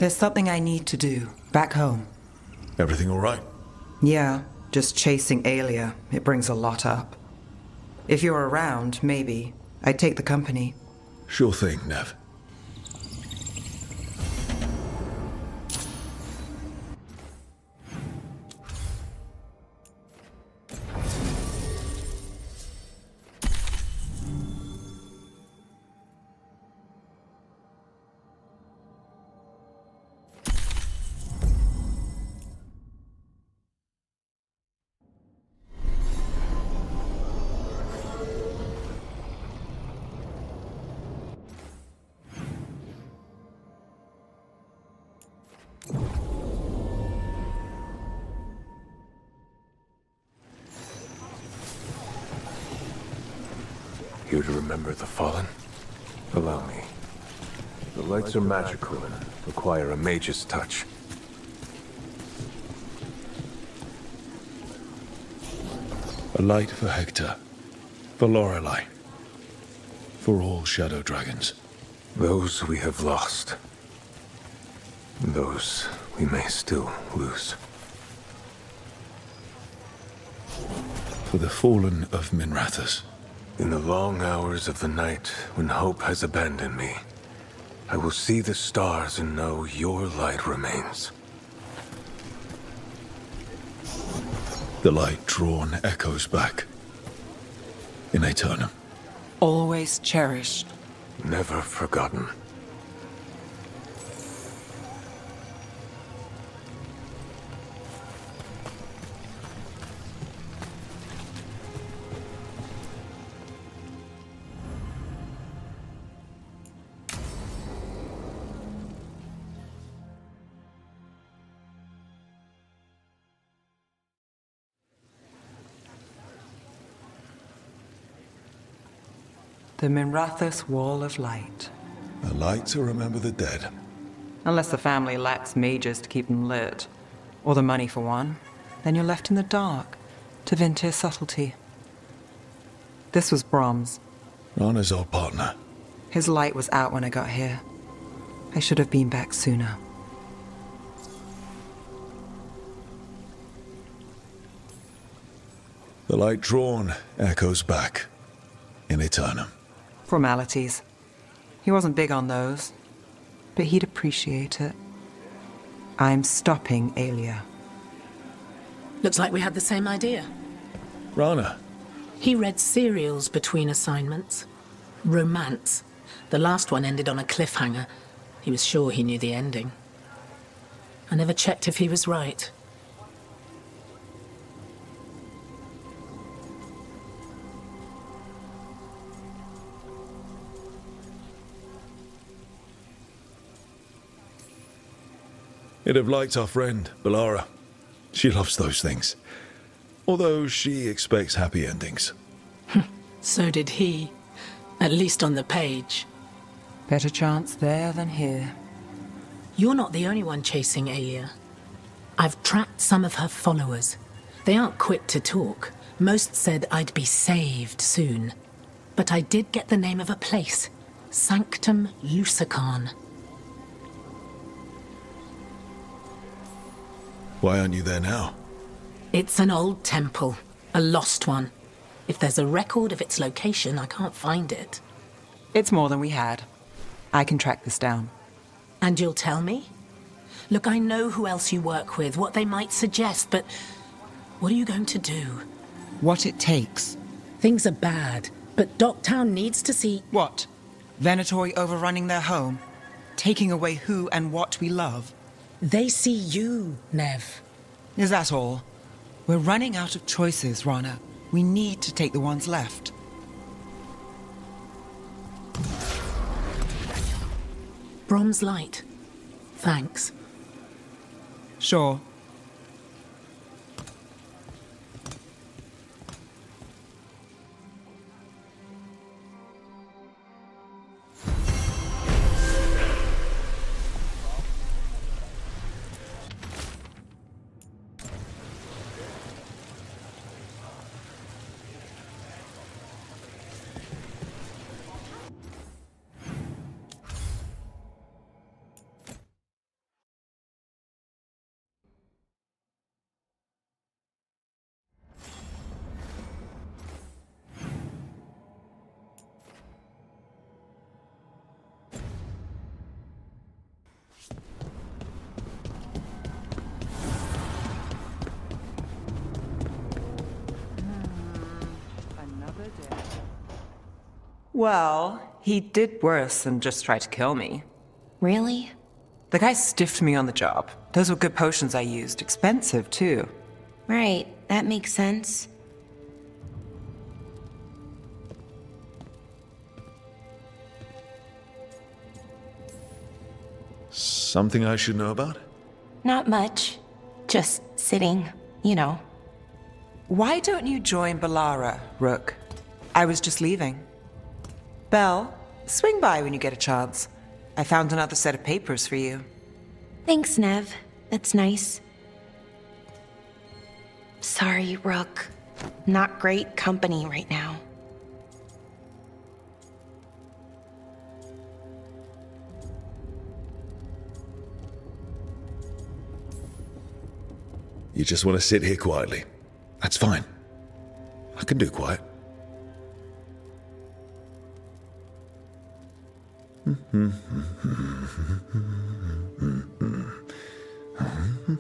There's something I need to do, back home. Everything all right? Yeah, just chasing Aelia. It brings a lot up. If you're around, maybe. I'd take the company. Sure thing, Nev. Here to remember the fallen? Allow me. The lights are magical and require a mage's touch. A light for Hector. For Lorelei. For all shadow dragons. Those we have lost. Those we may still lose. For the fallen of Minrathous. In the long hours of the night, when hope has abandoned me, I will see the stars and know your light remains. The light drawn echoes back. In Aeternum. Always cherished. Never forgotten. The Minrathous Wall of Light. A light to remember the dead. Unless the family lacks mages to keep them lit. Or the money for one. Then you're left in the dark. To Vintir's subtlety. This was Brahms. Rana's old partner. His light was out when I got here. I should have been back sooner. The light drawn echoes back. In Aeternum. Formalities. He wasn't big on those, but he'd appreciate it. I'm stopping Aelia. Looks like we had the same idea. Rana. He read serials between assignments. Romance. The last one ended on a cliffhanger. He was sure he knew the ending. I never checked if he was right. He'd have liked our friend, Balara. She loves those things. Although she expects happy endings. So did he. At least on the page. Better chance there than here. You're not the only one chasing Aelia. I've tracked some of her followers. They aren't quick to talk. Most said I'd be saved soon. But I did get the name of a place. Sanctum Lucican. Why aren't you there now? It's an old temple. A lost one. If there's a record of its location, I can't find it. It's more than we had. I can track this down. And you'll tell me? Look, I know who else you work with, what they might suggest, but what are you going to do? What it takes. Things are bad, but Docktown needs to see... What? Venatori overrunning their home? Taking away who and what we love? They see you, Nev. Is that all? We're running out of choices, Rana. We need to take the ones left. Brom's light. Thanks. Sure. Well, he did worse than just try to kill me. Really? The guy stiffed me on the job. Those were good potions I used. Expensive, too. Right, that makes sense. Something I should know about? Not much. Just sitting, you know. Why don't you join Balara, Rook? I was just leaving. Belle, swing by when you get a chance. I found another set of papers for you. Thanks, Nev. That's nice. Sorry, Rook. Not great company right now. You just want to sit here quietly. That's fine. I can do quiet.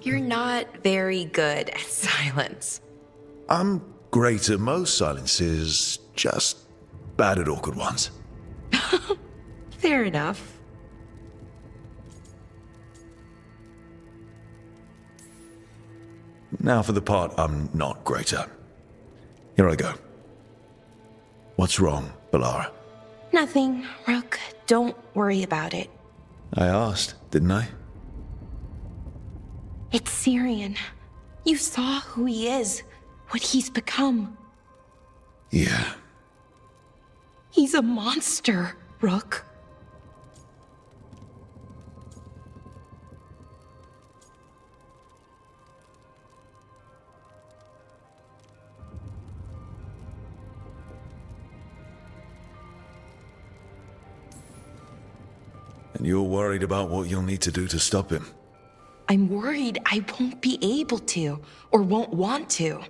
You're not very good at silence. I'm great at most silences, just bad at awkward ones. Fair enough. Now for the part I'm not great at. Here I go. What's wrong, Balara? Nothing, Rook. Don't worry about it. I asked, didn't I? It's Syrian. You saw who he is, what he's become. Yeah. He's a monster, Rook. And you're worried about what you'll need to do to stop him. I'm worried I won't be able to, or won't want to.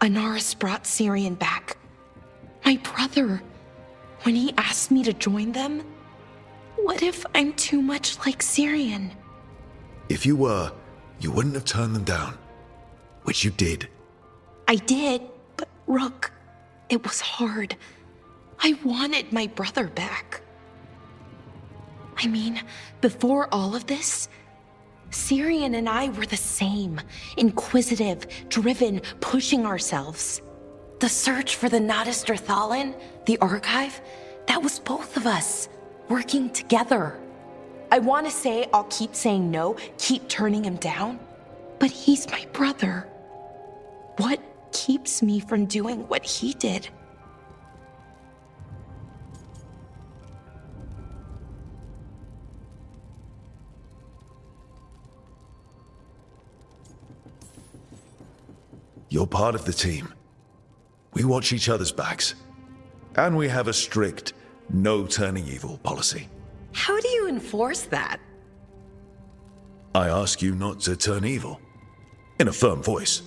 Anaris brought Syrian back. My brother. When he asked me to join them, what if I'm too much like Syrian? If you were, you wouldn't have turned them down. Which you did. I did, but Rook, it was hard. I wanted my brother back. I mean, before all of this, Syrian and I were the same. Inquisitive, driven, pushing ourselves. The search for the Nadister Thalin, the archive, that was both of us, working together. I want to say I'll keep saying no, keep turning him down, but he's my brother. What keeps me from doing what he did? You're part of the team. We watch each other's backs. And we have a strict no turning evil policy. How do you enforce that? I ask you not to turn evil. In a firm voice.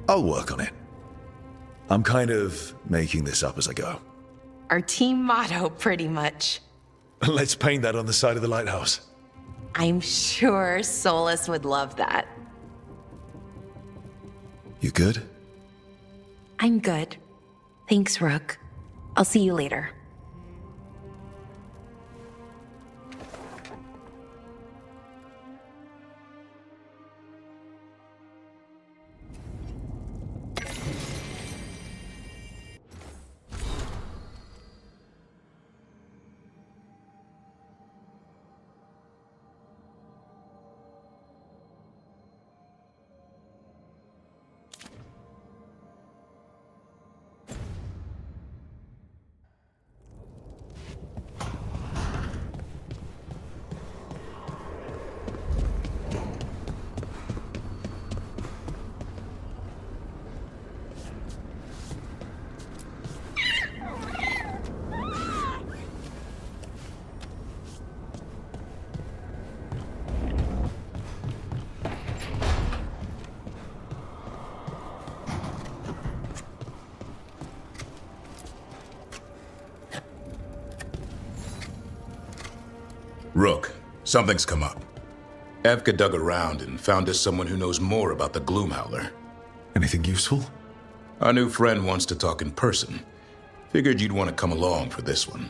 I'll work on it. I'm kind of making this up as I go. Our team motto, pretty much. Let's paint that on the side of the lighthouse. I'm sure Solus would love that. You good? I'm good. Thanks, Rook. I'll see you later. Rook, something's come up. Evka dug around and found us someone who knows more about the Gloomhowler. Anything useful? Our new friend wants to talk in person. Figured you'd want to come along for this one.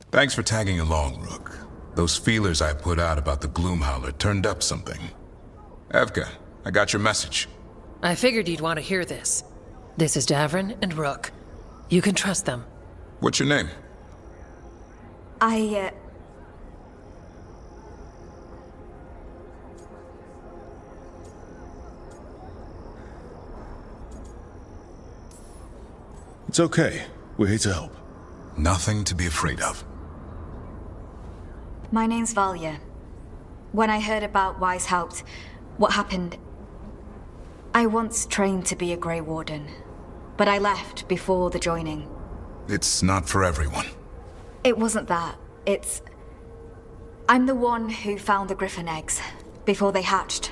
Thanks for tagging along, Rook. Those feelers I put out about the Gloomhowler turned up something. Evka, I got your message. I figured you'd want to hear this. This is Davrin and Rook. You can trust them. What's your name? It's okay. We're here to help. Nothing to be afraid of. My name's Valya. When I heard about Weishaupt, what happened... I once trained to be a Grey Warden, but I left before the joining. It's not for everyone. It wasn't that. It's... I'm the one who found the Griffin eggs, before they hatched.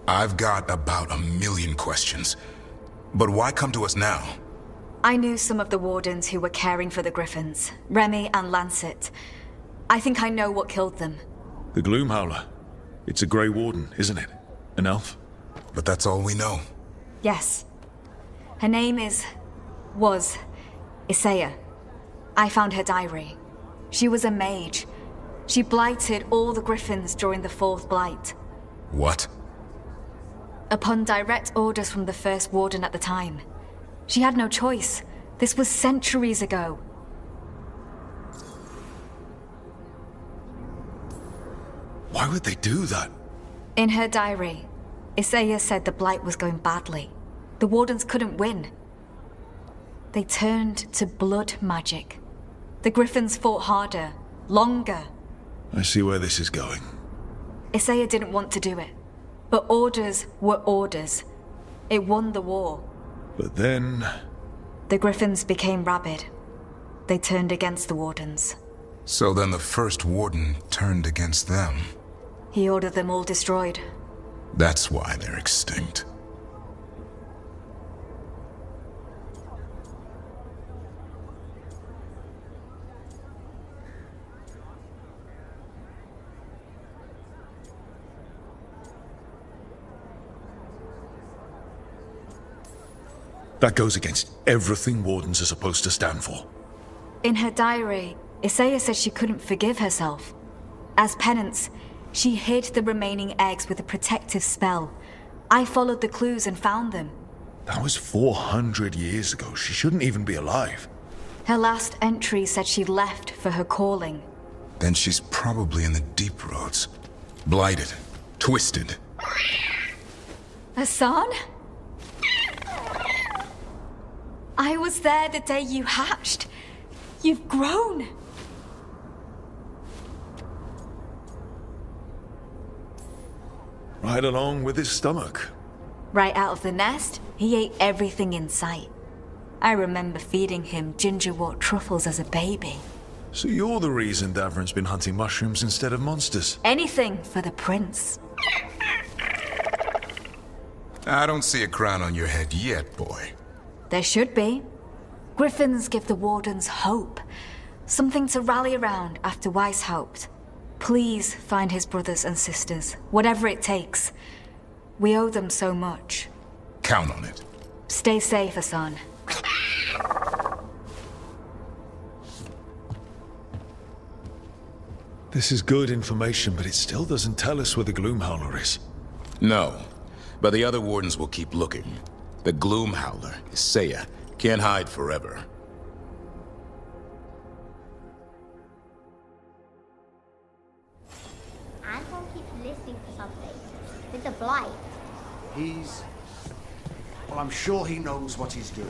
I've got about 1,000,000 questions. But why come to us now? I knew some of the Wardens who were caring for the Griffins, Remy and Lancet. I think I know what killed them. The Gloomhowler. It's a Grey Warden, isn't it? An elf? But that's all we know. Yes. Her name was Isaiah. I found her diary. She was a mage. She blighted all the Griffins during the Fourth Blight. What? Upon direct orders from the First Warden at the time. She had no choice. This was centuries ago. Why would they do that? In her diary, Isaiah said the Blight was going badly. The Wardens couldn't win. They turned to blood magic. The Griffins fought harder, longer. I see where this is going. Isaiah didn't want to do it. But orders were orders. It won the war. But then... The Griffins became rabid. They turned against the Wardens. So then the First Warden turned against them. He ordered them all destroyed. That's why they're extinct. That goes against everything Wardens are supposed to stand for. In her diary, Isaiah said she couldn't forgive herself. As penance, she hid the remaining eggs with a protective spell. I followed the clues and found them. That was 400 years ago. She shouldn't even be alive. Her last entry said she left for her calling. Then she's probably in the deep roads. Blighted. Twisted. Hassan? I was there the day you hatched. You've grown. Right along with his stomach. Right out of the nest, he ate everything in sight. I remember feeding him gingerwort truffles as a baby. So you're the reason Davrin's been hunting mushrooms instead of monsters. Anything for the prince. I don't see a crown on your head yet, boy. There should be. Griffins give the Wardens hope. Something to rally around after Weishaupt. Please find his brothers and sisters, whatever it takes. We owe them so much. count on it. Stay safe, Hassan. This is good information, but it still doesn't tell us where the Gloomhowler is. No, but the other wardens will keep looking. The Gloomhowler, Isaiah, can't hide forever. Anton keeps listening for something. With the blight. Well, I'm sure he knows what he's doing.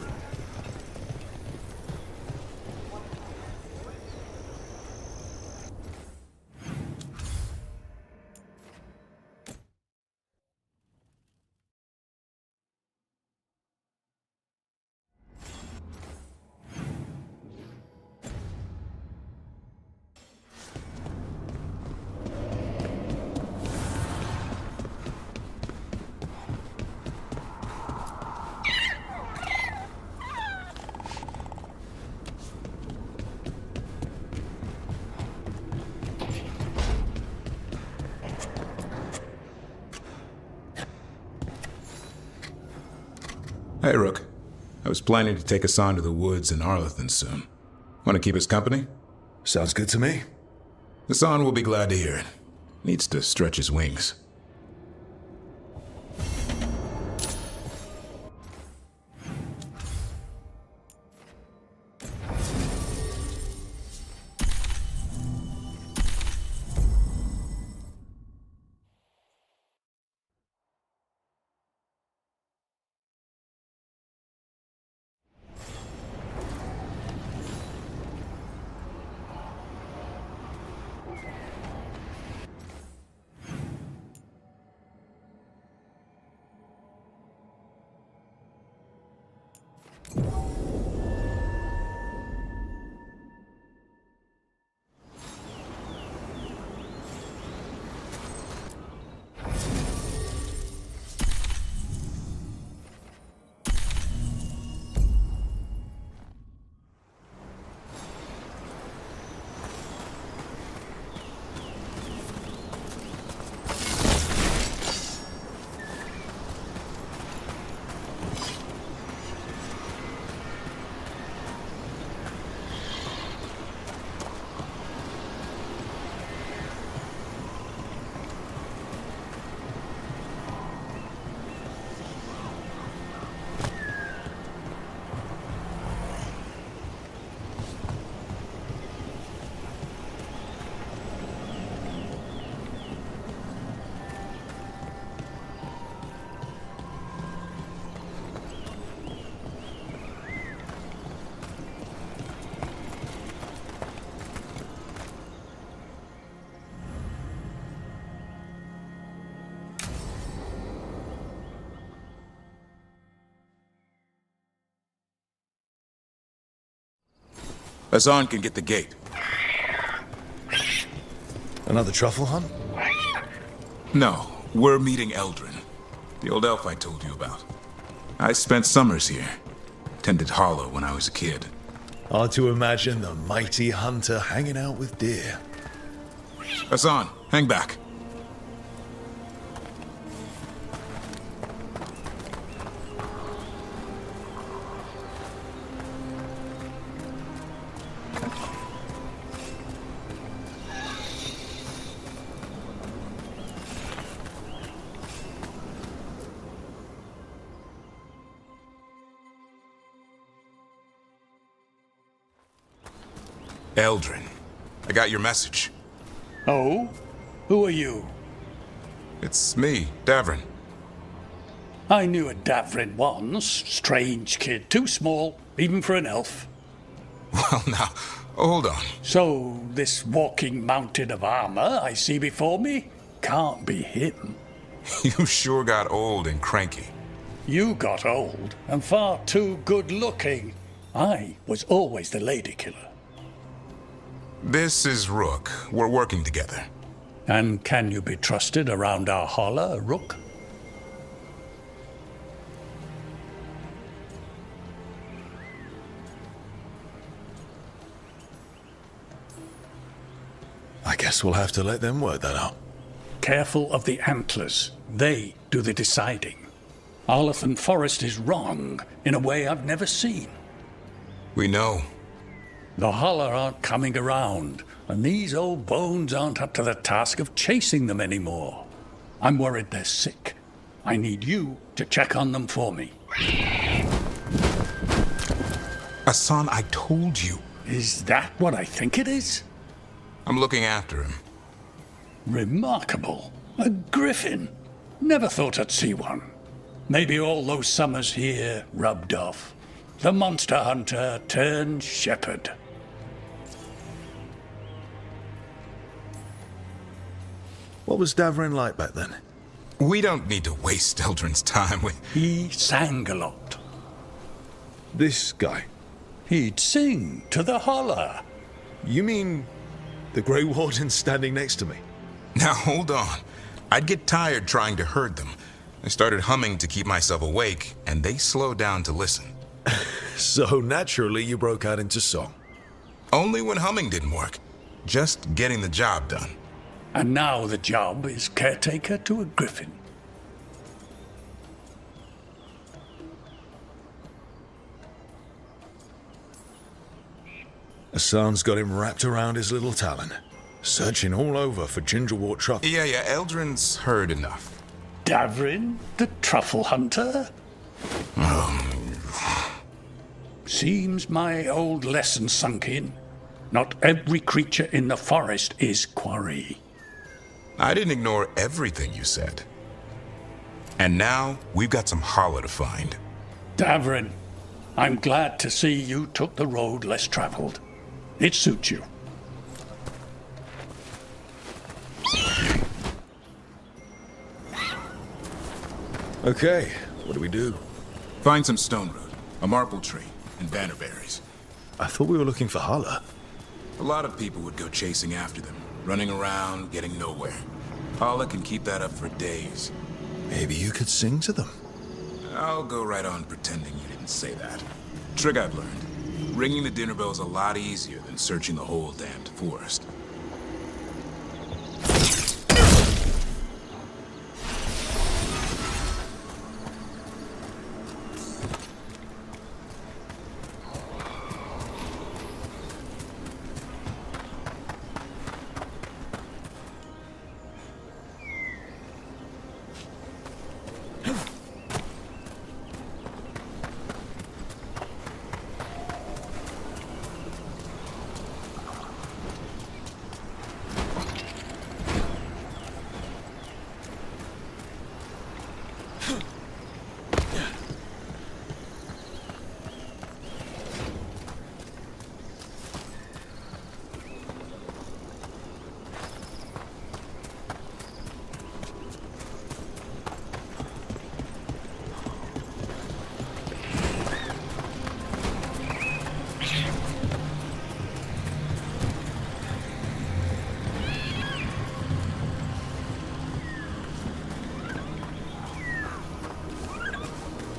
Hey, Rook. I was planning to take Hassan to the woods in Arlethan soon. Want to keep us company? Sounds good to me. Hassan will be glad to hear it. Needs to stretch his wings. Hassan can get the gate. Another truffle hunt? No, we're meeting Eldrin, the old elf I told you about. I spent summers here. Tended Hollow when I was a kid. Hard to imagine the mighty hunter hanging out with deer. Hassan, hang back. Eldrin, I got your message. Oh? Who are you? It's me, Davrin. I knew a Davrin once. Strange kid. Too small, even for an elf. Well, now, hold on. So, this walking mountain of armor I see before me can't be him. You sure got old and cranky. You got old and far too good looking. I was always the lady killer. This is Rook. We're working together. And can you be trusted around our holler, Rook? I guess we'll have to let them work that out. Careful of the antlers. They do the deciding. Arlathan Forest is wrong in a way I've never seen. We know. The Holler aren't coming around, and these old bones aren't up to the task of chasing them anymore. I'm worried they're sick. I need you to check on them for me. Hassan, I told you. Is that what I think it is? I'm looking after him. Remarkable. A griffin. Never thought I'd see one. Maybe all those summers here rubbed off. The monster hunter turned shepherd. What was Davrin like back then? We don't need to waste Eldrin's time with... He sang a lot. This guy? He'd sing to the Holler. You mean the Grey Warden standing next to me? Now hold on. I'd get tired trying to herd them. I started humming to keep myself awake, and they slowed down to listen. So naturally you broke out into song. Only when humming didn't work. Just getting the job done. And now the job is caretaker to a griffin. Hassan's got him wrapped around his little talon, searching all over for gingerwort truffle. Yeah, Eldrin's heard enough. Davrin, the truffle hunter? Seems my old lesson sunk in. Not every creature in the forest is quarry. I didn't ignore everything you said. And now, we've got some Holler to find. Davrin, I'm glad to see you took the road less traveled. It suits you. Okay, what do we do? Find some stone root, a marble tree, and bannerberries. I thought we were looking for Holler. A lot of people would go chasing after them, running around, getting nowhere. Holler can keep that up for days. Maybe you could sing to them. I'll go right on pretending you didn't say that. Trick I've learned. Ringing the dinner bell's a lot easier than searching the whole damned forest.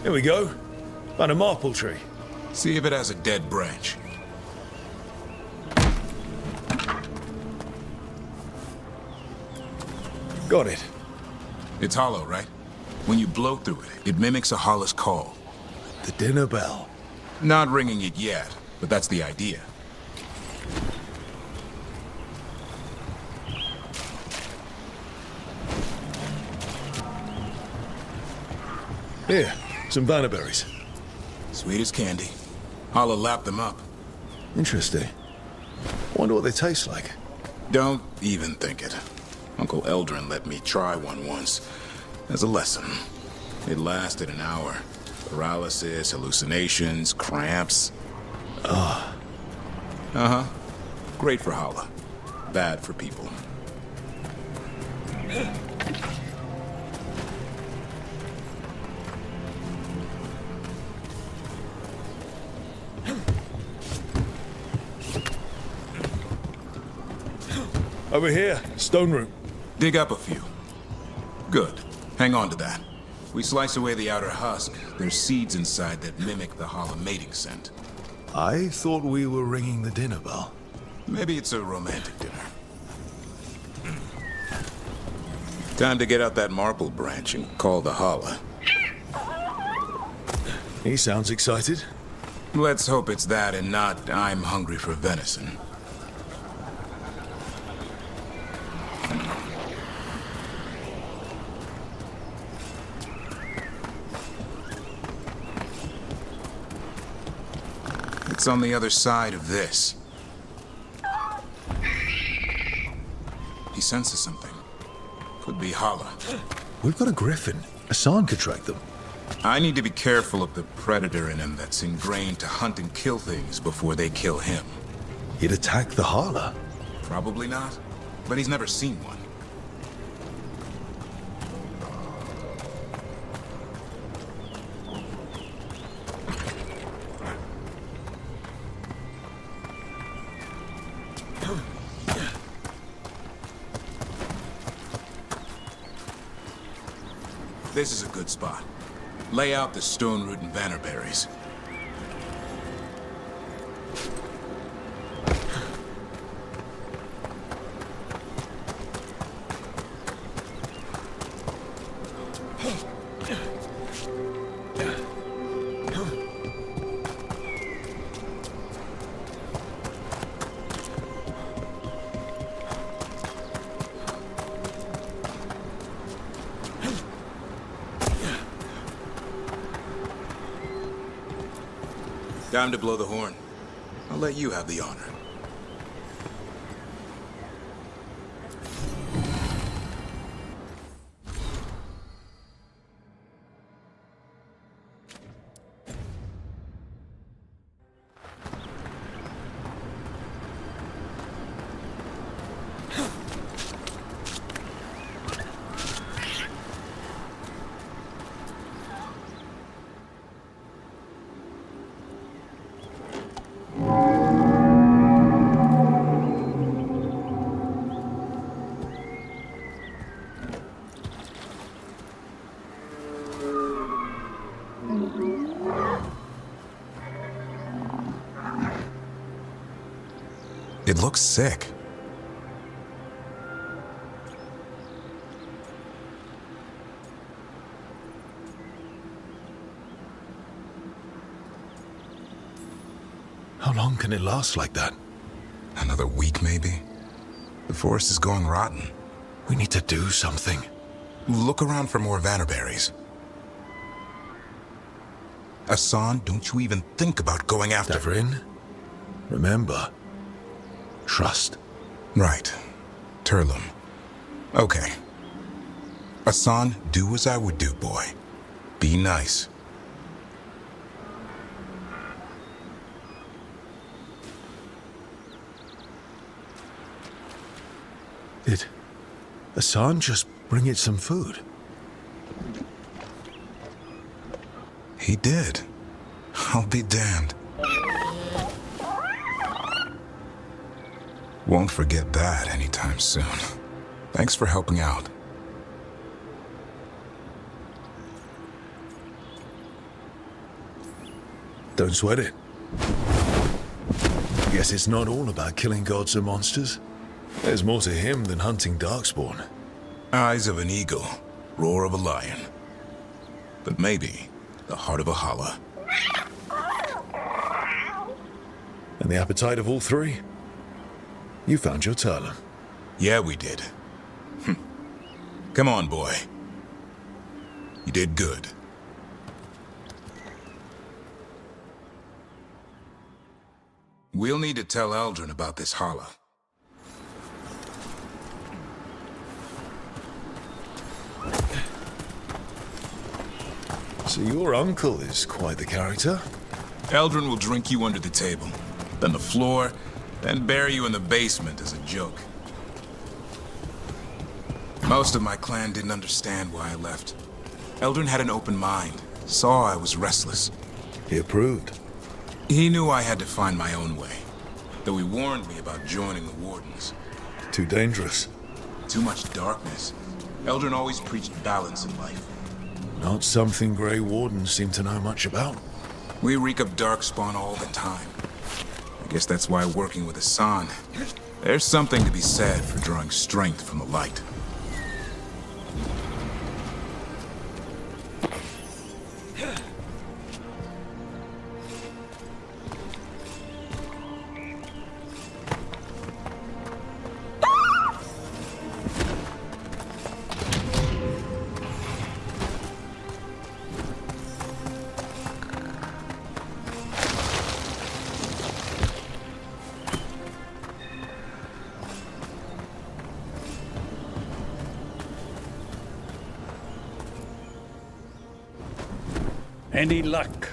Here we go. Found a maple tree. See if it has a dead branch. Got it. It's hollow, right? When you blow through it, it mimics a Holler's call. The dinner bell. Not ringing it yet, but that's the idea. Here, some bannerberries. Sweet as candy. Holler lapped them up. Interesting. Wonder what they taste like. Don't even think it. Uncle Eldrin let me try one once. As a lesson. It lasted an hour. Paralysis, hallucinations, cramps. Uh-huh. Great for Holler. Bad for people. Over here, stone root. Dig up a few. Good. Hang on to that. We slice away the outer husk. There's seeds inside that mimic the Holler mating scent. I thought we were ringing the dinner bell. Maybe it's a romantic dinner. Time to get out that marble branch and call the Holler. He sounds excited. Let's hope it's that and not I'm hungry for venison. It's on the other side of this. He senses something. Could be Hala. We've got a griffin. Hassan could track them. I need to be careful of the predator in him that's ingrained to hunt and kill things before they kill him. He'd attack the Hala. Probably not, but he's never seen one. This is a good spot. Lay out the stone root and bannerberries. Time to blow the horn. I'll let you have the honor. It looks sick. How long can it last like that? Another week, maybe? The forest is going rotten. We need to do something. Look around for more vannerberries. Hassan, don't you even think about going after... Davrin, remember, trust. Right. Turlum. Okay. Hassan, do as I would do, boy. Be nice. Did Hassan just bring it some food? He did. I'll be damned. Won't forget that anytime soon. Thanks for helping out. Don't sweat it. Guess it's not all about killing gods and monsters. There's more to him than hunting darkspawn. Eyes of an eagle, roar of a lion. But maybe the heart of a holla. And the appetite of all three? You found your Turlum. Yeah, we did. Come on, boy. You did good. We'll need to tell Eldrin about this holla. So your uncle is quite the character. Eldrin will drink you under the table, then the floor, then bury you in the basement as a joke. Most of my clan didn't understand why I left. Eldrin had an open mind, saw I was restless. He approved. He knew I had to find my own way, though he warned me about joining the Wardens. Too dangerous. Too much darkness. Eldrin always preached balance in life. Not something Grey Wardens seem to know much about. We reek of darkspawn all the time. I guess that's why working with Hassan, there's something to be said for drawing strength from the light. Any luck?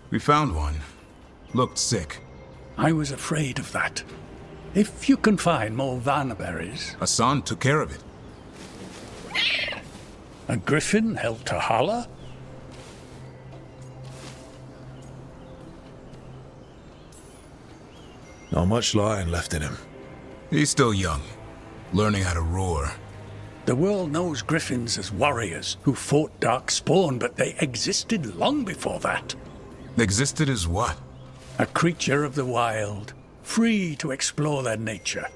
We found one. Looked sick. I was afraid of that. If you can find more vanberries... Hassan took care of it. A griffin helped to holler? Not much lion left in him. He's still young, learning how to roar. The world knows griffins as warriors who fought Darkspawn, but they existed long before that. Existed as what? A creature of the wild, free to explore their nature.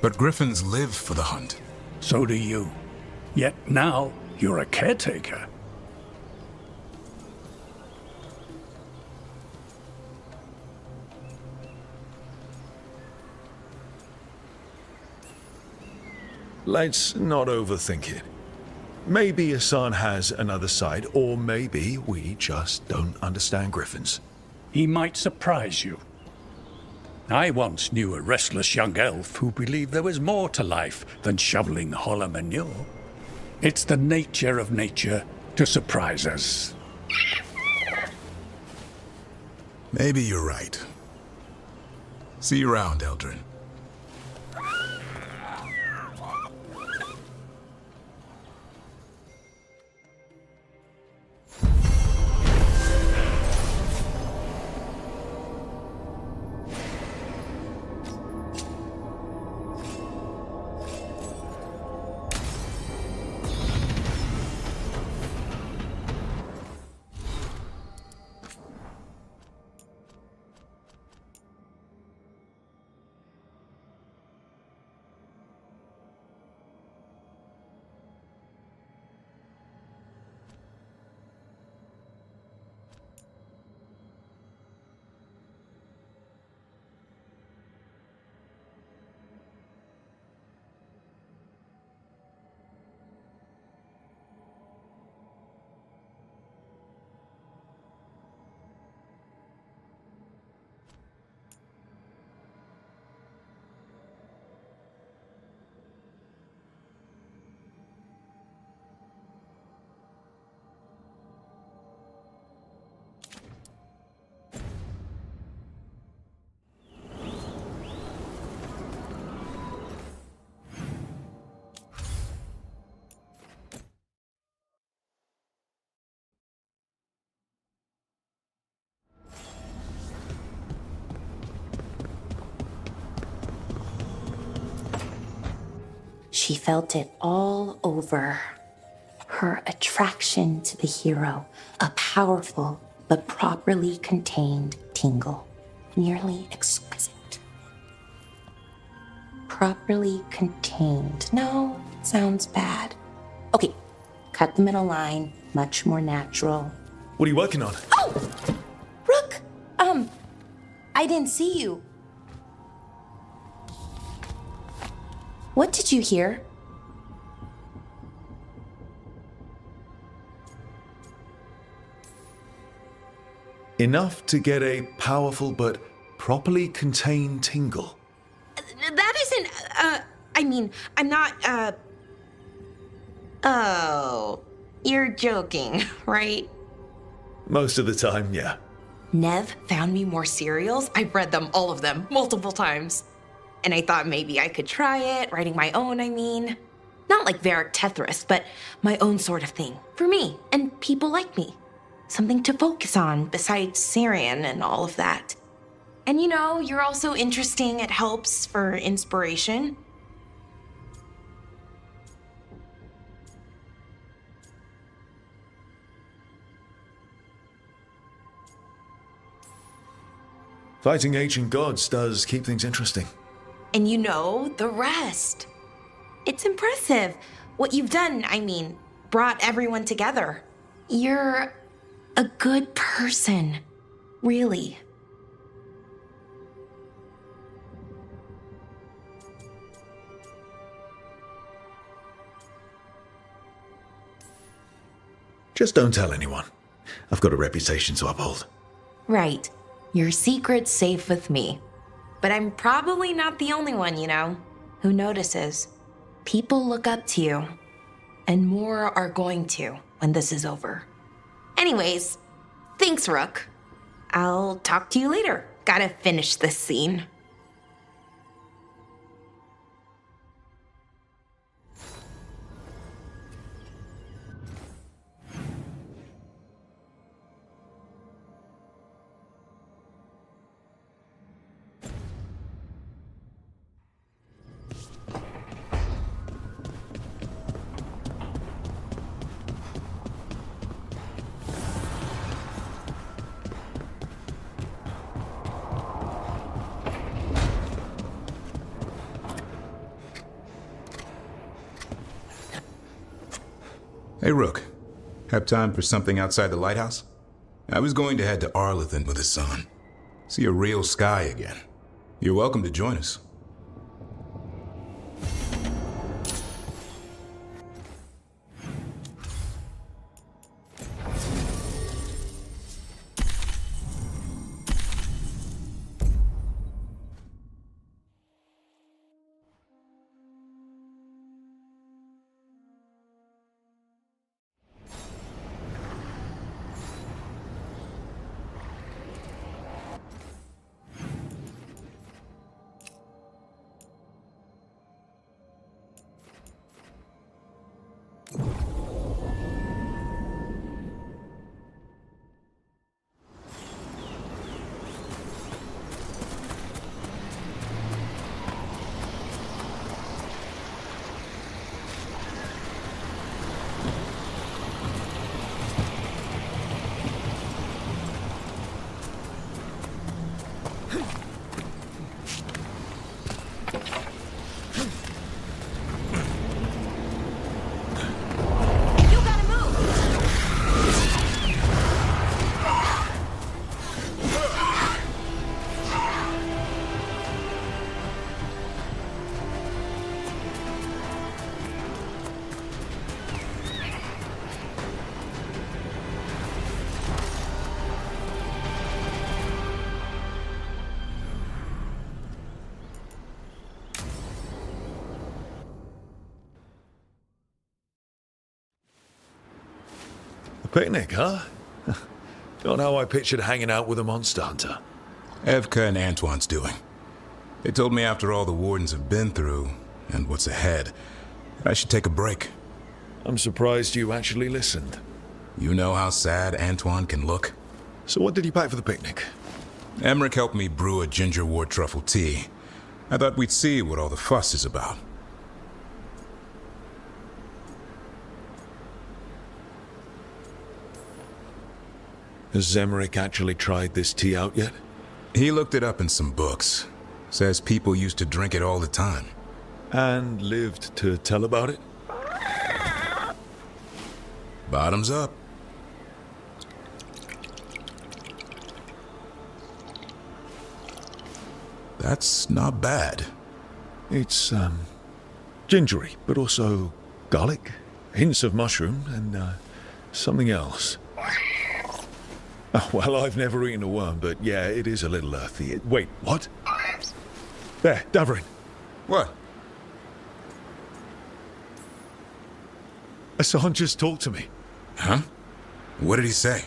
But griffins live for the hunt. So do you. Yet now, you're a caretaker. Let's not overthink it. Maybe Hassan has another side, or maybe we just don't understand griffins. He might surprise you. I once knew a restless young elf who believed there was more to life than shoveling hollow manure. It's the nature of nature to surprise us. Maybe you're right. See you around, Eldrin. She felt it all over. Her attraction to the hero, a powerful but properly contained tingle, nearly exquisite. Properly contained. No, sounds bad. Okay, cut the middle line, much more natural. What are you working on? Oh! Rook! I didn't see you. What did you hear? Enough to get a powerful but properly contained tingle. That isn't, I mean, I'm not, Oh, you're joking, right? Most of the time, yeah. Nev found me more serials. I've read them, all of them, multiple times. And I thought maybe I could try it, writing my own, I mean. Not like Varric Tethris, but my own sort of thing. For me, and people like me. Something to focus on besides Syrian and all of that. And you know, you're also interesting. It helps for inspiration. Fighting ancient gods does keep things interesting. And you know the rest. It's impressive what you've done, I mean, brought everyone together. You're a good person, really. Just don't tell anyone. I've got a reputation to uphold. Right. Your secret's safe with me. But I'm probably not the only one, you know, who notices. People look up to you. And more are going to when this is over. Anyways, Thanks, Rook. I'll talk to you later. Gotta finish this scene. Hey, Rook. Have time for something outside the Lighthouse? I was going to head to Arlington with the sun. See a real sky again. You're welcome to join us. A picnic, huh? Not how I pictured hanging out with a monster hunter. Evka and Antoine's doing. They told me after all the Wardens have been through, and what's ahead, I should take a break. I'm surprised you actually listened. You know how sad Antoine can look? So what did you pack for the picnic? Emmerich helped me brew a ginger wort truffle tea. I thought we'd see what all the fuss is about. Has Emmerich actually tried this tea out yet? He looked it up in some books. Says people used to drink it all the time. And lived to tell about it? Bottoms up. That's not bad. It's, gingery, but also garlic, hints of mushroom, and, something else. Oh, well, I've never eaten a worm, but yeah, it is a little earthy. Wait, what? There, Davrin. What? Hassan just talked to me. Huh? What did he say?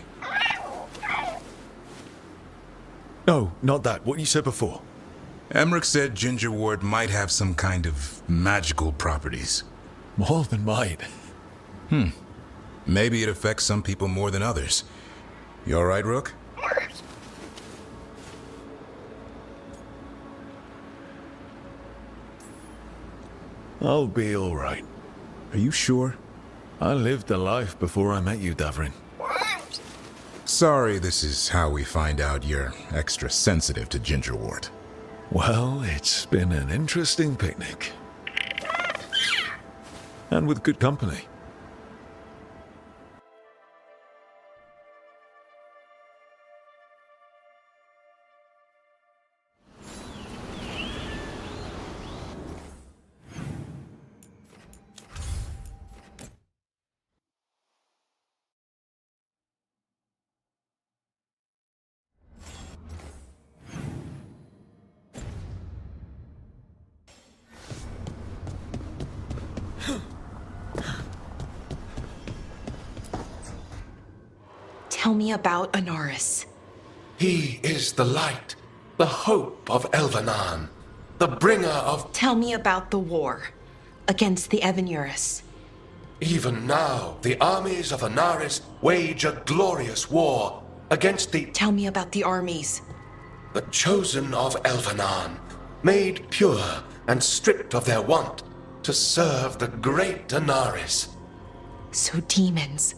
No, not that. What you said before. Emmerich said ginger wort might have some kind of magical properties. More than might. Maybe it affects some people more than others. You all right, Rook? I'll be all right. Are you sure? I lived a life before I met you, Davrin. Sorry, this is how we find out you're extra sensitive to ginger wort. Well, it's been an interesting picnic. And with good company. Tell me about Anaris. He is the light, the hope of Elvenan, the bringer of... Tell me about the war against the Evanuris. Even now, the armies of Anaris wage a glorious war against the... Tell me about the armies. The chosen of Elvenan, made pure and stripped of their want to serve the great Anaris. So demons.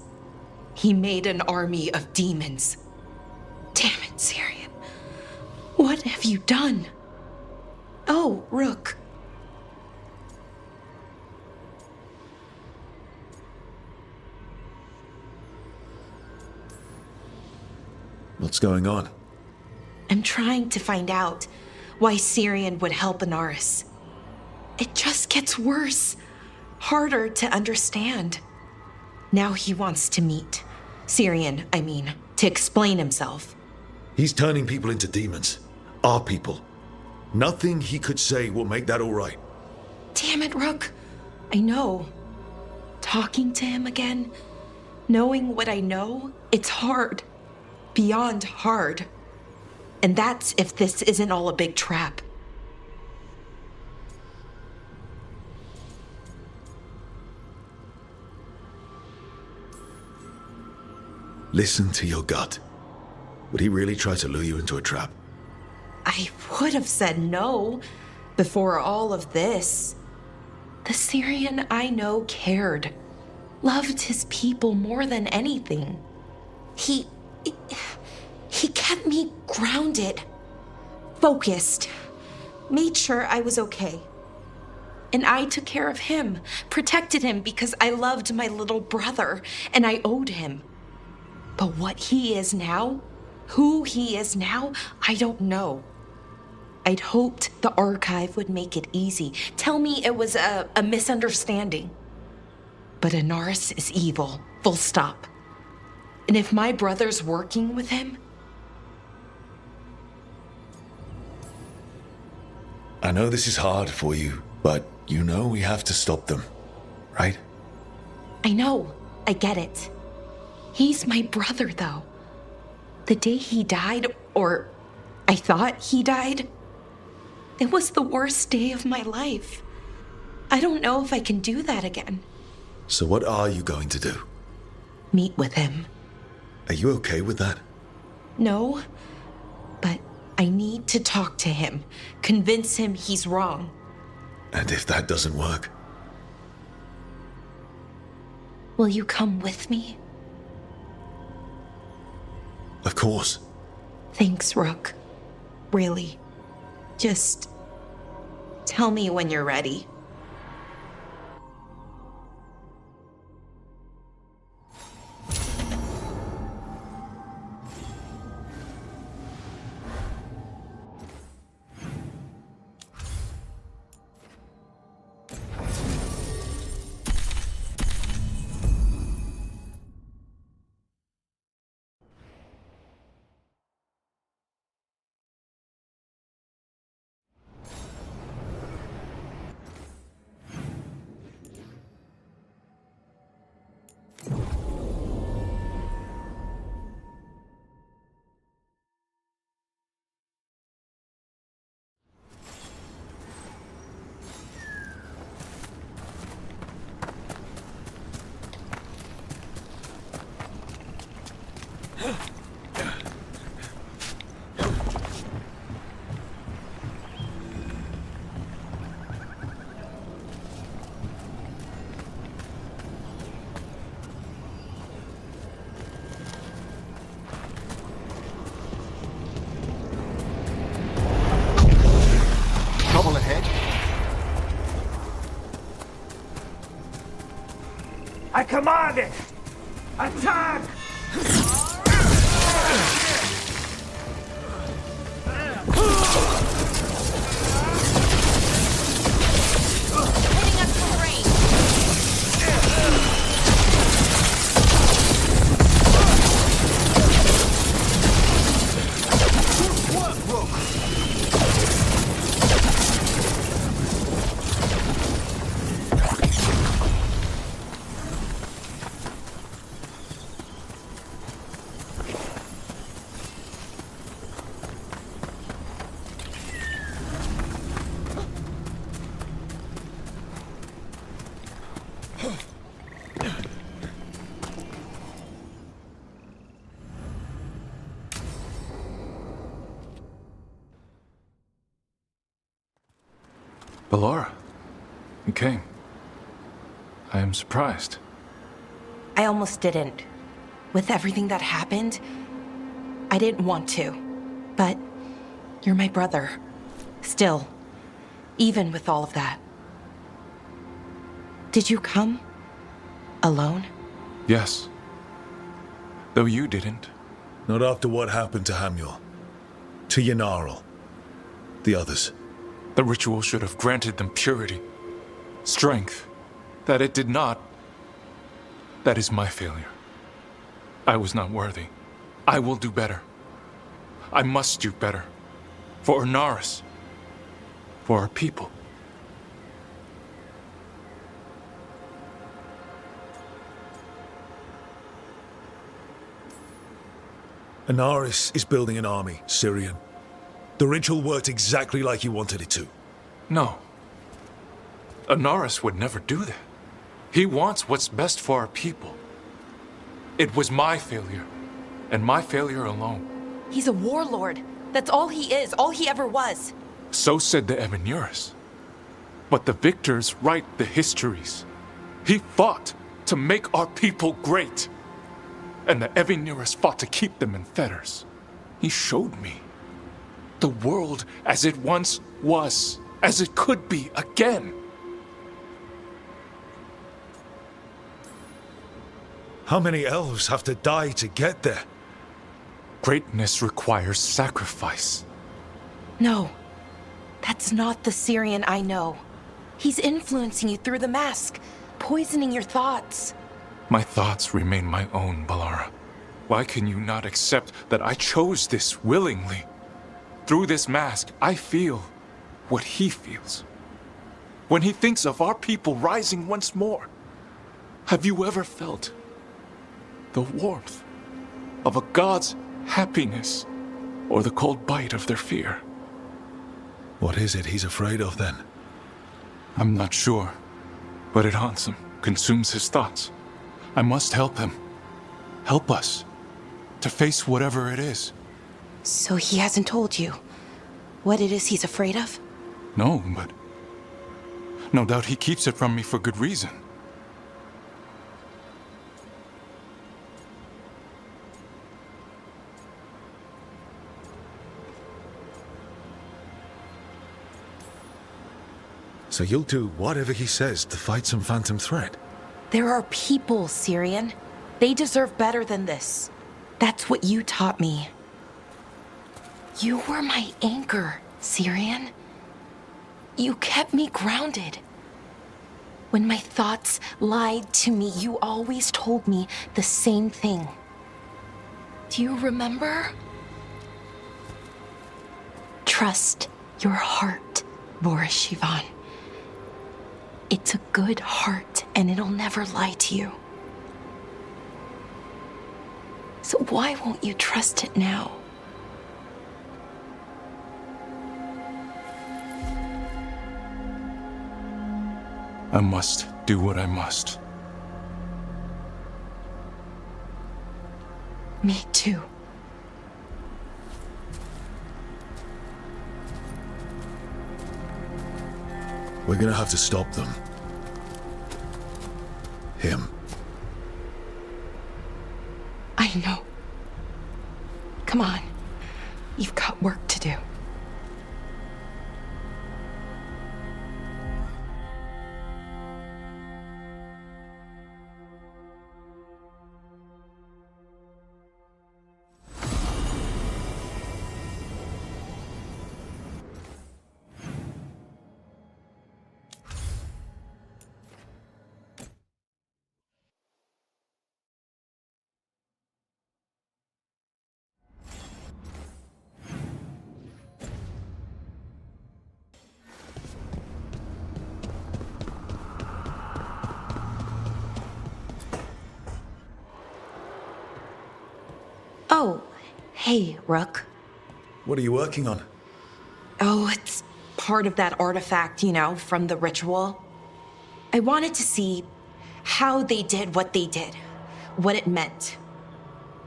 He made an army of demons. Damn it, Syrian. What have you done? Oh, Rook. What's going on? I'm trying to find out why Syrian would help Anaris. It just gets worse. Harder to understand. Now he wants to meet. Syrian, I mean, to explain himself. He's turning people into demons. Our people. Nothing he could say will make that all right. Damn it, Rook. I know. Talking to him again, knowing what I know, it's hard. Beyond hard. And that's if this isn't all a big trap. Listen to your gut. Would he really try to lure you into a trap? I would have said no before all of this. The Syrian I know cared. Loved his people more than anything. He kept me grounded. Focused. Made sure I was okay. And I took care of him. Protected him because I loved my little brother. And I owed him. But what he is now, who he is now, I don't know. I'd hoped the archive would make it easy. Tell me it was a misunderstanding. But Anaris is evil, full stop. And if my brother's working with him... I know this is hard for you, but you know we have to stop them, right? I know, I get it. He's my brother, though. The day he died, or I thought he died, it was the worst day of my life. I don't know if I can do that again. So what are you going to do? Meet with him. Are you okay with that? No, but I need to talk to him. Convince him he's wrong. And if that doesn't work? Will you come with me? Of course. Thanks, Rook. Really. Just tell me when you're ready. Trouble ahead? I command it! Attack! Ballora, you came. I am surprised. I almost didn't. With everything that happened, I didn't want to. But you're my brother. Still, even with all of that. Did you come? Alone? Yes. Though you didn't. Not after what happened to Hamuel. To Yanarl. The others. The ritual should have granted them purity. Strength. That it did not. That is my failure. I was not worthy. I will do better. I must do better. For Ornaris. For our people. Ornaris is building an army, Syrian. The ritual worked exactly like you wanted it to. No. Ornaris would never do that. He wants what's best for our people. It was my failure, and my failure alone. He's a warlord. That's all he is, all he ever was. So said the Evenuris. But the victors write the histories. He fought to make our people great. And the Evenuris fought to keep them in fetters. He showed me the world as it once was, as it could be again. How many elves have to die to get there? Greatness requires sacrifice. No, that's not the Syrian I know. He's influencing you through the mask, poisoning your thoughts. My thoughts remain my own, Ballora. Why can you not accept that I chose this willingly? Through this mask, I feel what he feels. When he thinks of our people rising once more, have you ever felt the warmth of a god's happiness or the cold bite of their fear? What is it he's afraid of then? I'm not sure, but it haunts him, consumes his thoughts. I must help him. Help us to face whatever it is. So he hasn't told you what it is he's afraid of? No, but no doubt he keeps it from me for good reason. So you'll do whatever he says to fight some phantom threat? There are people, Syrian. They deserve better than this. That's what you taught me. You were my anchor, Syrian. You kept me grounded. When my thoughts lied to me, you always told me the same thing. Do you remember? Trust your heart, Boris Shivan. It's a good heart, and it'll never lie to you. So why won't you trust it now? I must do what I must. Me too. We're gonna have to stop them. Him. I know. Come on. You've got work to do. Oh, hey, Rook. What are you working on? Oh, it's part of that artifact, you know, from the ritual. I wanted to see how they did what they did, what it meant.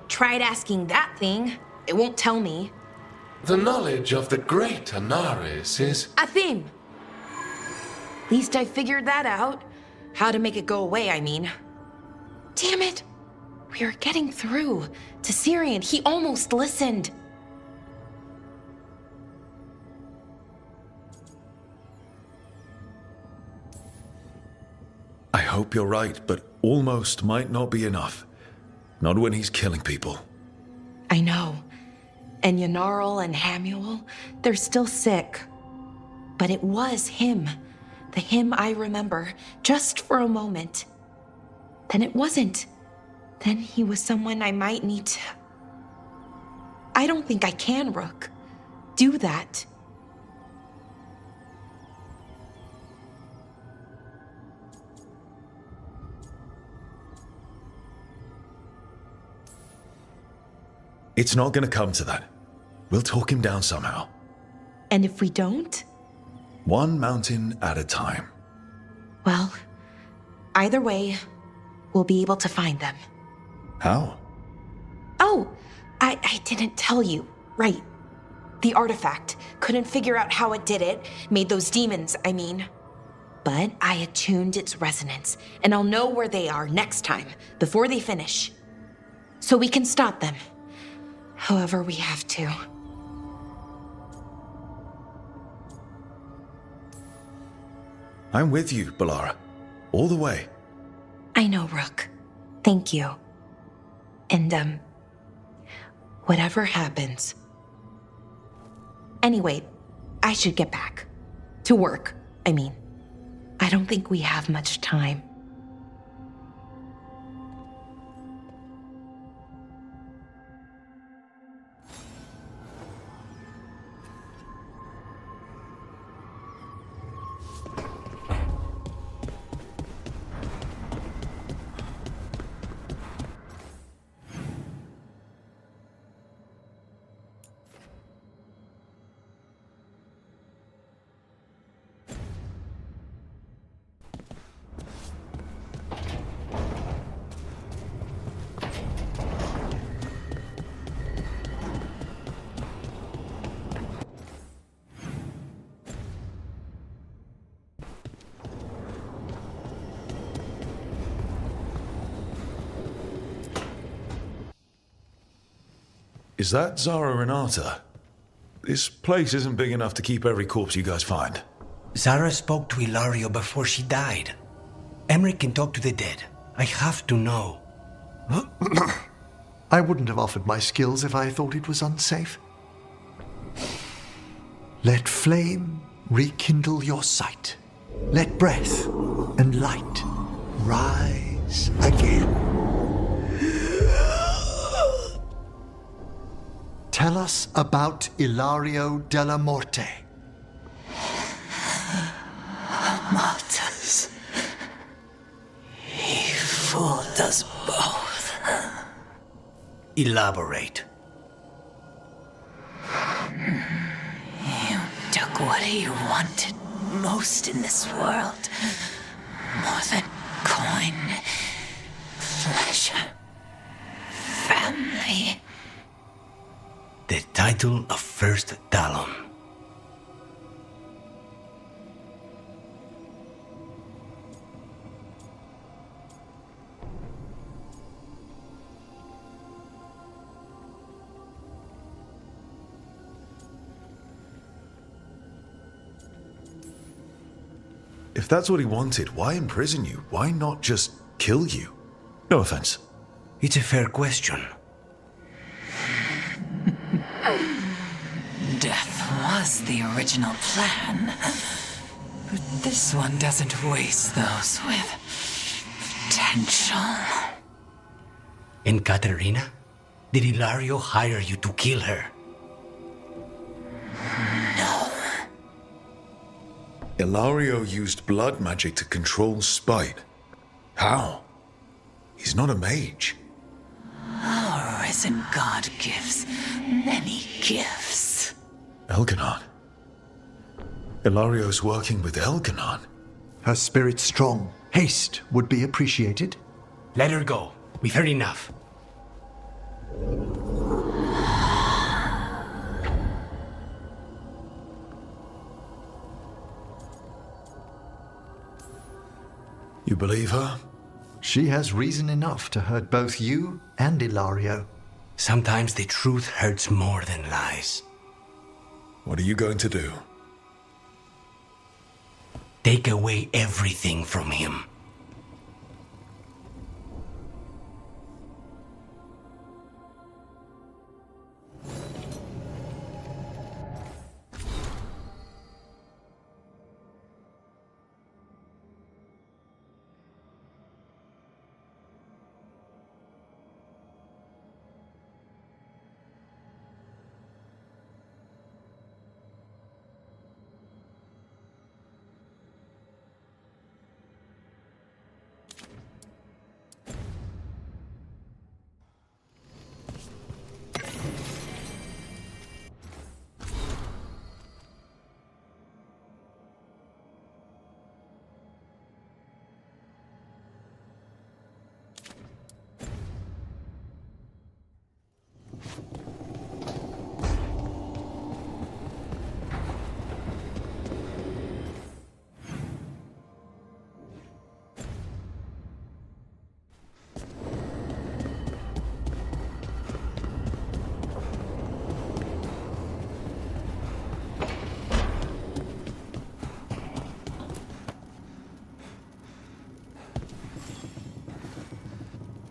Tried asking that thing, it won't tell me. The knowledge of the great Anaris is... Athim! Least I figured that out. How to make it go away, I mean. Damn it! We are getting through to Syrian. He almost listened. I hope you're right, but almost might not be enough. Not when he's killing people. I know. And Yanarl and Hamuel, they're still sick. But it was him. The him I remember, just for a moment. Then it wasn't. Then he was someone I might need to... I don't think I can, Rook. Do that. It's not gonna come to that. We'll talk him down somehow. And if we don't? One mountain at a time. Well, either way, we'll be able to find them. How? Oh, I didn't tell you. Right. The artifact. Couldn't figure out how it did it. Made those demons, I mean. But I attuned its resonance, and I'll know where they are next time, before they finish. So we can stop them. However we have to. I'm with you, Balara. All the way. I know, Rook. Thank you. And, whatever happens. Anyway, I should get back. To work, I mean. I don't think we have much time. Is that Zara Renata? This place isn't big enough to keep every corpse you guys find. Zara spoke to Ilario before she died. Emmerich can talk to the dead. I have to know. I wouldn't have offered my skills if I thought it was unsafe. Let flame rekindle your sight. Let breath and light rise again. Tell us about Ilario della Morte. Martyrs. He fooled us both. Elaborate. You took what he wanted most in this world. More than coin, pleasure, family. The title of First Talon. If that's what he wanted, why imprison you? Why not just kill you? No offense. It's a fair question. Death was the original plan. But this one doesn't waste those with potential. And Katerina? Did Ilario hire you to kill her? No. Ilario used blood magic to control spite. How? He's not a mage. Our risen god gives many gifts. Elganon. Ilario's working with Elganon. Her spirit strong. Haste would be appreciated. Let her go. We've heard enough. You believe her? She has reason enough to hurt both you and Ilario. Sometimes the truth hurts more than lies. What are you going to do? Take away everything from him.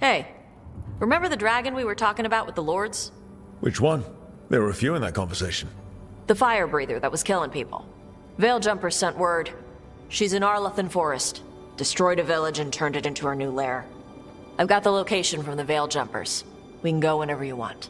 Hey, remember the dragon we were talking about with the lords? Which one? There were a few in that conversation. The fire breather that was killing people. Veiljumpers sent word. She's in Arlathan Forest. Destroyed a village and turned it into her new lair. I've got the location from the Veiljumpers. We can go whenever you want.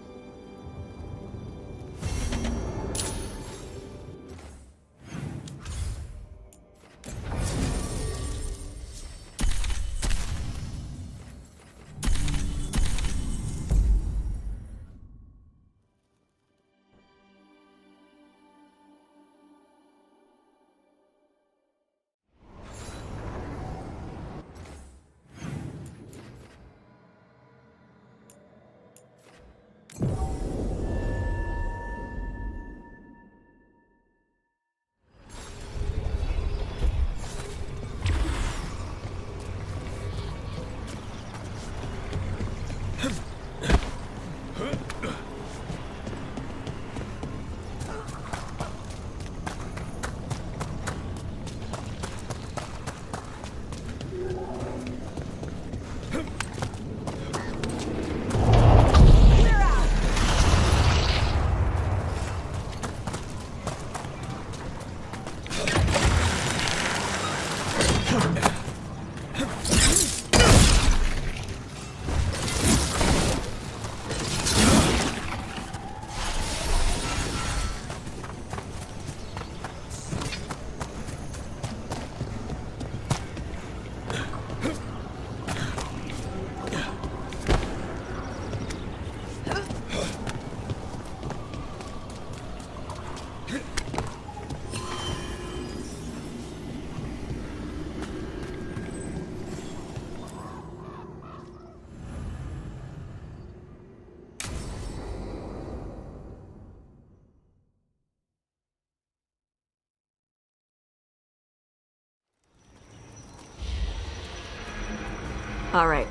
All right.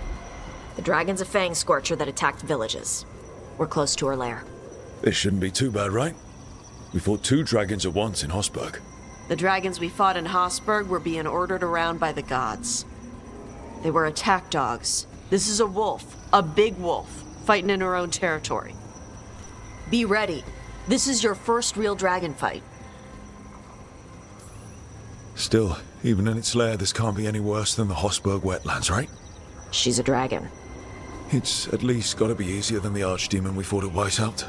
The dragon's a fang scorcher that attacked villages. We're close to her lair. This shouldn't be too bad, right? We fought 2 dragons at once in Hosberg. The dragons we fought in Hosberg were being ordered around by the gods. They were attack dogs. This is a wolf, a big wolf, fighting in her own territory. Be ready. This is your first real dragon fight. Still, even in its lair, this can't be any worse than the Hosberg wetlands, right? She's a dragon. It's at least gotta be easier than the archdemon we fought at Weishaupt.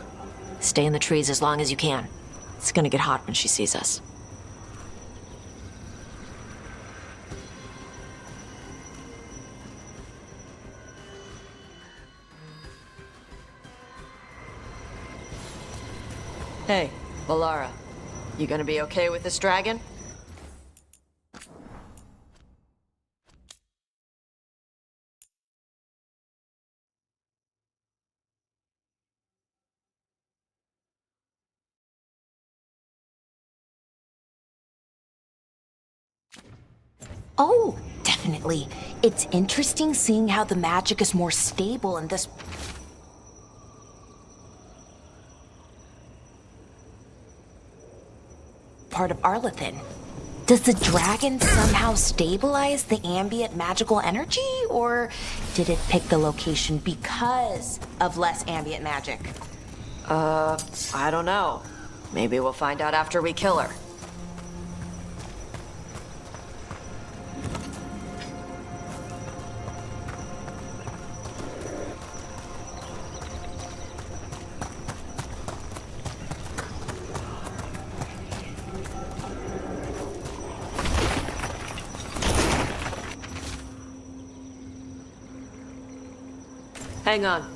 Stay in the trees as long as you can. It's gonna get hot when she sees us. Hey, Valara. You gonna be okay with this dragon? Oh, Definitely. It's interesting seeing how the magic is more stable in this part of Arlethin. Does the dragon somehow stabilize the ambient magical energy, or did it pick the location because of less ambient magic? I don't know. Maybe we'll find out after we kill her. Hang on.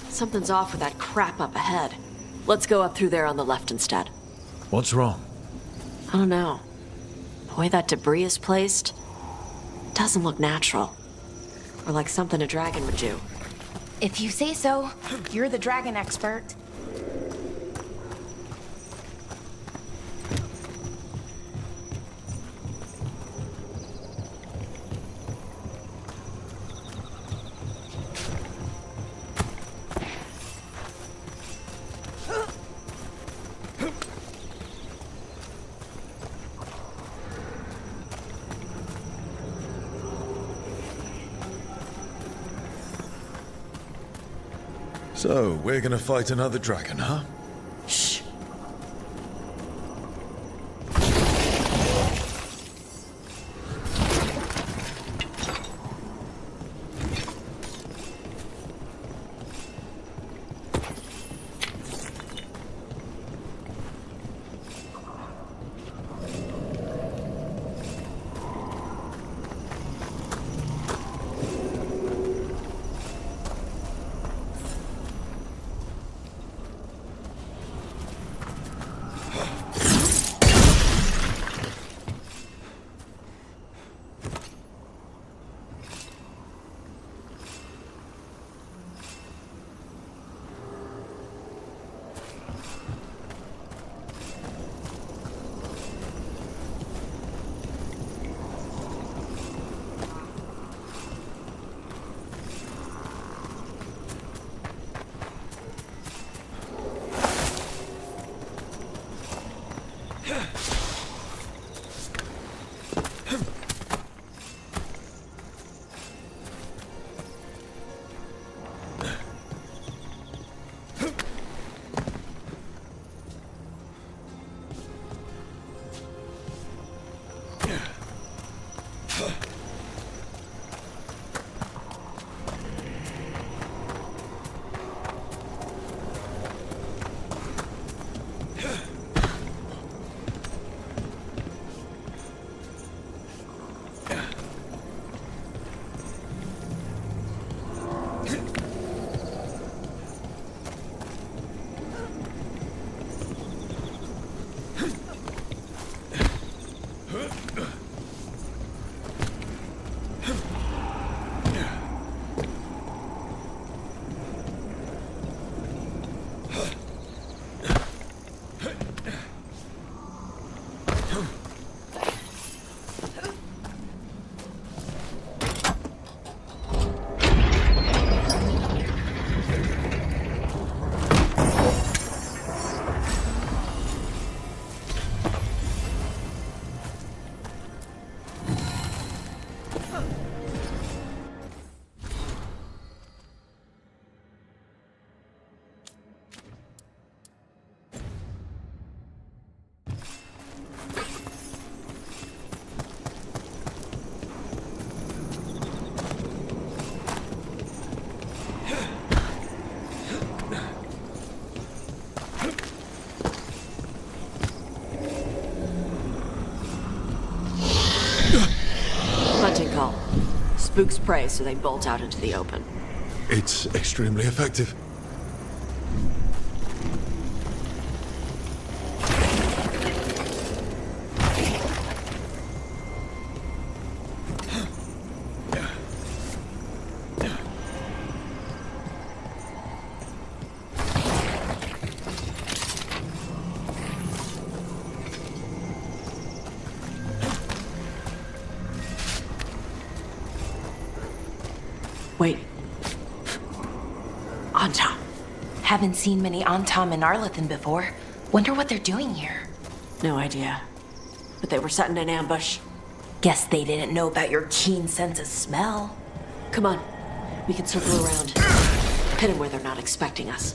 Something's off with that crap up ahead. Let's go up through there on the left instead. What's wrong? I don't know. The way that debris is placed doesn't look natural. Or like something a dragon would do. If you say so, you're the dragon expert. So, we're gonna fight another dragon, huh? Shh. Spooks prey, so they bolt out into the open. It's extremely effective. Haven't seen many Antam and Arlathan before. Wonder what they're doing here. No idea. But they were setting an ambush. Guess they didn't know about your keen sense of smell. Come on. We can circle around. Pin them where they're not expecting us.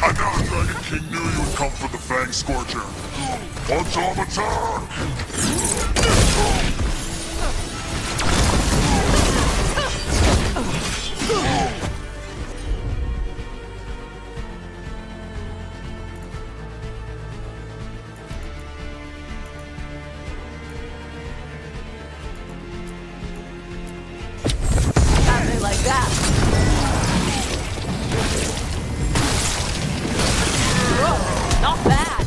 I know Dragon King knew you would come for the Fang Scorcher. Automaton! Something like that. Whoa, not bad.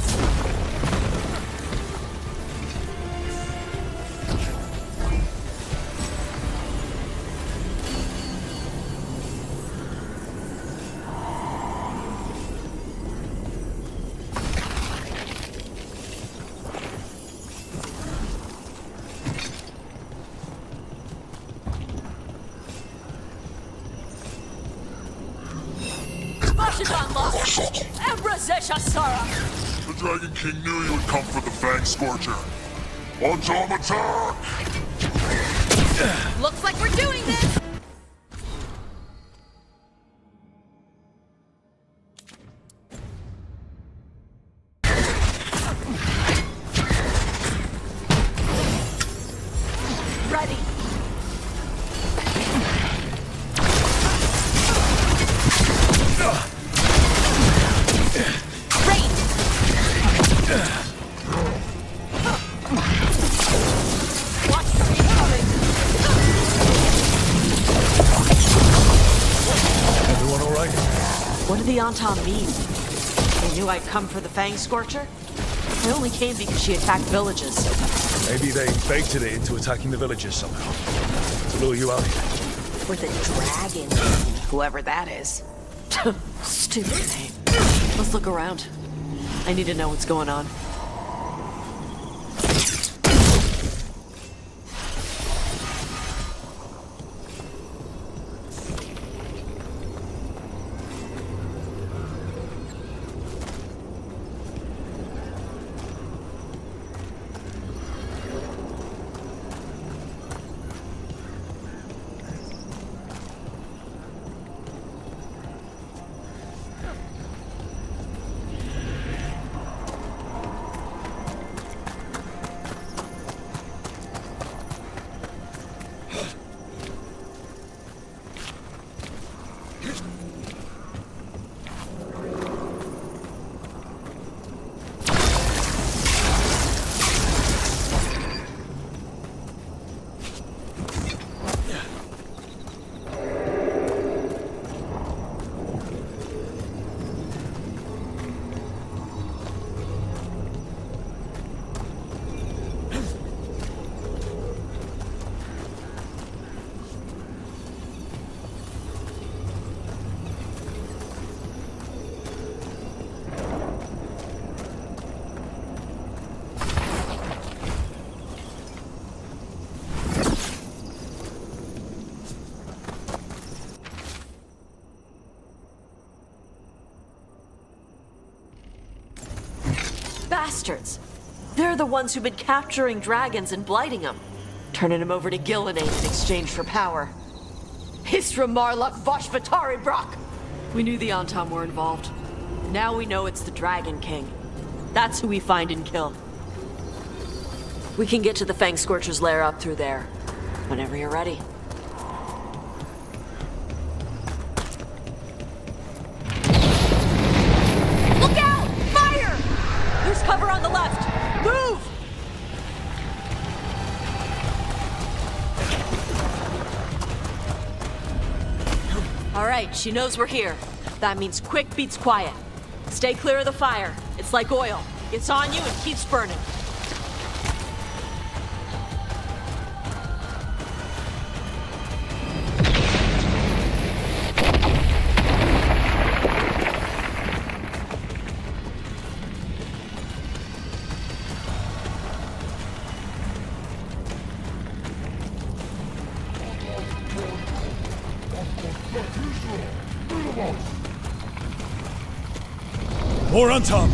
The Dragon King knew you would come for the Fang Scorcher. Automaton! Looks like we're doing this! Ready! Everyone all right? What did the Antam mean? They knew I'd come for the Fang Scorcher? I only came because she attacked villages. Maybe they baited it into attacking the villagers somehow. To lure you out here. For the dragon, whoever that is. Stupid name. Let's look around. I need to know what's going on. Bastards! They're the ones who've been capturing dragons and blighting them, turning them over to Gillenade in exchange for power. Hisra Marluk Voshvatari Brock! We knew the Antam were involved. Now we know it's the Dragon King. That's who we find and kill. We can get to the Fang Scorcher's lair up through there, whenever you're ready. Look out! Fire! All right, she knows we're here. That means quick beats quiet. Stay clear of the fire. It's like oil. It's on you and keeps burning. More on top!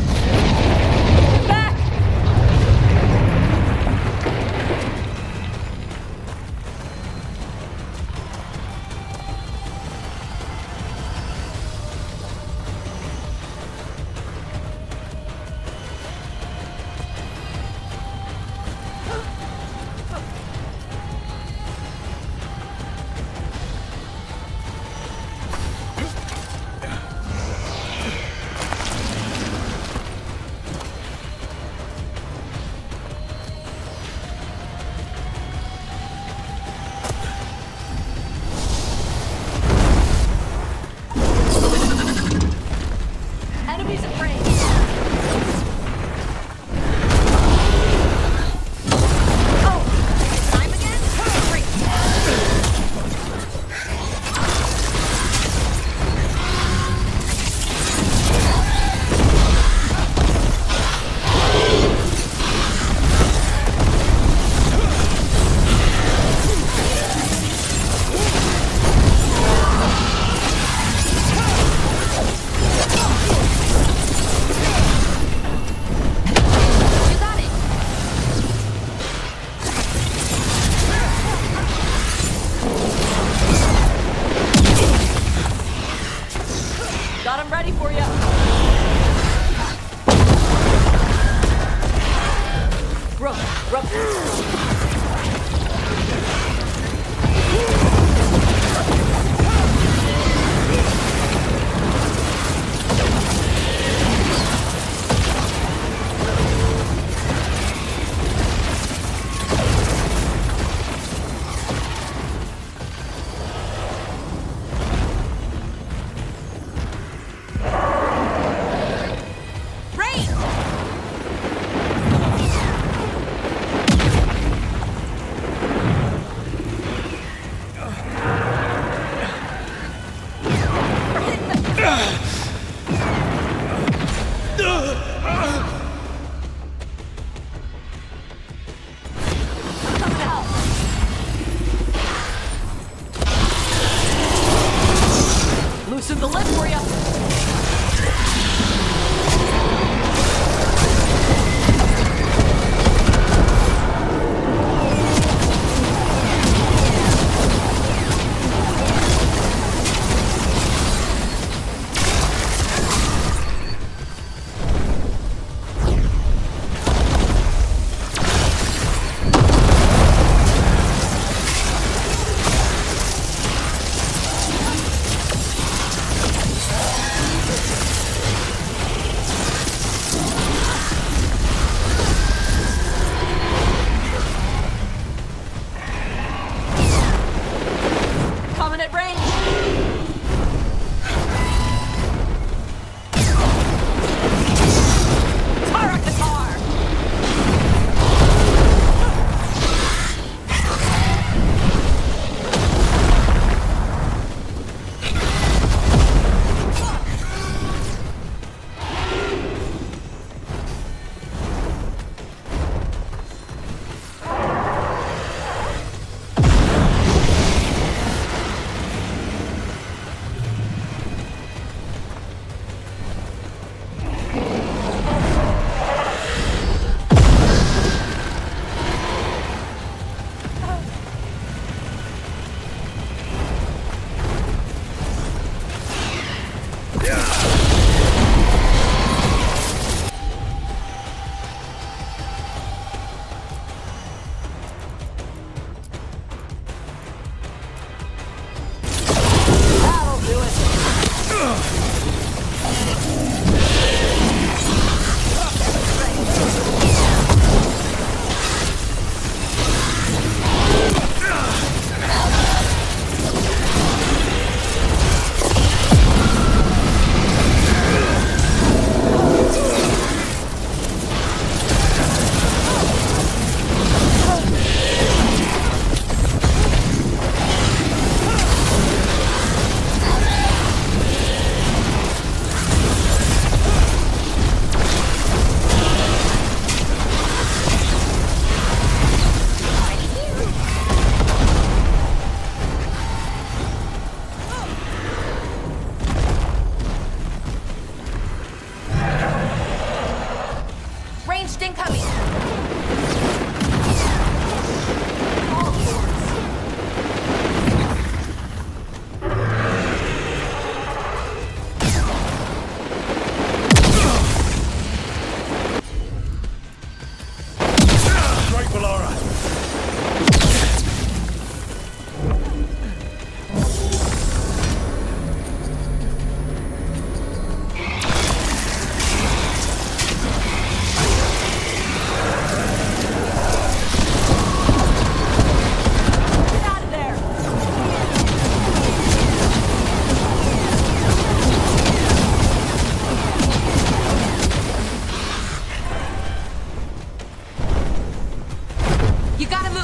You gotta move!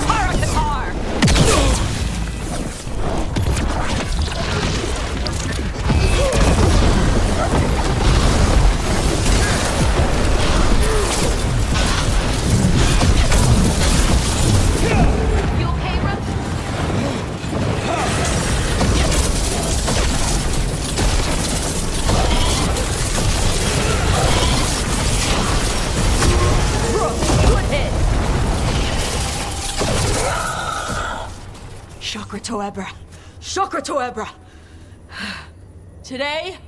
Fire the car! You okay, Rook? Good hit! Chakra Toebra. Chakra Toebra! Today,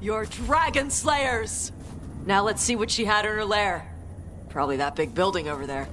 you're Dragon Slayers! Now let's see what she had in her lair. Probably that big building over there.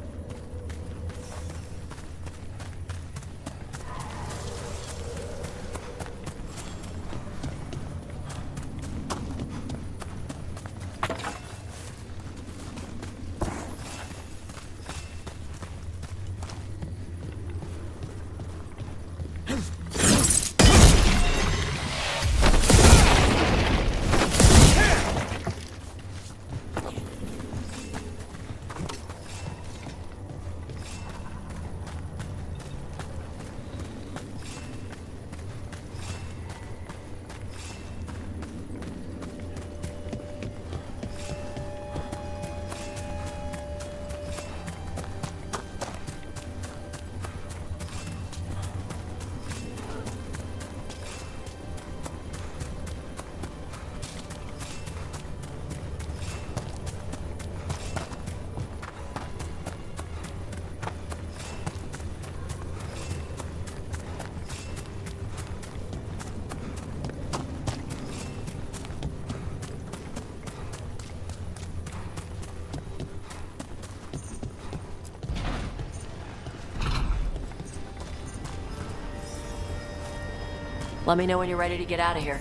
Let me know when you're ready to get out of here.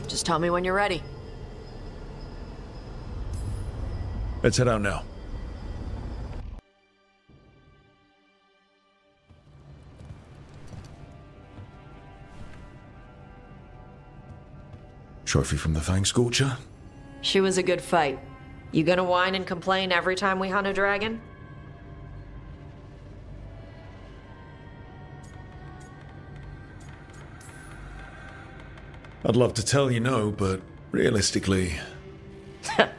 Just tell me when you're ready. Let's head out now. Trophy from the Fang Scorcher? She was a good fight. You gonna whine and complain every time we hunt a dragon? I'd love to tell you no, but realistically, at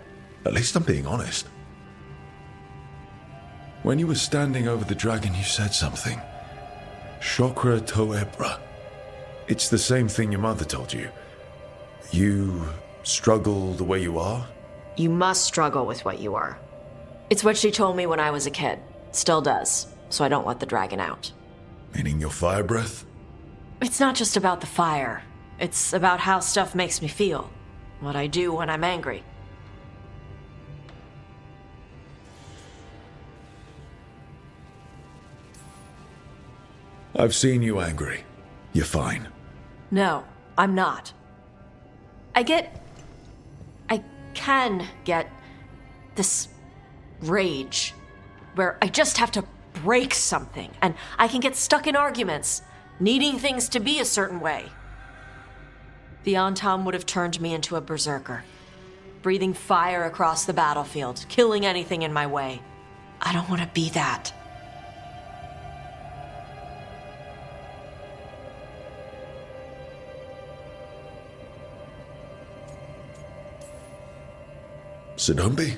least I'm being honest. When you were standing over the dragon, you said something. Chakra Toebra. It's the same thing your mother told you. You struggle the way you are? You must struggle with what you are. It's what she told me when I was a kid. Still does, so I don't let the dragon out. Meaning your fire breath? It's not just about the fire. It's about how stuff makes me feel. What I do when I'm angry. I've seen you angry. You're fine. No, I'm not. I can get this rage where I just have to break something, and I can get stuck in arguments, needing things to be a certain way. The Antam would have turned me into a berserker, breathing fire across the battlefield, killing anything in my way. I don't want to be that. So don't be.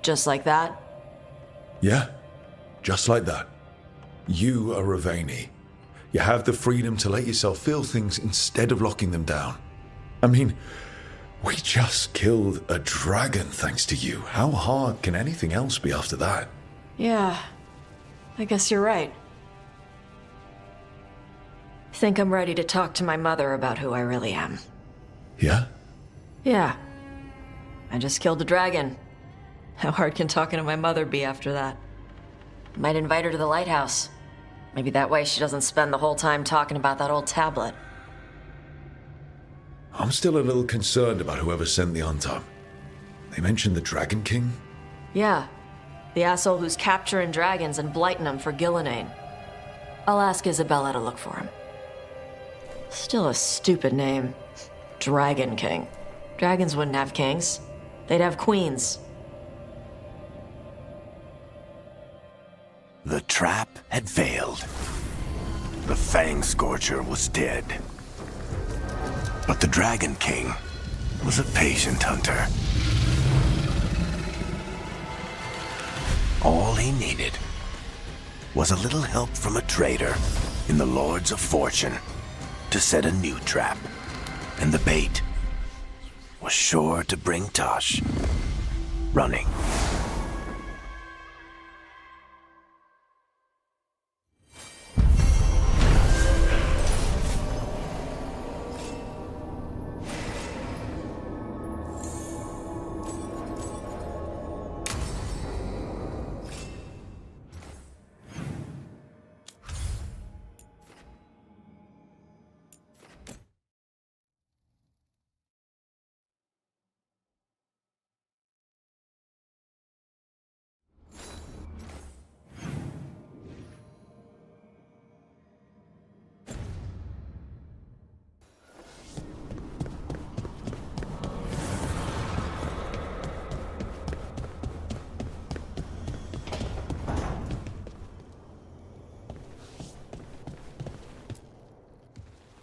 Just like that? Yeah, just like that. You are Ravani. You have the freedom to let yourself feel things instead of locking them down. I mean, we just killed a dragon thanks to you. How hard can anything else be after that? Yeah, I guess you're right. I think I'm ready to talk to my mother about who I really am. Yeah? Yeah. I just killed a dragon. How hard can talking to my mother be after that? Might invite her to the Lighthouse. Maybe that way she doesn't spend the whole time talking about that old tablet. I'm still a little concerned about whoever sent the Antam. They mentioned the Dragon King? Yeah. The asshole who's capturing dragons and blighting them for Gillinane. I'll ask Isabella to look for him. Still a stupid name. Dragon King. Dragons wouldn't have kings. They'd have queens. The trap had failed. The Fang Scorcher was dead. But the Dragon King was a patient hunter. All he needed was a little help from a trader in the Lords of Fortune to set a new trap. And the bait was sure to bring Tosh running.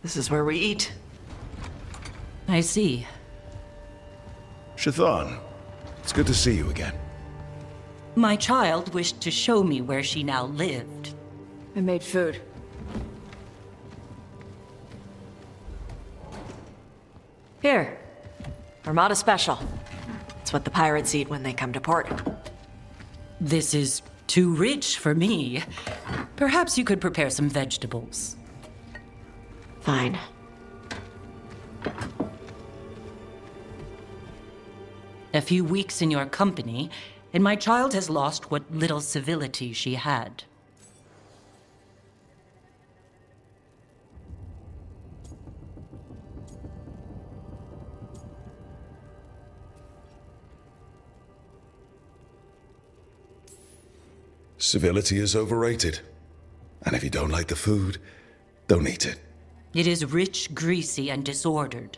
This is where we eat. I see. Shathan, it's good to see you again. My child wished to show me where she now lived. I made food. Here. Armada Special. It's what the pirates eat when they come to port. This is too rich for me. Perhaps you could prepare some vegetables. Fine. A few weeks in your company, and my child has lost what little civility she had. Civility is overrated. And if you don't like the food, don't eat it. It is rich, greasy, and disordered.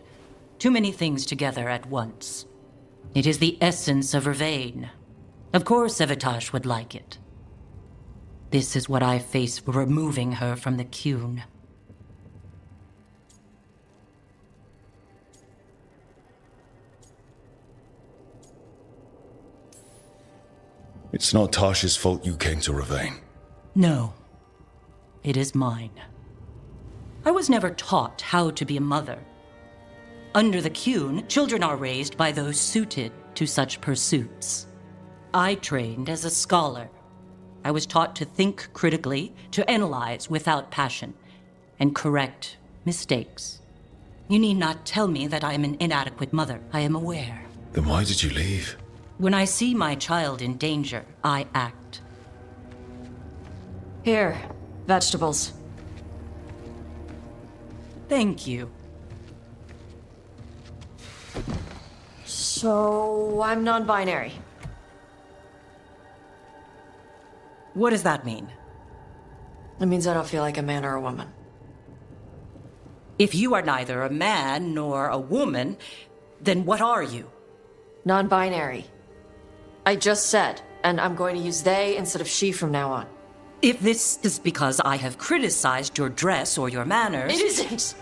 Too many things together at once. It is the essence of Vervain. Of course Evitash would like it. This is what I face for removing her from the Qun. It's not Tasha's fault you came to Vervain. No. It is mine. I was never taught how to be a mother. Under the Qun, children are raised by those suited to such pursuits. I trained as a scholar. I was taught to think critically, to analyze without passion, and correct mistakes. You need not tell me that I am an inadequate mother. I am aware. Then why did you leave? When I see my child in danger, I act. Here, vegetables. Thank you. So, I'm non-binary. What does that mean? It means I don't feel like a man or a woman. If you are neither a man nor a woman, then what are you? Non-binary. I just said, and I'm going to use they instead of she from now on. If this is because I have criticized your dress or your manners... It isn't!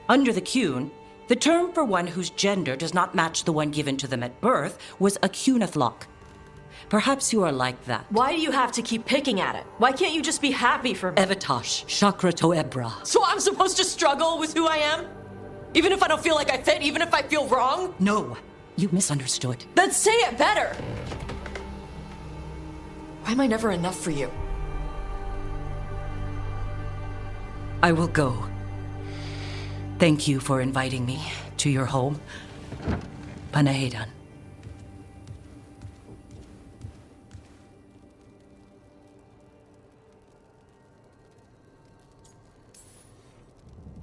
Under the Cune, the term for one whose gender does not match the one given to them at birth was a cunithlock. Perhaps you are like that. Why do you have to keep picking at it? Why can't you just be happy for me? Evatash, Chakra Toebra. So I'm supposed to struggle with who I am? Even if I don't feel like I fit, even if I feel wrong? No, you misunderstood. Then say it better! Why am I never enough for you? I will go. Thank you for inviting me to your home. Panahedan.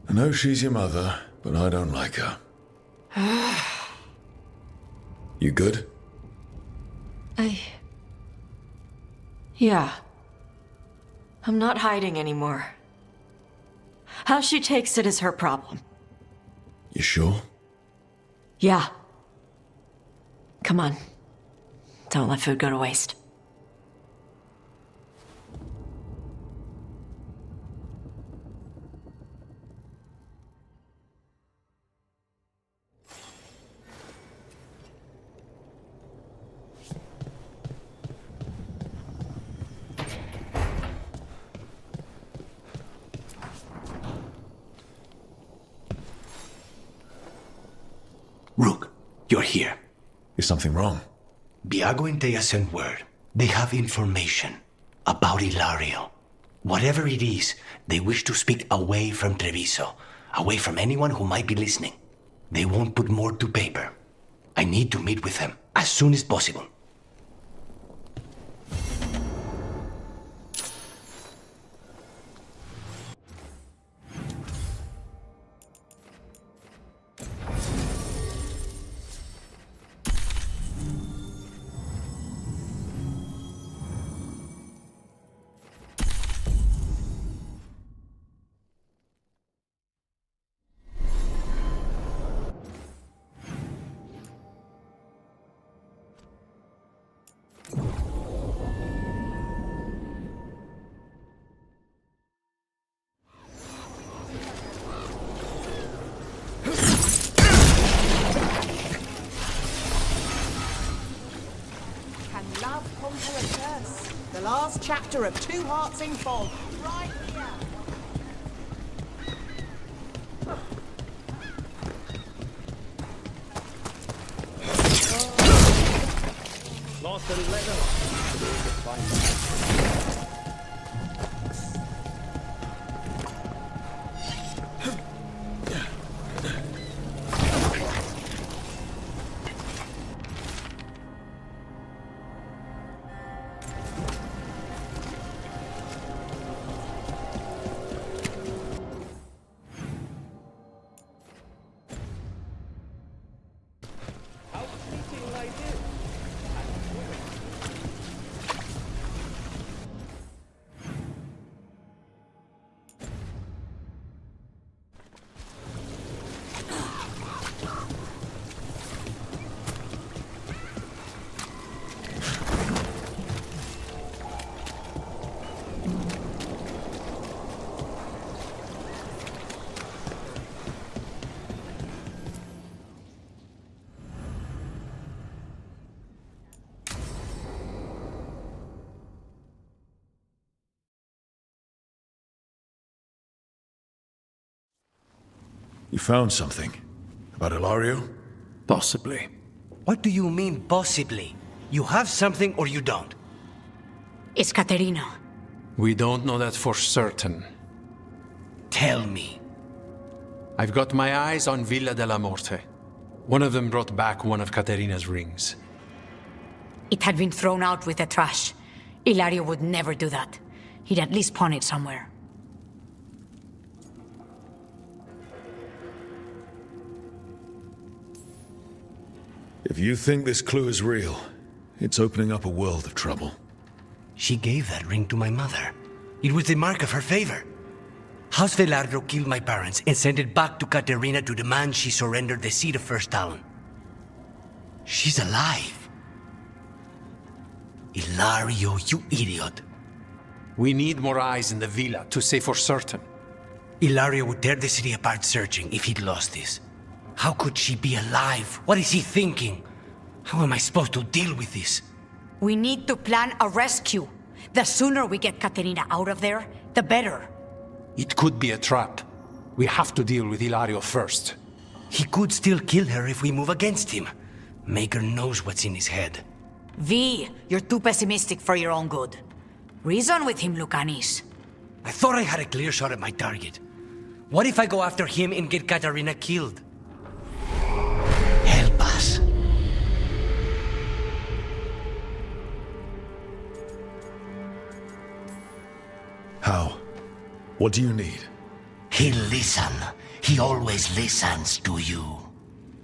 I know she's your mother, but I don't like her. You good? Yeah. I'm not hiding anymore. How she takes it is her problem. You sure? Yeah. Come on. Don't let food go to waste. Rook, you're here. Is something wrong? Biago and Thea sent word. They have information about Ilario. Whatever it is, they wish to speak away from Treviso, away from anyone who might be listening. They won't put more to paper. I need to meet with them as soon as possible. The last chapter of Two Hearts in Fog. Right here. Lost a letter. You found something? About Ilario? Possibly. What do you mean, possibly? You have something or you don't? It's Katerina. We don't know that for certain. Tell me. I've got my eyes on Villa de la Morte. One of them brought back one of Caterina's rings. It had been thrown out with the trash. Ilario would never do that. He'd at least pawn it somewhere. If you think this clue is real, it's opening up a world of trouble. She gave that ring to my mother. It was the mark of her favor. House Veilguard killed my parents and sent it back to Caterina to demand she surrender the seat of First Talon. She's alive. Ilario, you idiot. We need more eyes in the villa to say for certain. Ilario would tear the city apart searching if he'd lost this. How could she be alive? What is he thinking? How am I supposed to deal with this? We need to plan a rescue. The sooner we get Caterina out of there, the better. It could be a trap. We have to deal with Ilario first. He could still kill her if we move against him. Maker knows what's in his head. V, you're too pessimistic for your own good. Reason with him, Lucanis. I thought I had a clear shot at my target. What if I go after him and get Caterina killed? Help us. How? What do you need? He'll listen. He always listens to you.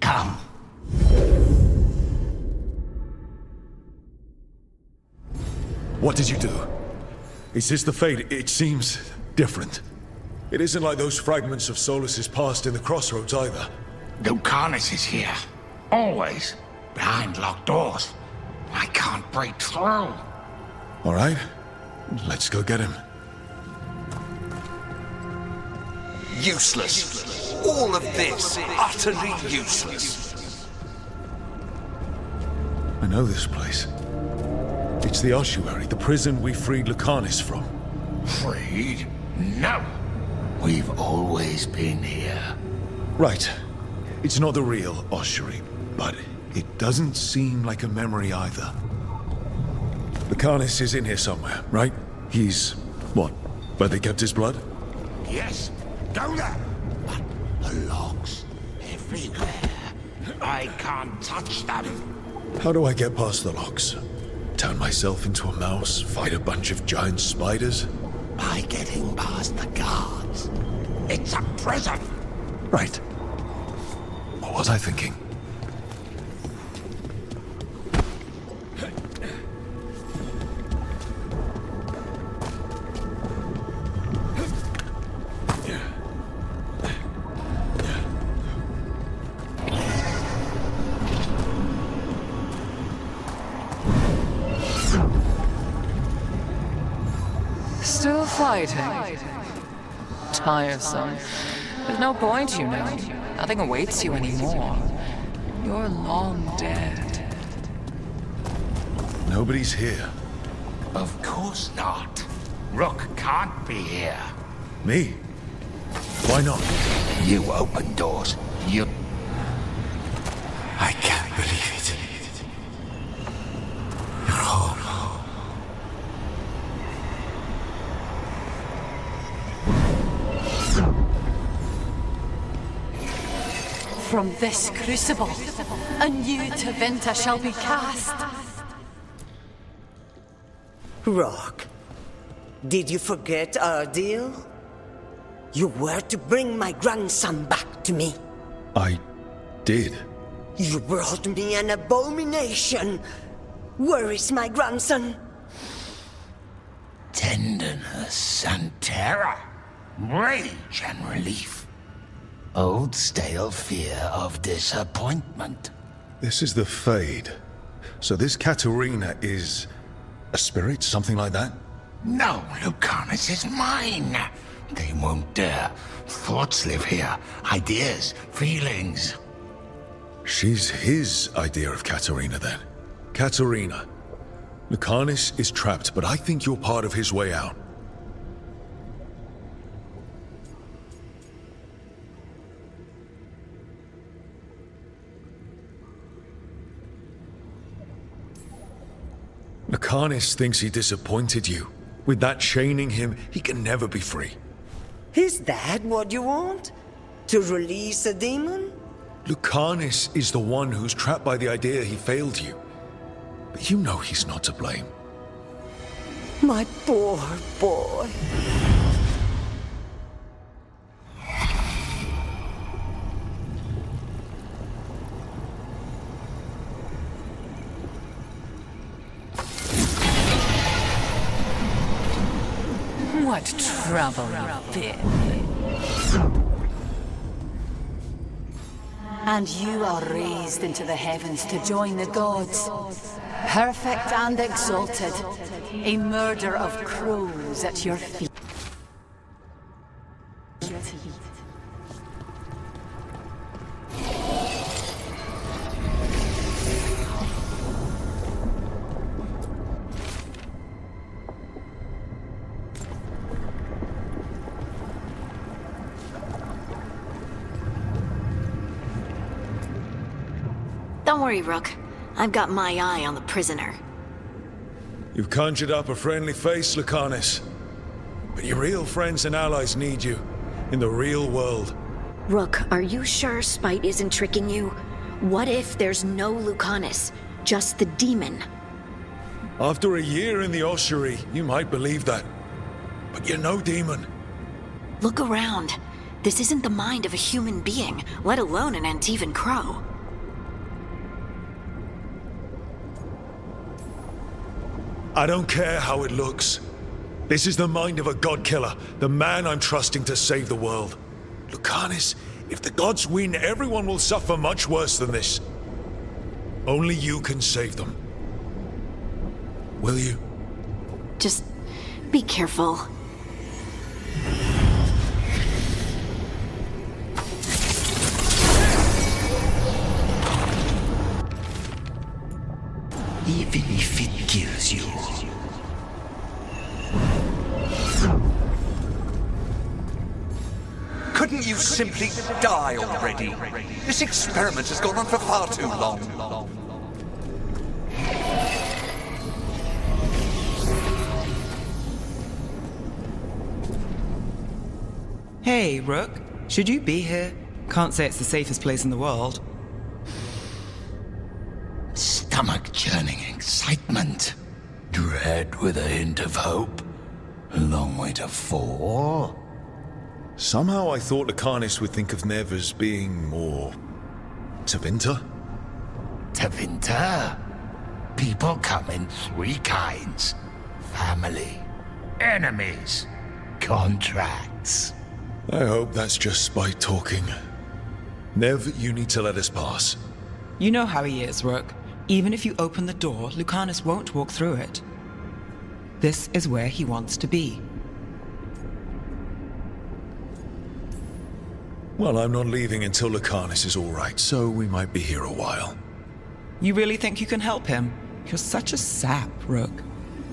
Come. What did you do? Is this the fate? It seems different. It isn't like those fragments of Solus's past in the crossroads either. Lucanis is here. Always. Behind locked doors. I can't break through. All right. Let's go get him. Useless. All of this, utterly useless. I know this place. It's the ossuary, the prison we freed Lucanis from. Freed? No. We've always been here. Right. It's not the real ossuary, but it doesn't seem like a memory either. Lucanis is in here somewhere, right? He's... what? Where they kept his blood? Yes. Go there. But the locks everywhere. I can't touch them. How do I get past the locks? Turn myself into a mouse? Fight a bunch of giant spiders? By getting past the guards. It's a prison. Right. What was I thinking? Still fighting? Tiresome. There's no point, you know. Nothing awaits you anymore. You're long dead. Nobody's here. Of course not. Rook can't be here. Me? Why not? You open doors. You... I can't believe it. You're home. From this crucible, a new Teventa shall be cast. Rock, did you forget our deal? You were to bring my grandson back to me. I did. You brought me an abomination. Where is my grandson? Tenderness and terror. Rage and relief. Old stale fear of disappointment. This is the Fade. So this Caterina is... a spirit? Something like that? No, Lucanis is mine. They won't dare. Thoughts live here. Ideas, feelings. She's his idea of Caterina, then. Caterina. Lucanis is trapped, but I think you're part of his way out. Lucanus thinks he disappointed you. With that chaining him, he can never be free. Is that what you want? To release a demon? Lucanus is the one who's trapped by the idea he failed you. But you know he's not to blame. My poor boy. What trouble you've been. And you are raised into the heavens to join the gods. Perfect and exalted. A murder of crows at your feet. Don't worry, Rook. I've got my eye on the prisoner. You've conjured up a friendly face, Lucanus. But your real friends and allies need you. In the real world. Rook, are you sure Spite isn't tricking you? What if there's no Lucanus, just the demon? After a year in the ossuary, you might believe that. But you're no demon. Look around. This isn't the mind of a human being, let alone an Antivan crow. I don't care how it looks. This is the mind of a god killer, the man I'm trusting to save the world. Lucanus, if the gods win, everyone will suffer much worse than this. Only you can save them. Will you? Just be careful. Even if it kills you. Couldn't you simply die already? This experiment has gone on for far too long. Hey, Rook. Should you be here? Can't say it's the safest place in the world. Stomach-churning excitement. Dread with a hint of hope. A long way to fall. Somehow I thought Lucanus would think of Nev as being more... Tevinter? Tevinter? People come in three kinds. Family, enemies, contracts. I hope that's just Spite talking. Nev, you need to let us pass. You know how he is, Rook. Even if you open the door, Lucanus won't walk through it. This is where he wants to be. Well, I'm not leaving until Lucanus is all right, so we might be here a while. You really think you can help him? You're such a sap, Rook.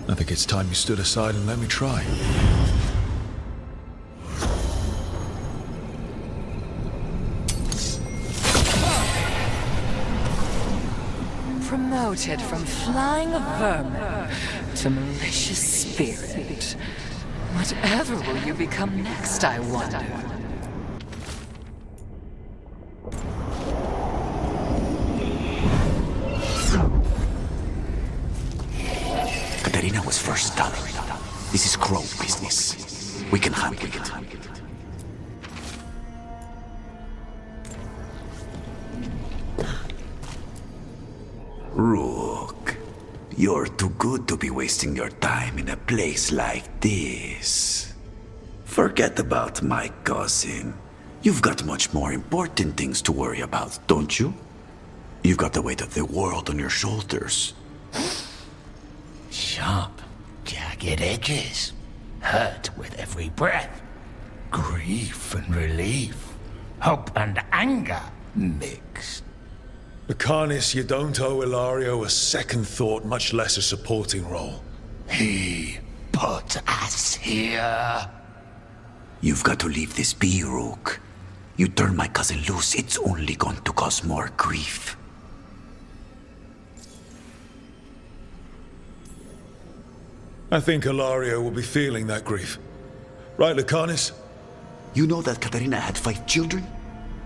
I think it's time you stood aside and let me try. Promoted from flying vermin to malicious spirit. Whatever will you become next, I wonder? Katerina was first done. This is crow business. We can handle it. Rook, you're too good to be wasting your time in a place like this. Forget about my cousin. You've got much more important things to worry about, don't you? You've got the weight of the world on your shoulders. Sharp, jagged edges. Hurt with every breath. Grief and relief. Hope and anger mixed. Lucanus, you don't owe Ilario a second thought, much less a supporting role. He put us here. You've got to leave this be, Rook. You turn my cousin loose, it's only going to cause more grief. I think Ilario will be feeling that grief. Right, Lucanus? You know that Katarina had 5 children?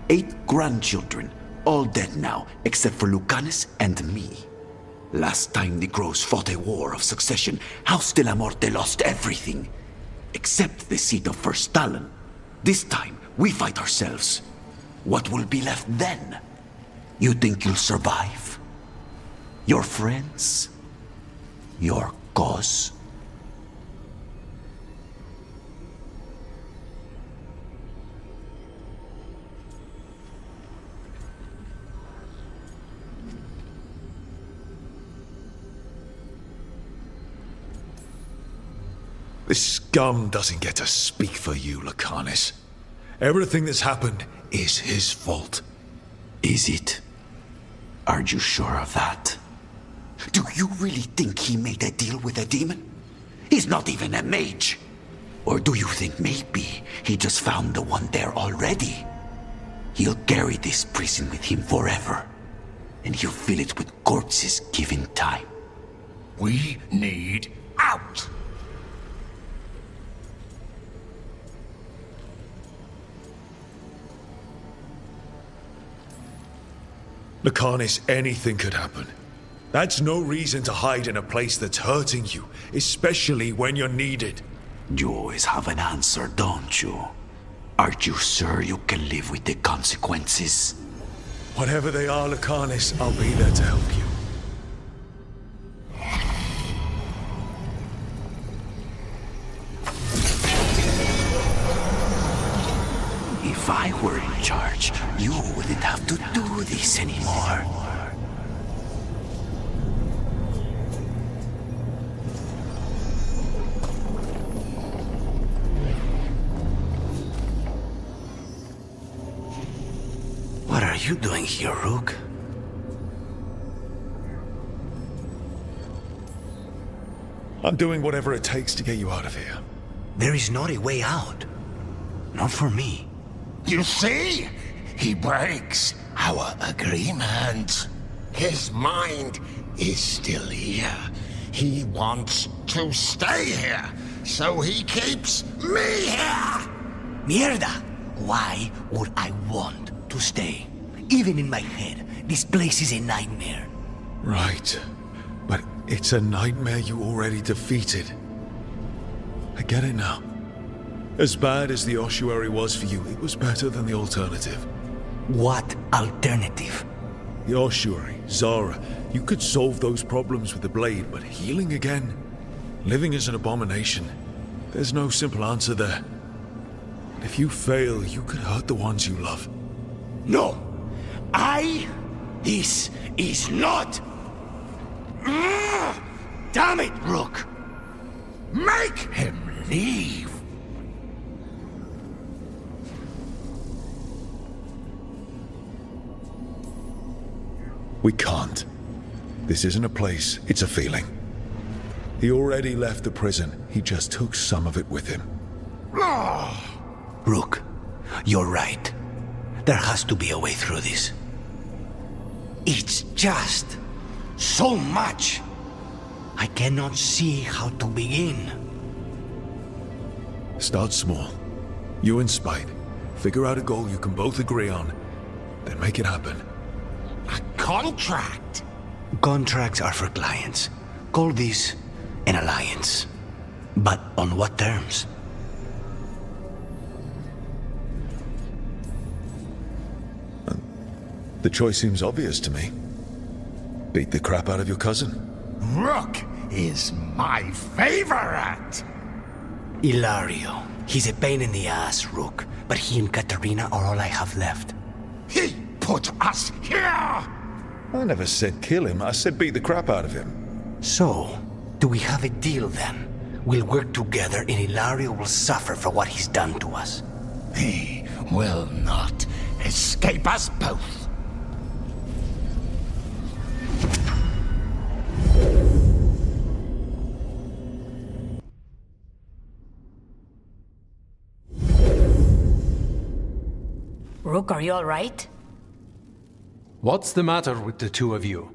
8 grandchildren, all dead now, except for Lucanus and me. Last time the Grows fought a war of succession, House de la Morte lost everything, except the seat of First Talon. This time, we fight ourselves. What will be left then? You think you'll survive? Your friends? Your cause? This scum doesn't get to speak for you, Lucanus. Everything that's happened is his fault. Is it? Are you sure of that? Do you really think he made a deal with a demon? He's not even a mage. Or do you think maybe he just found the one there already? He'll carry this prison with him forever, and he'll fill it with corpses given time. We need out! Lucanus, anything could happen. That's no reason to hide in a place that's hurting you, especially when you're needed. You always have an answer, don't you? Aren't you sure you can live with the consequences? Whatever they are, Lucanus, I'll be there to help you. If I were in charge, you wouldn't have to do this anymore. What are you doing here, Rook? I'm doing whatever it takes to get you out of here. There is not a way out. Not for me. You see? He breaks our agreement. His mind is still here. He wants to stay here, so he keeps me here! Mierda! Why would I want to stay? Even in my head, this place is a nightmare. Right. But it's a nightmare you already defeated. I get it now. As bad as the ossuary was for you, it was better than the alternative. What alternative? The ossuary, Zara, you could solve those problems with the blade, but healing again? Living as an abomination? There's no simple answer there. If you fail, you could hurt the ones you love. No! This is not... Damn it, Rook! Make him leave! We can't. This isn't a place, it's a feeling. He already left the prison. He just took some of it with him. Rook, you're right. There has to be a way through this. It's just so much. I cannot see how to begin. Start small. You and Spite. Figure out a goal you can both agree on, then make it happen. A contract? Contracts are for clients. Call this an alliance. But on what terms? The choice seems obvious to me. Beat the crap out of your cousin. Rook is my favorite! Ilario. He's a pain in the ass, Rook. But he and Katarina are all I have left. He put us here! I never said kill him. I said beat the crap out of him. So, do we have a deal then? We'll work together and Ilario will suffer for what he's done to us. He will not escape us both. Rook, are you all right? What's the matter with the two of you?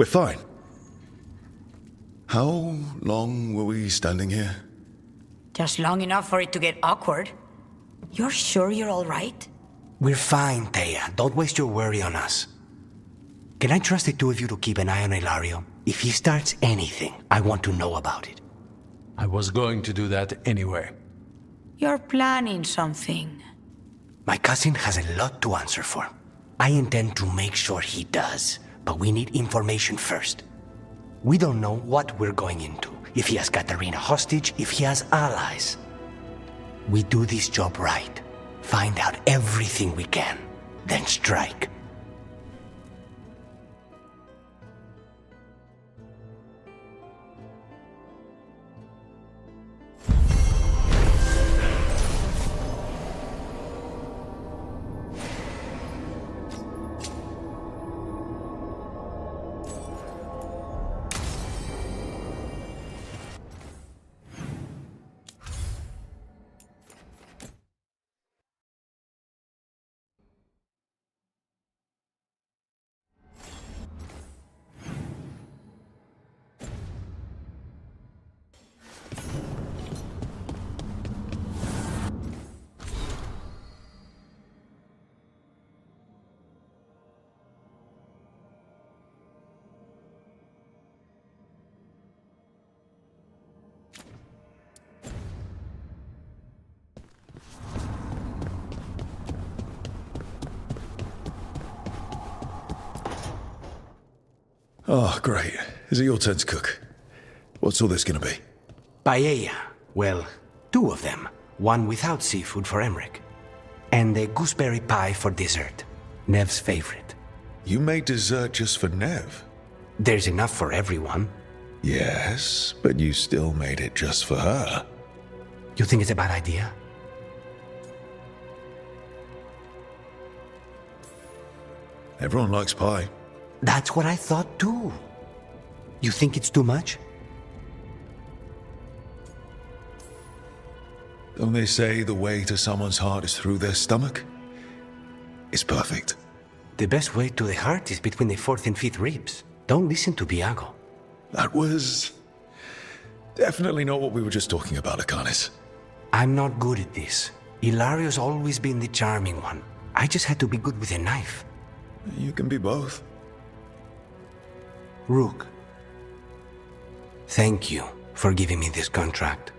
We're fine. How long were we standing here? Just long enough for it to get awkward. You're sure you're all right? We're fine, Thea. Don't waste your worry on us. Can I trust the two of you to keep an eye on Ilario? If he starts anything, I want to know about it. I was going to do that anyway. You're planning something. My cousin has a lot to answer for. I intend to make sure he does, but we need information first. We don't know what we're going into. If he has Katarina hostage, if he has allies. We do this job right. Find out everything we can, then strike. Oh, great. Is it your turn to cook? What's all this gonna be? Paella. Well, 2 of them. One without seafood for Emmerich. And a gooseberry pie for dessert. Nev's favorite. You made dessert just for Nev? There's enough for everyone. Yes, but you still made it just for her. You think it's a bad idea? Everyone likes pie. That's what I thought too. You think it's too much? Don't they say the way to someone's heart is through their stomach? It's perfect. The best way to the heart is between the 4th and 5th ribs. Don't listen to Biago. That was definitely not what we were just talking about, Akanis. I'm not good at this. Hilario's always been the charming one. I just had to be good with a knife. You can be both. Rook, thank you for giving me this contract.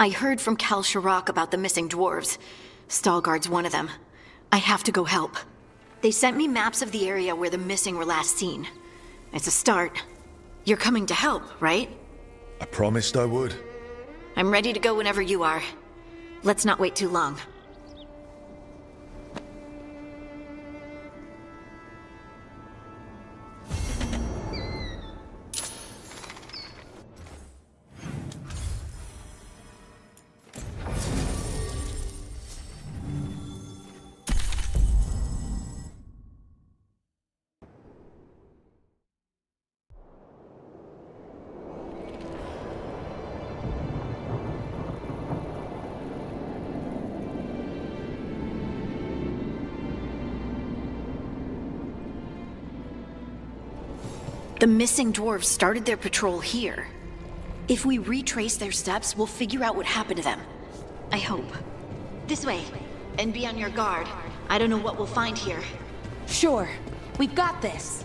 I heard from Cal Sharrock about the missing dwarves. Stalguard's one of them. I have to go help. They sent me maps of the area where the missing were last seen. It's a start. You're coming to help, right? I promised I would. I'm ready to go whenever you are. Let's not wait too long. The missing dwarves started their patrol here. If we retrace their steps, we'll figure out what happened to them. I hope. This way, and be on your guard. I don't know what we'll find here. Sure. We've got this.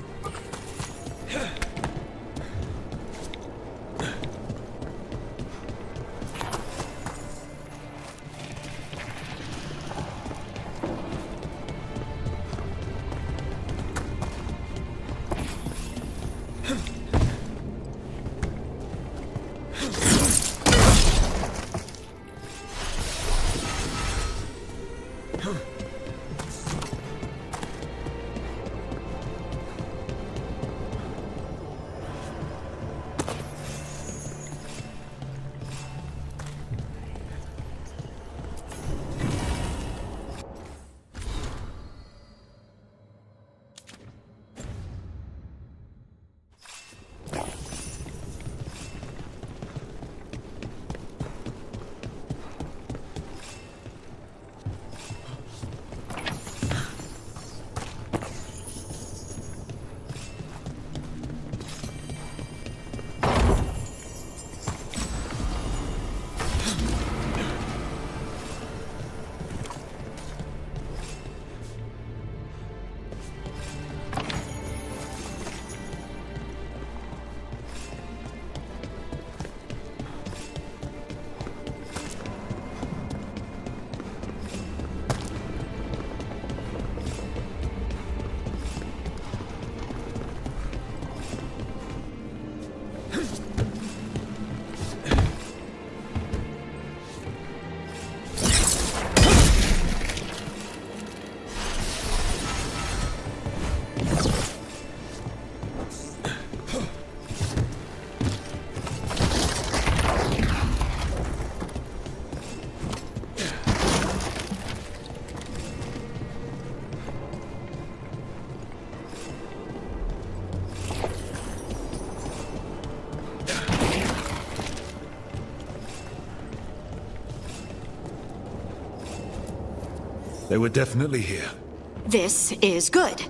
They were definitely here. This is good.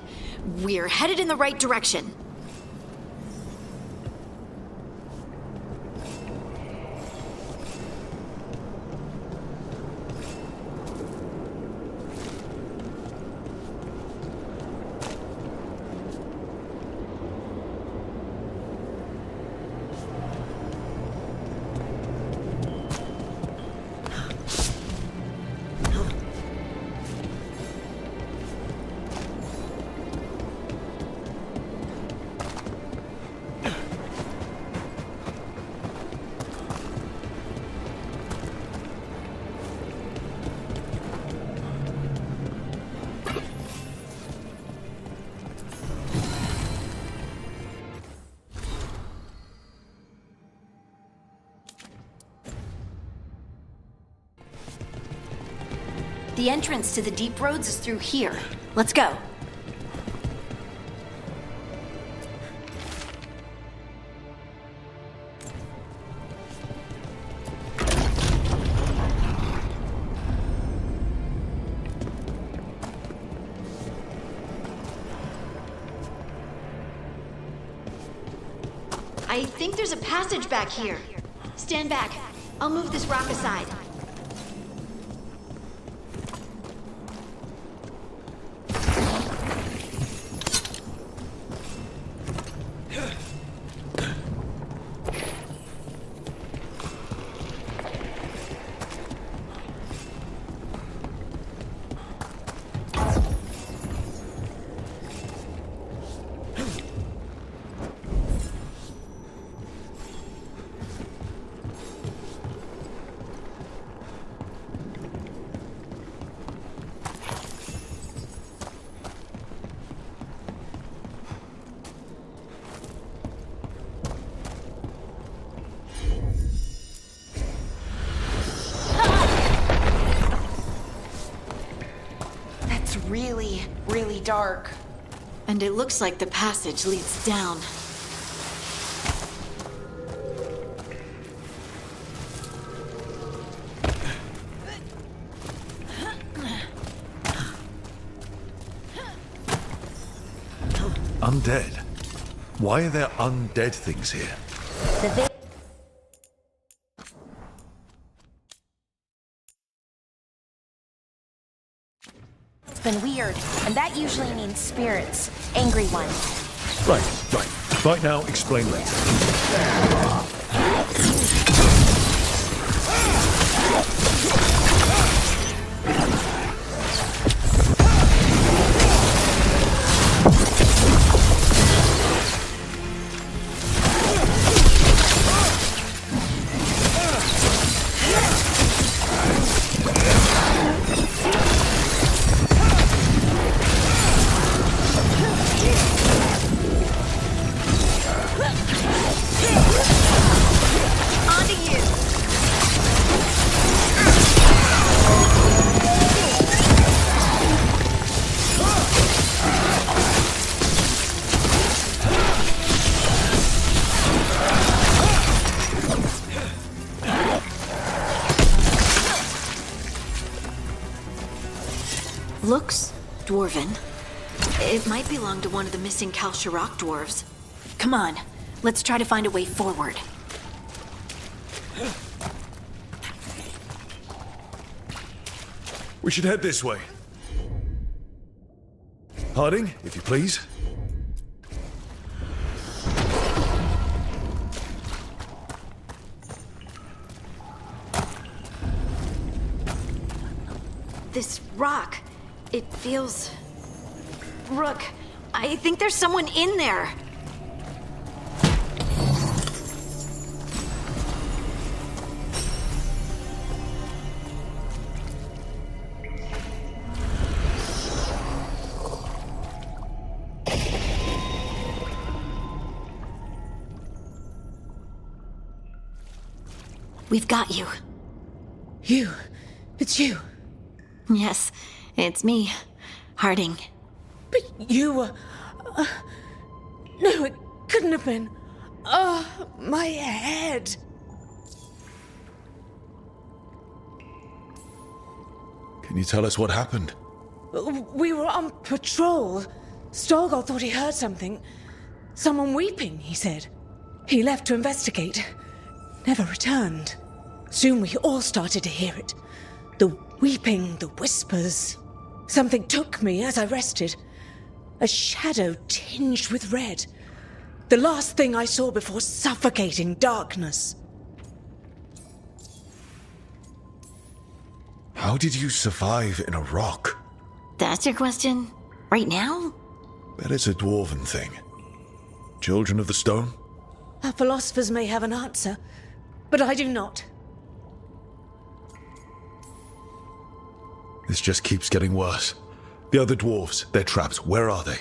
We're headed in the right direction. The entrance to the deep roads is through here. Let's go. I think there's a passage back here. Stand back. I'll move this rock aside. Really dark. And it looks like the passage leads down. Undead? Why are there undead things here? It's been weird, and that usually means spirits, angry ones. Right. Right now, explain later. Looks dwarven. It might belong to one of the missing Kalsharok dwarves. Come on, let's try to find a way forward. We should head this way. Harding, if you please. This rock, it feels... Rook, I think there's someone in there. We've got you. You? It's you? Yes, it's me, Harding. But you were... no, it couldn't have been. Oh, my head. Can you tell us what happened? We were on patrol. Stolgar thought he heard something. Someone weeping, he said. He left to investigate. Never returned. Soon we all started to hear it. The weeping, the whispers. Something took me as I rested. A shadow tinged with red. The last thing I saw before suffocating darkness. How did you survive in a rock? That's your question? Right now? Bet it's a dwarven thing. Children of the Stone? Our philosophers may have an answer, but I do not. This just keeps getting worse. The other dwarves, they're trapped. Where are they?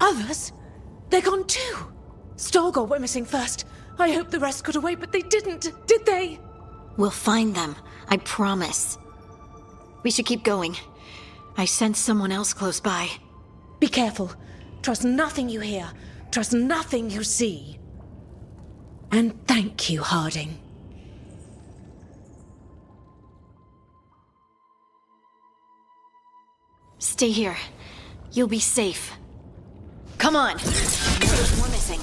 Others? They're gone too. Stolgar went missing first. I hope the rest got away, but they didn't, did they? We'll find them, I promise. We should keep going. I sense someone else close by. Be careful. Trust nothing you hear. Trust nothing you see. And thank you, Harding. Stay here. You'll be safe. Come on. There's more missing.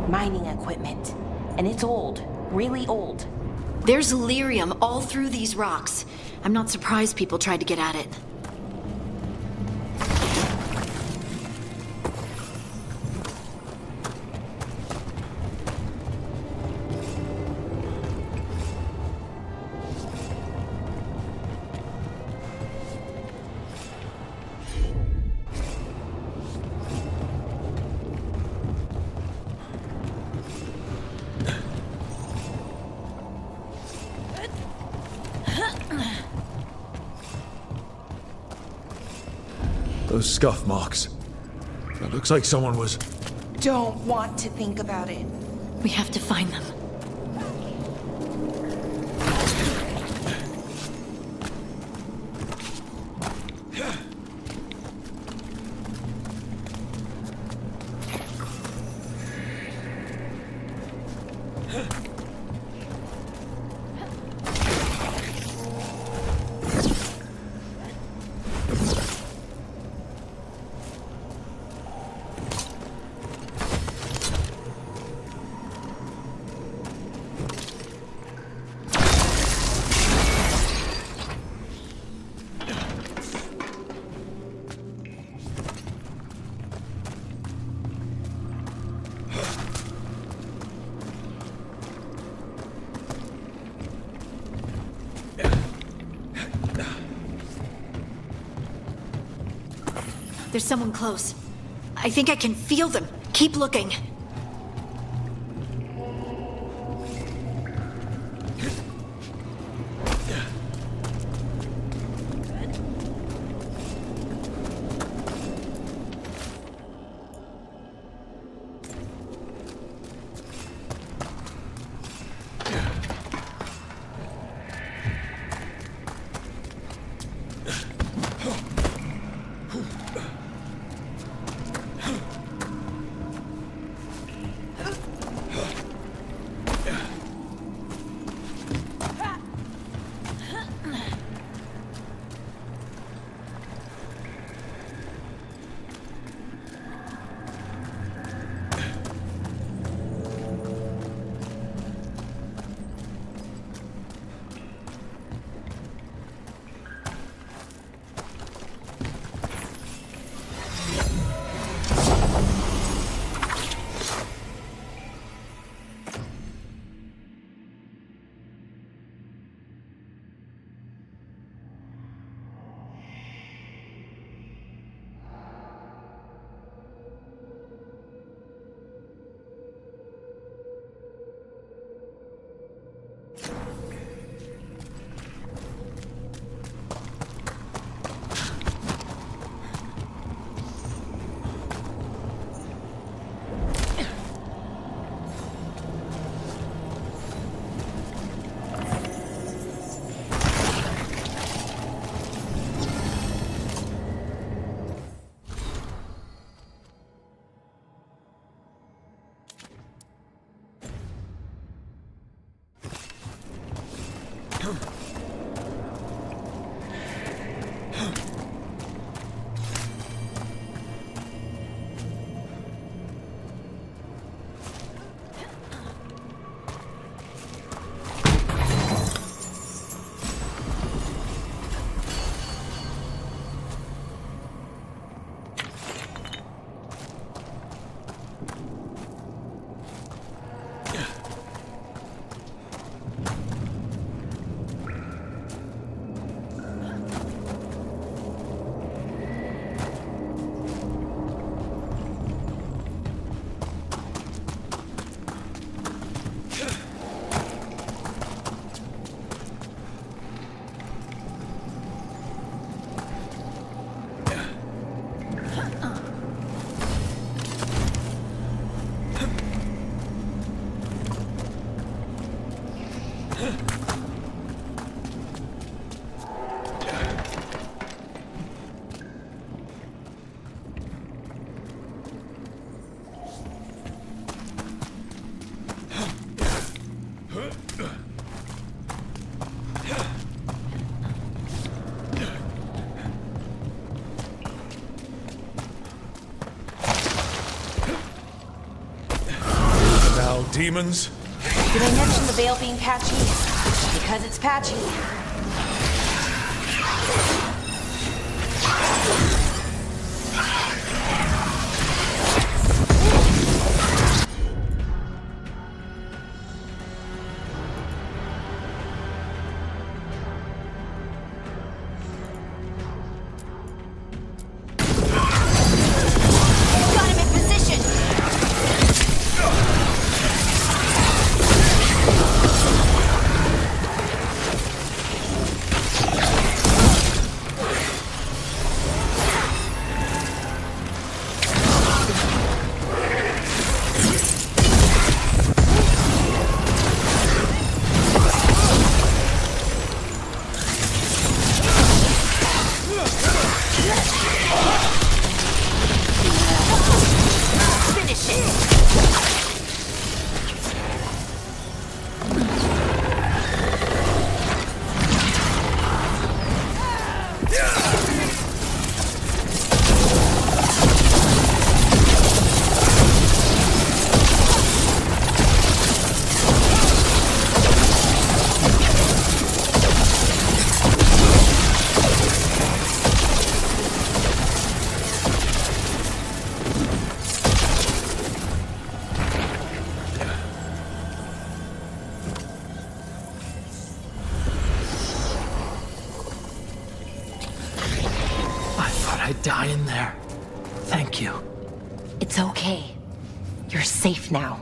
Mining equipment. And it's old. Really old. There's lyrium all through these rocks. I'm not surprised people tried to get at it. Those scuff marks. It looks like someone was... Don't want to think about it. We have to find them. There's someone close. I think I can feel them. Keep looking. Demons? Did I mention the veil being patchy? Because it's patchy. I'd die in there. Thank you. It's okay. You're safe now.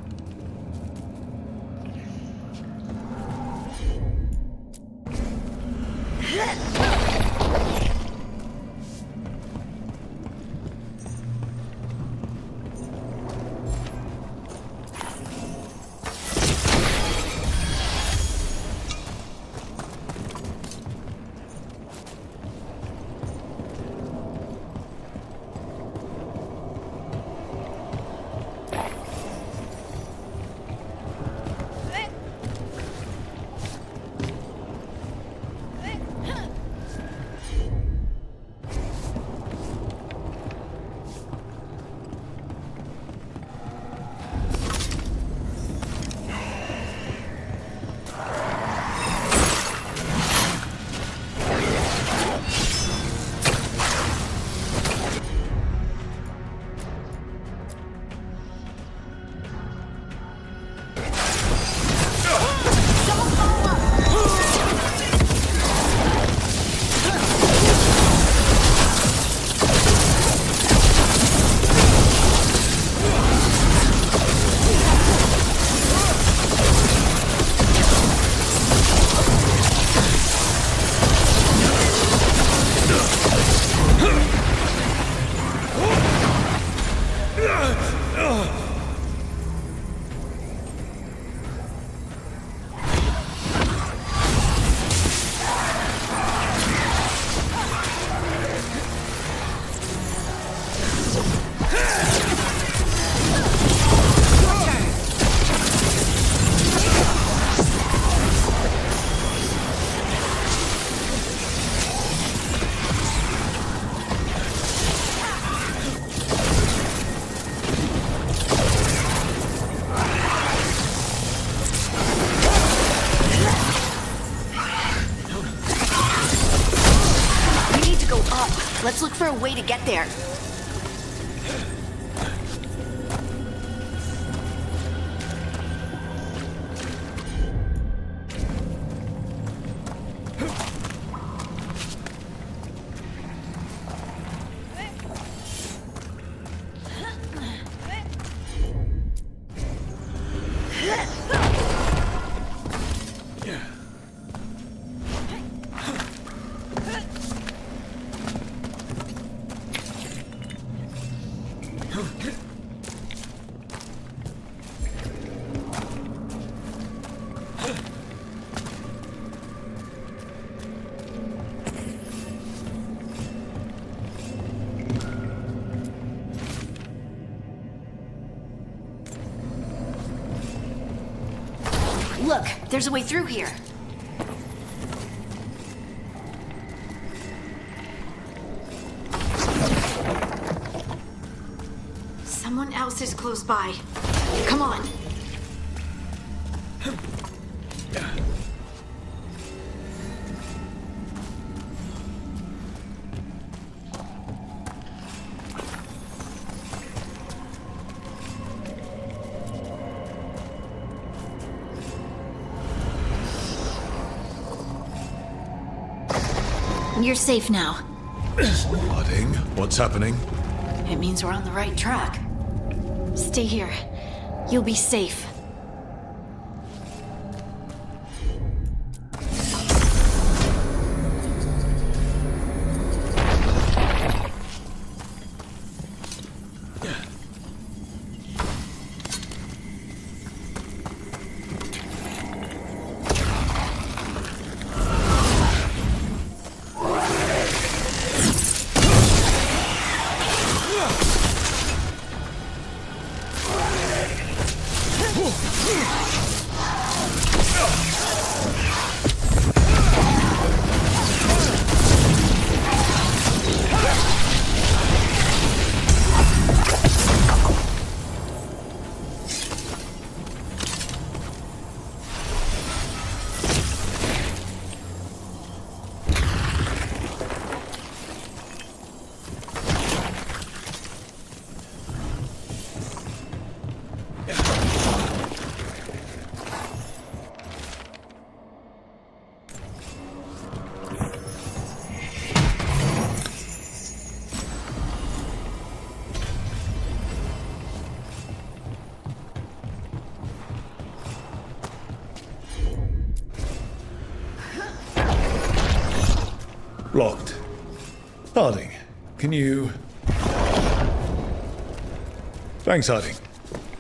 Let's look for a way to get there. Look, there's a way through here. Someone else is close by. Come on. You're safe now. Blooding? What's happening? It means we're on the right track. Stay here. You'll be safe. Locked. Harding, can you... Thanks, Harding.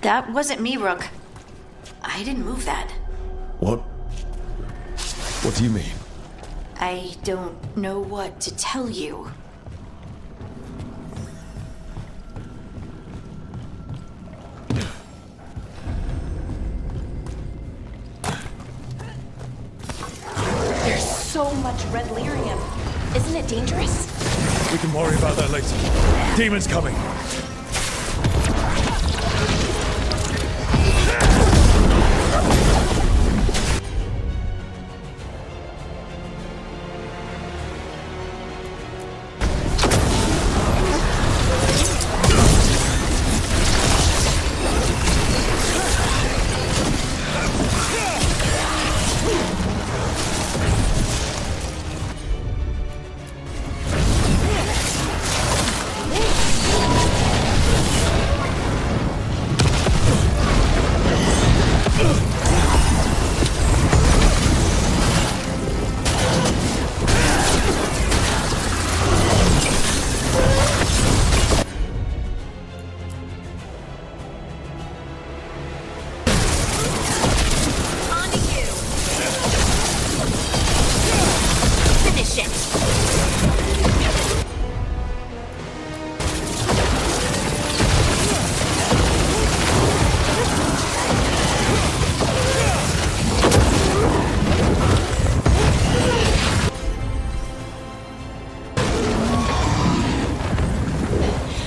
That wasn't me, Rook. I didn't move that. What? What do you mean? I don't know what to tell you. There's so much red lyrium. Isn't it dangerous? We can worry about that later. Demons coming.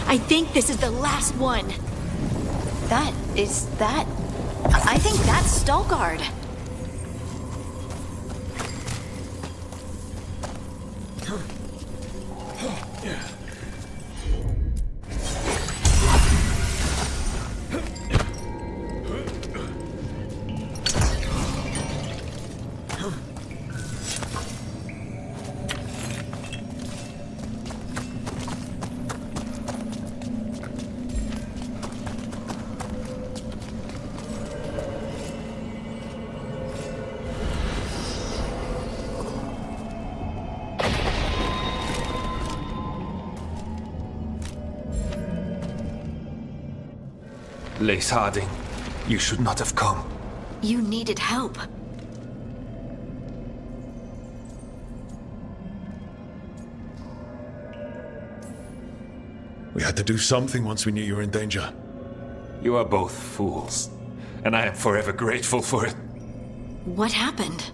I think this is the last one. I think that's Stalguard. Lace Harding, you should not have come. You needed help. We had to do something once we knew you were in danger. You are both fools, and I am forever grateful for it. What happened?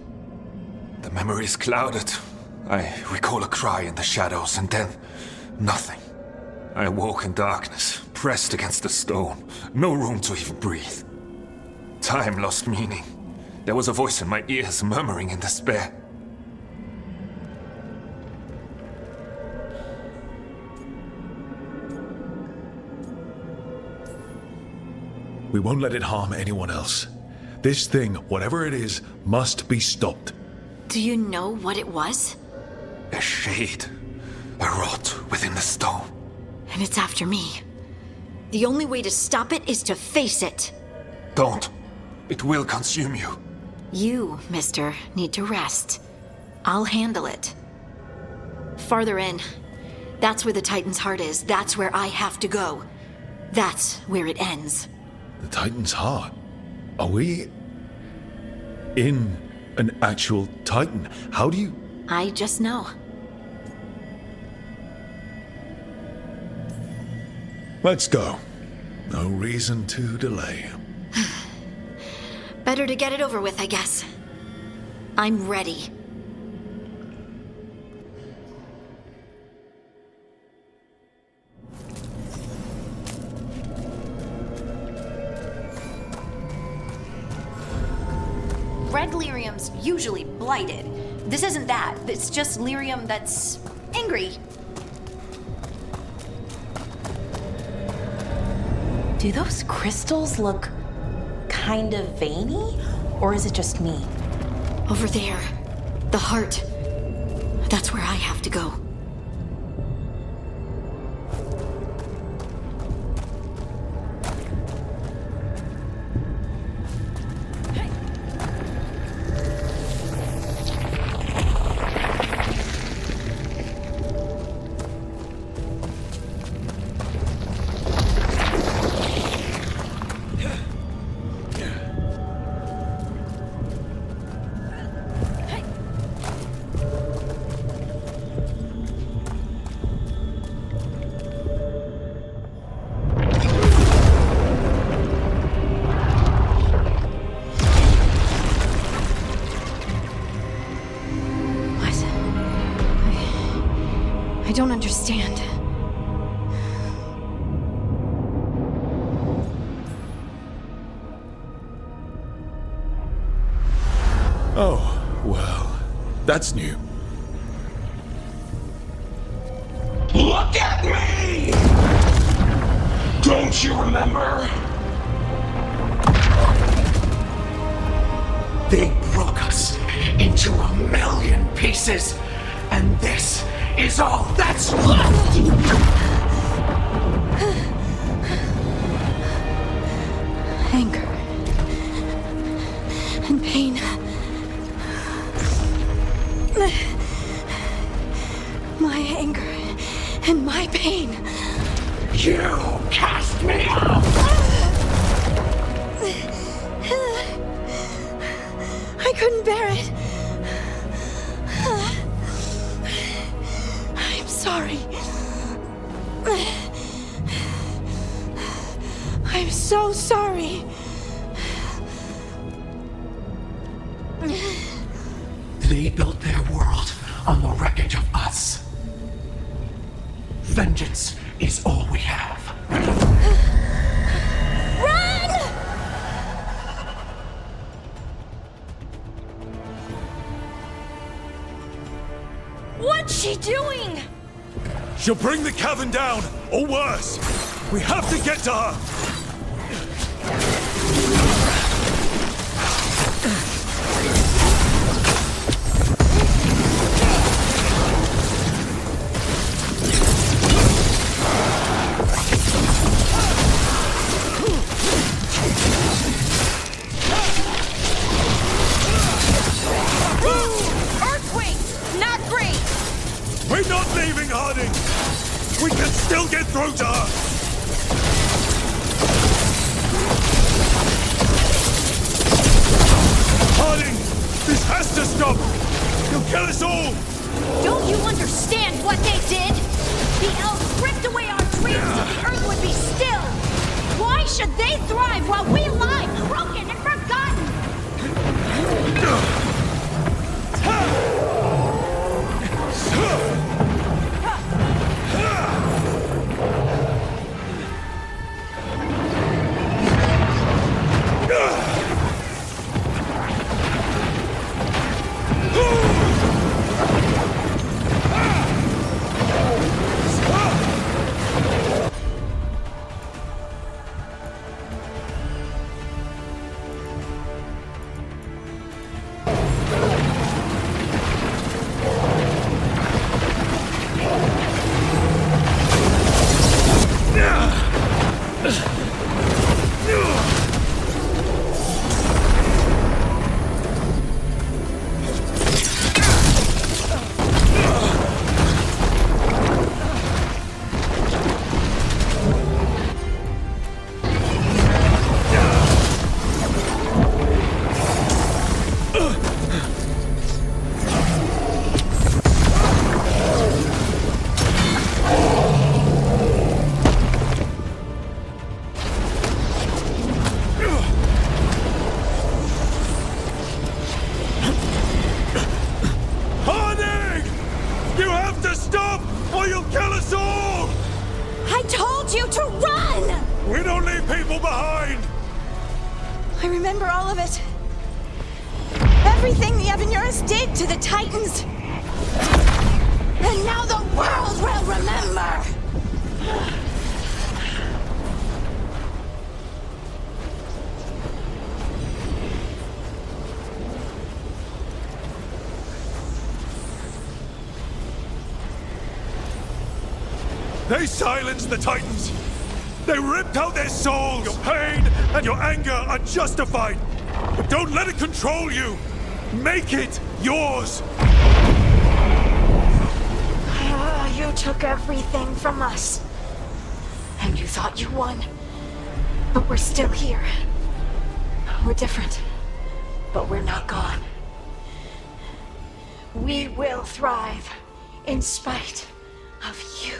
The memory is clouded. I recall a cry in the shadows, and then nothing. I awoke in darkness, pressed against the stone. No room to even breathe. Time lost meaning. There was a voice in my ears murmuring in despair. We won't let it harm anyone else. This thing, whatever it is, must be stopped. Do you know what it was? A shade. A rot within the stone. And it's after me. The only way to stop it is to face it. Don't. It will consume you. You, mister, need to rest. I'll handle it. Farther in. That's where the Titan's heart is. That's where I have to go. That's where it ends. The Titan's heart? Are we... in an actual Titan? How do you... I just know. Let's go. No reason to delay. Better to get it over with, I guess. I'm ready. Red lyrium's usually blighted. This isn't that. It's just lyrium that's angry. Do those crystals look kind of veiny? Or is it just me? Over there. The heart. That's where I have to go. I don't understand. Oh, well, that's new. Look at me! Don't you remember? They broke us into 1,000,000 pieces, and this is all that's left! Anger. And pain. My anger and my pain. You cast me out! I couldn't bear it. I'm sorry. I'm so sorry. They built their world on the wreckage of us. Vengeance is all we have. Run! What's she doing? She'll bring the cavern down, or worse. We have to get to her. We're not leaving, Harding! We can still get through to her! Harding! This has to stop! He'll kill us all! Don't you understand what they did? The elves ripped away our dreams so the earth would be still! Why should they thrive while we lie, broken and forgotten? I remember all of it. Everything the Avenuras did to the Titans. And now the world will remember! They silenced the Titans! They ripped out their souls! Your pain and your anger are justified! But don't let it control you! Make it yours! You took everything from us. And you thought you won. But we're still here. We're different. But we're not gone. We will thrive in spite of you.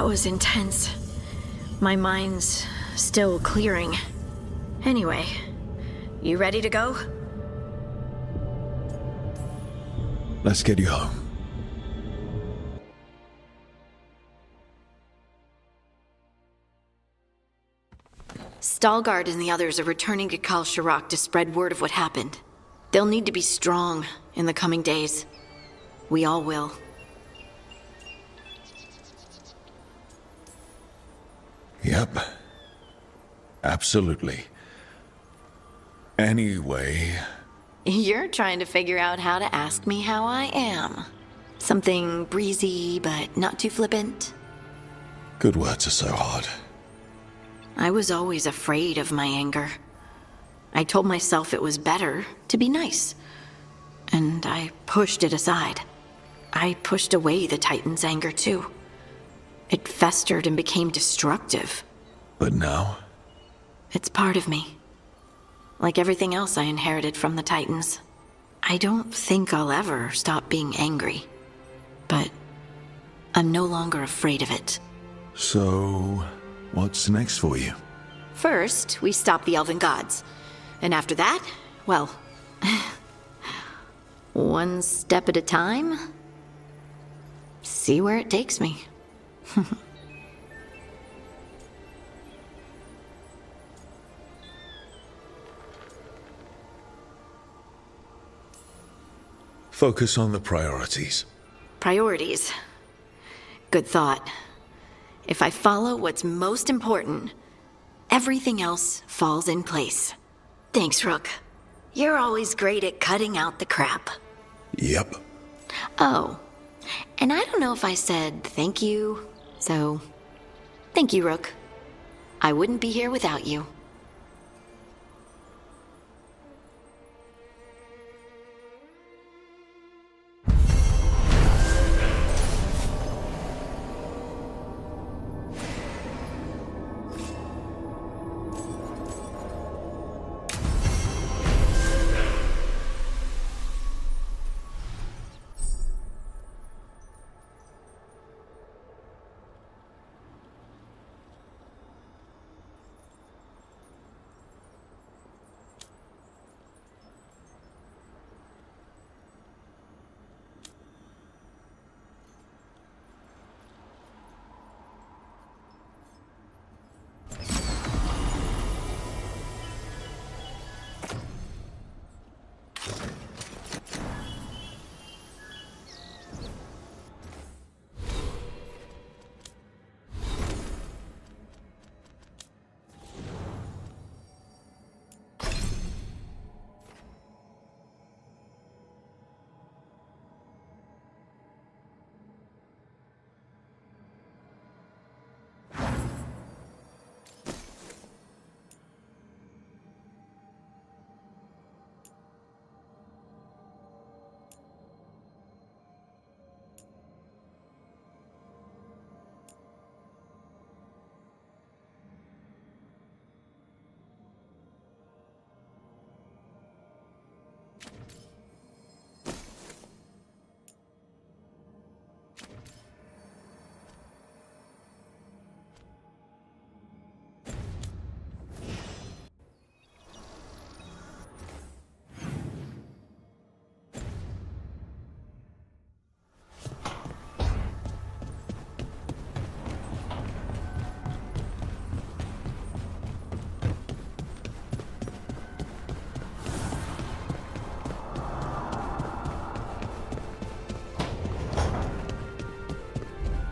was intense. My mind's still clearing. Anyway, you ready to go? Let's get you home. Stalgard and the others are returning to Kal Shirak to spread word of what happened. They'll need to be strong in the coming days. We all will. Yep. Absolutely. Anyway... You're trying to figure out how to ask me how I am. Something breezy, but not too flippant. Good words are so hard. I was always afraid of my anger. I told myself it was better to be nice. And I pushed it aside. I pushed away the Titan's anger too. It festered and became destructive. But now? It's part of me. Like everything else I inherited from the Titans. I don't think I'll ever stop being angry. But I'm no longer afraid of it. So, what's next for you? First, we stop the Elven Gods. And after that, well... one step at a time. See where it takes me. Focus on the priorities. Priorities. Good thought. If I follow what's most important, everything else falls in place. Thanks, Rook. You're always great at cutting out the crap. Yep. Oh, and I don't know if I said thank you, so thank you, Rook. I wouldn't be here without you.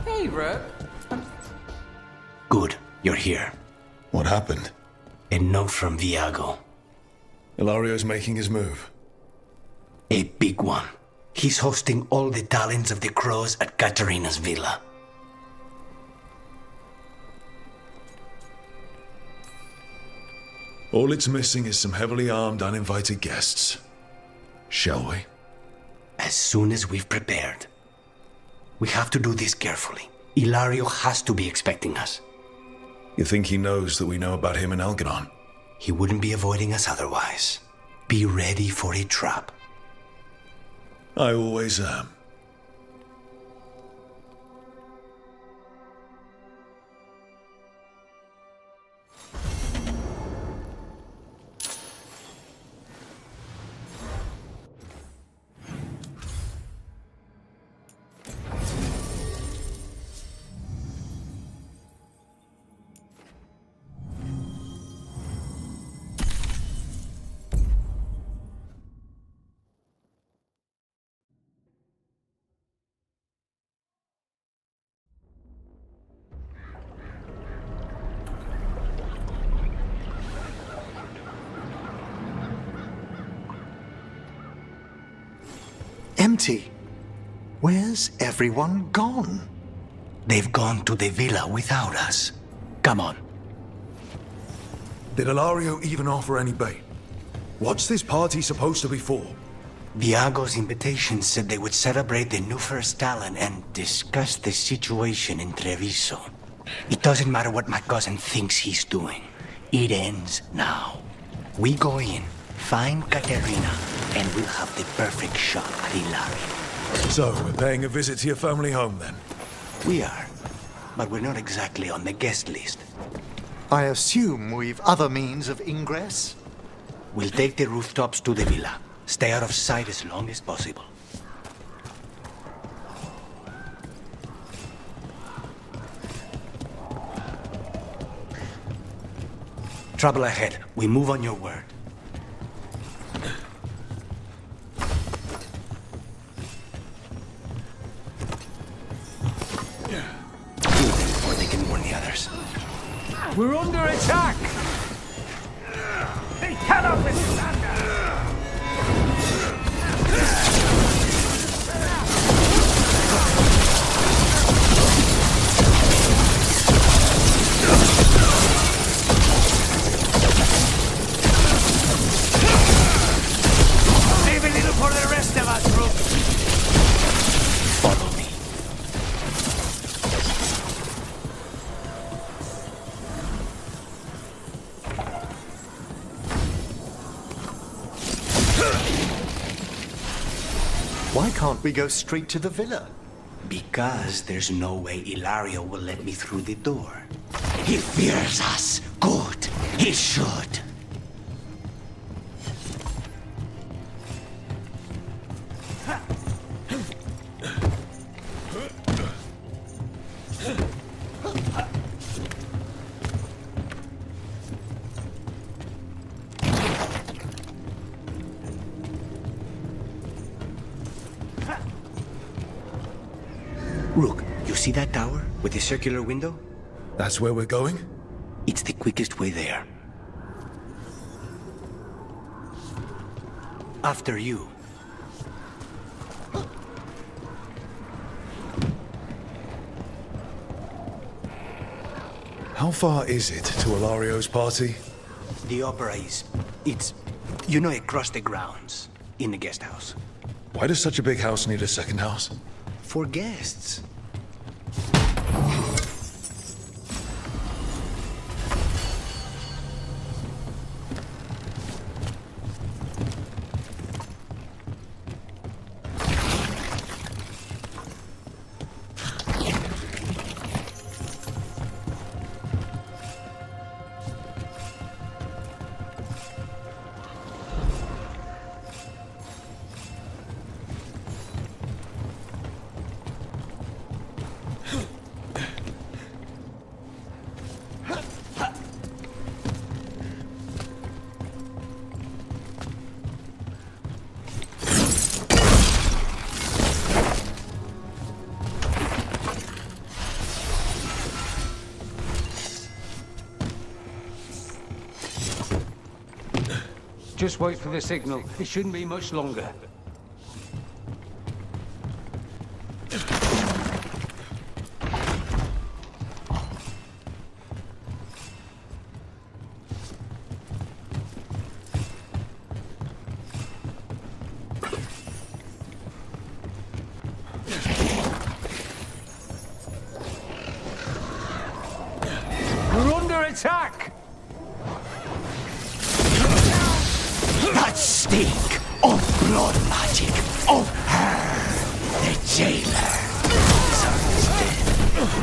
Hey, Rook. Good, you're here. What happened? A note from Viago. Ilario's making his move. A big one. He's hosting all the talents of the crows at Katarina's villa. All it's missing is some heavily armed, uninvited guests. Shall we? As soon as we've prepared. We have to do this carefully. Ilario has to be expecting us. You think he knows that we know about him and Algernon? He wouldn't be avoiding us otherwise. Be ready for a trap. I always am. empty. Where's everyone gone? They've gone to the villa without us. Come on. Did Ilario even offer any bait? What's this party supposed to be for? Viago's invitation said they would celebrate the new first talent and discuss the situation in Treviso. It doesn't matter what my cousin thinks he's doing. It ends now. We go in, find Katerina, and we'll have the perfect shot at Ilario. So, we're paying a visit to your family home then? We are, but we're not exactly on the guest list. I assume we've other means of ingress? We'll take the rooftops to the villa. Stay out of sight as long as possible. Trouble ahead. We move on your word. Before they can warn the others. We're under attack! They cannot withstand us! Leave a little for the rest of us, Rook. Follow me. Why can't we go straight to the villa? Because there's no way Ilario will let me through the door. He fears us. Good. He should. Rook, you see that tower with the circular window? That's where we're going? It's the quickest way there. After you. How far is it to Ilario's party? The opera is... it's... you know, across the grounds. In the guest house. Why does such a big house need a second house? For guests. Just wait for the signal. It shouldn't be much longer. We're under attack! That stink of blood magic of her, the jailer. Someone's dead.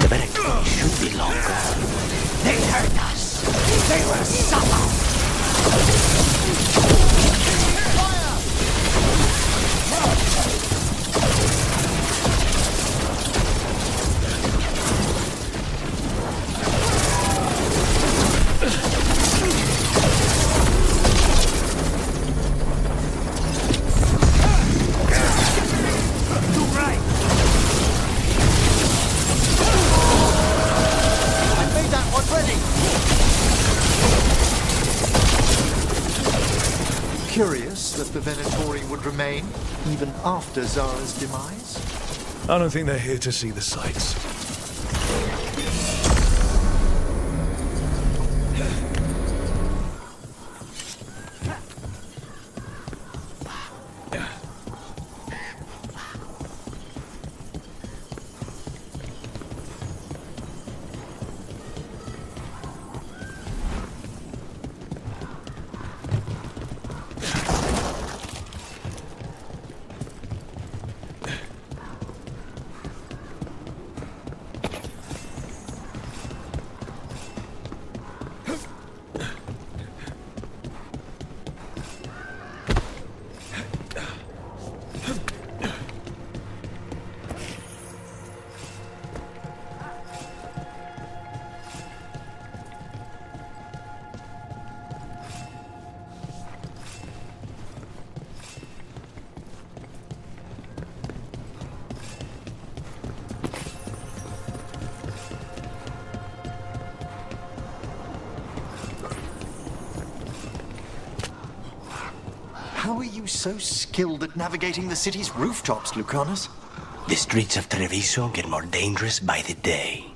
The Barracuda should be long gone. They hurt us. They will suffer. curious that the Venatori would remain, even after Zara's demise? I don't think they're here to see the sights. How are you so skilled at navigating the city's rooftops, Lucanus? The streets of Treviso get more dangerous by the day.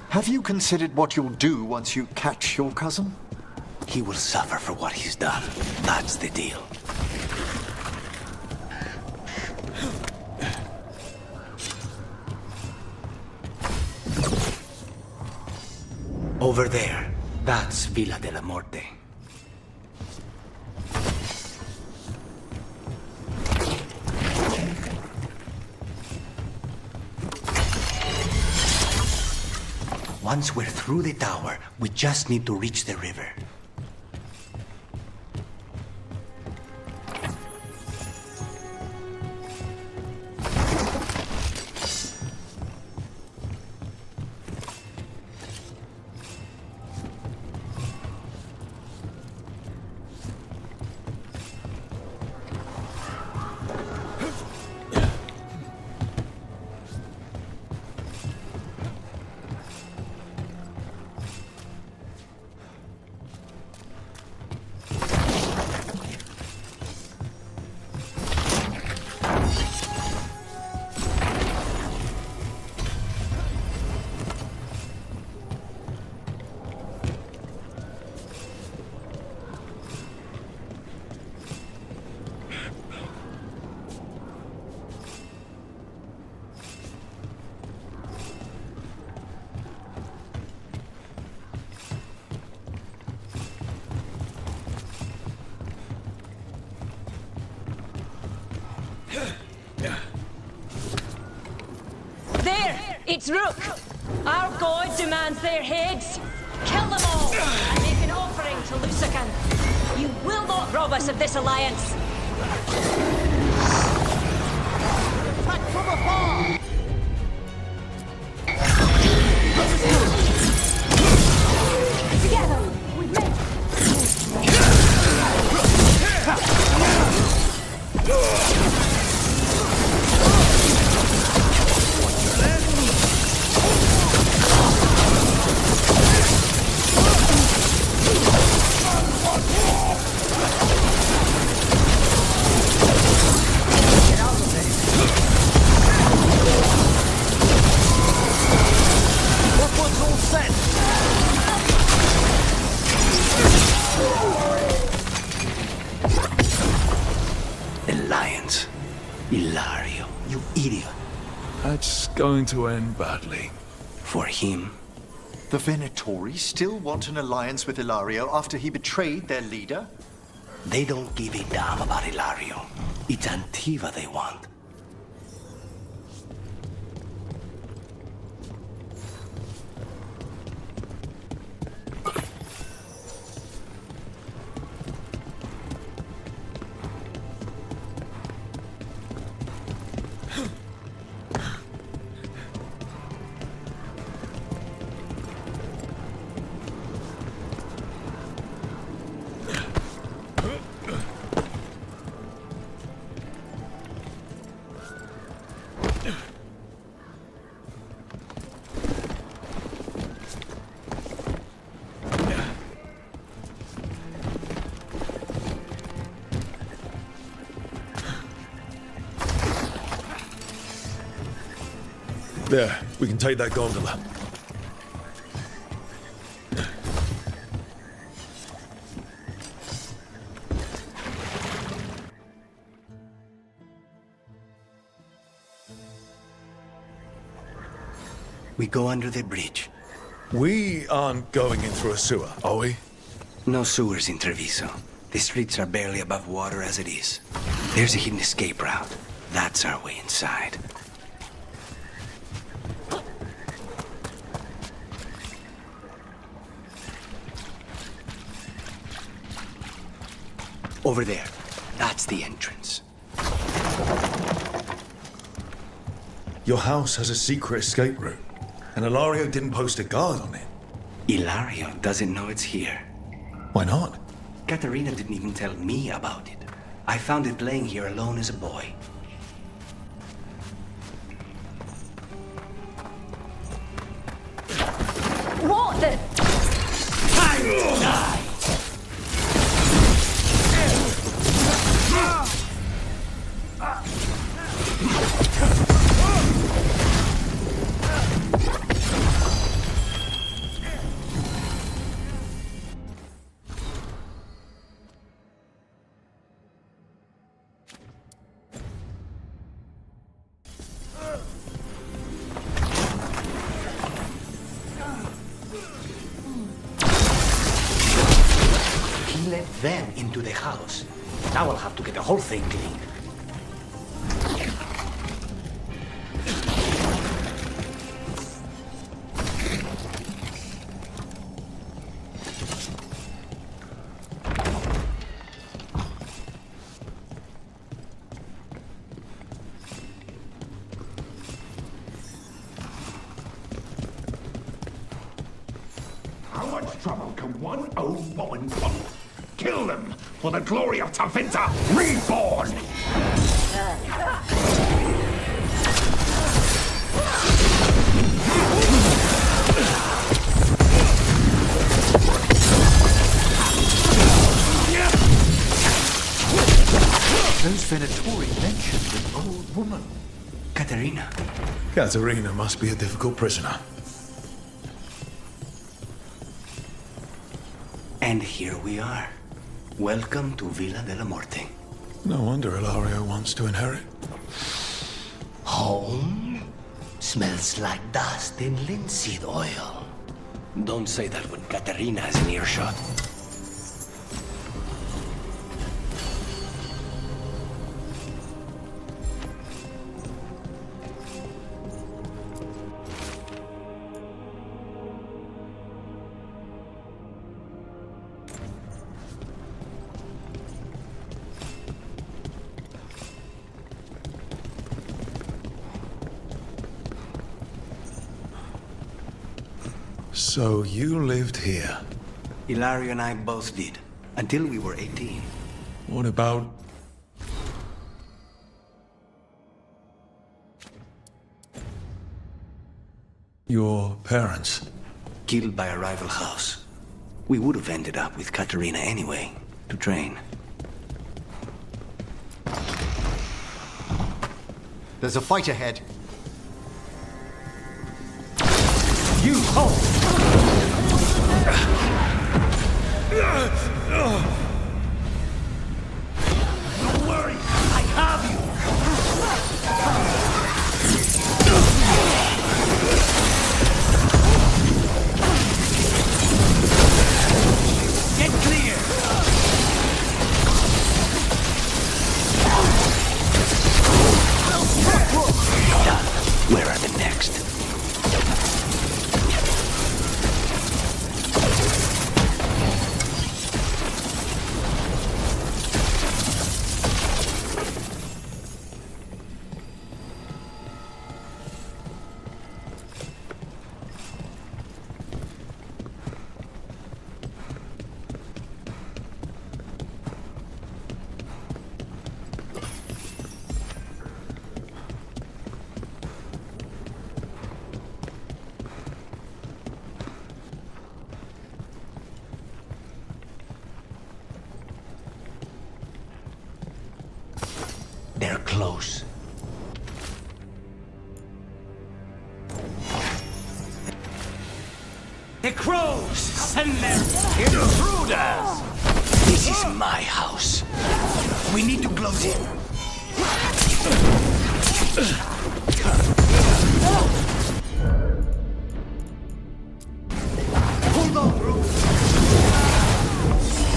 Have you considered what you'll do once you catch your cousin? He will suffer for what he's done. That's the deal. Over there, that's Villa de la Morte. Once we're through the tower, we just need to reach the river. It's Rook! Our god demands their heads! Kill them all, and make an offering to Lusican! You will not rob us of this alliance! Attack from afar! Together, we make... Get out of there! That's going to end badly. For him. The Venatori still want an alliance with Ilario after he betrayed their leader? They don't give a damn about Ilario. It's Antiva they want. There, we can take that gondola. We go under the bridge. We aren't going in through a sewer, are we? No sewers in Treviso. The streets are barely above water as it is. There's a hidden escape route. That's our way inside. Over there. That's the entrance. Your house has a secret escape route, and Ilario didn't post a guard on it. Ilario doesn't know it's here. Why not? Katerina didn't even tell me about it. I found it laying here alone as a boy. What the? Time to die! Let them into the house. Now I'll have to get the whole thing clean. How much trouble can one old woman put? Kill them for the glory of Tavinta reborn! Those Venatori mentioned an old woman. Katerina. Katerina must be a difficult prisoner. And here we are. Welcome to Villa de la Morte. No wonder Ilario wants to inherit. Home? Smells like dust and linseed oil. Don't say that when Katerina is in earshot. So you lived here? Ilario and I both did, until we were 18. What about... your parents? Killed by a rival house. We would have ended up with Katerina anyway, to train. There's a fight ahead. You hold! Don't worry, I have you! They're close. The crows! Send them intruders! This is my house. We need to close it. Hold on, bro.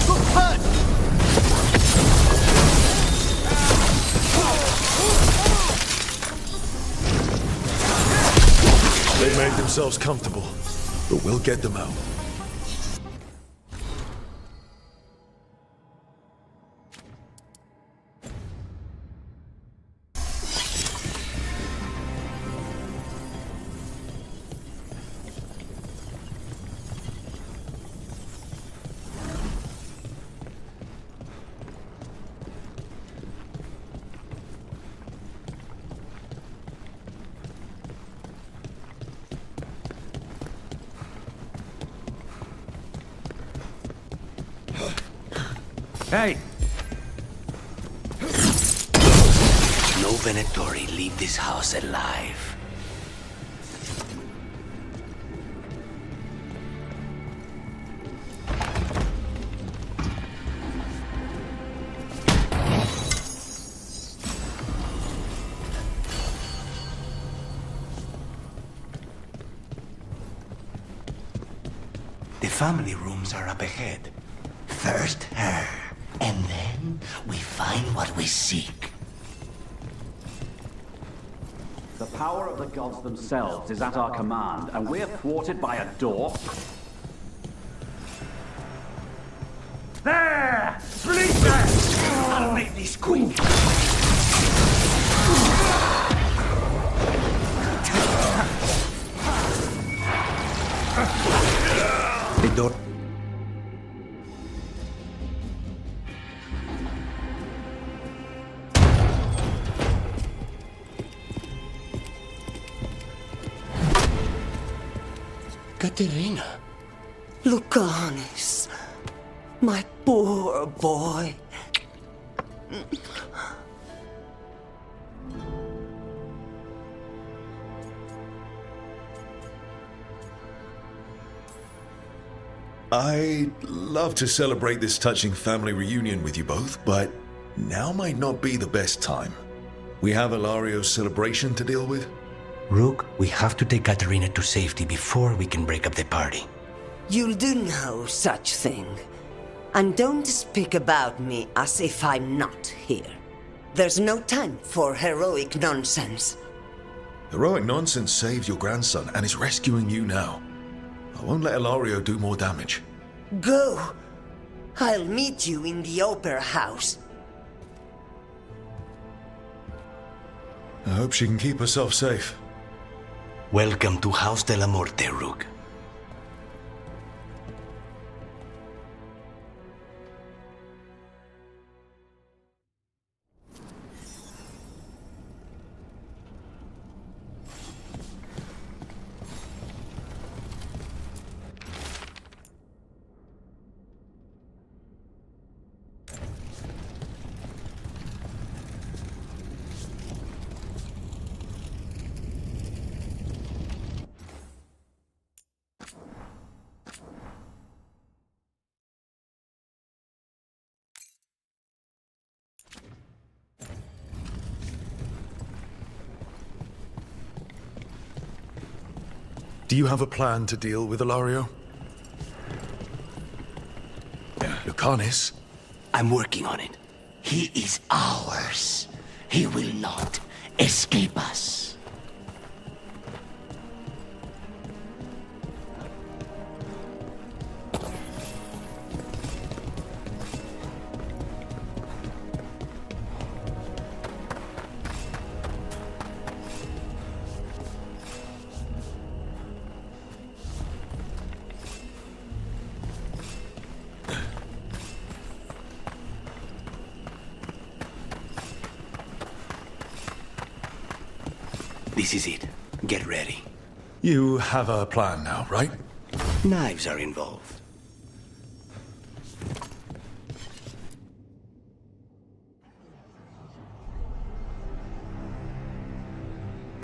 Look, hurt! They made themselves comfortable, but we'll get them out. Hey! No Venatori leave this house alive. The family rooms are up ahead. First her, and then we find what we seek. The power of the gods themselves is at our command, and we're thwarted by a door? There! Release them! I'll make this quick. The door. Katerina. Lucanus, my poor boy. I'd love to celebrate this touching family reunion with you both, but now might not be the best time. We have Ilario's celebration to deal with. Rook, we have to take Katerina to safety before we can break up the party. You'll do no such thing. And don't speak about me as if I'm not here. There's no time for heroic nonsense. Heroic nonsense saved your grandson and is rescuing you now. I won't let Ilario do more damage. Go! I'll meet you in the opera house. I hope she can keep herself safe. Welcome to House de la Morte, Rook. Do you have a plan to deal with Ilario? Lucanus? I'm working on it. He is ours. He will not escape us. This is it. Get ready. You have a plan now, right? Knives are involved.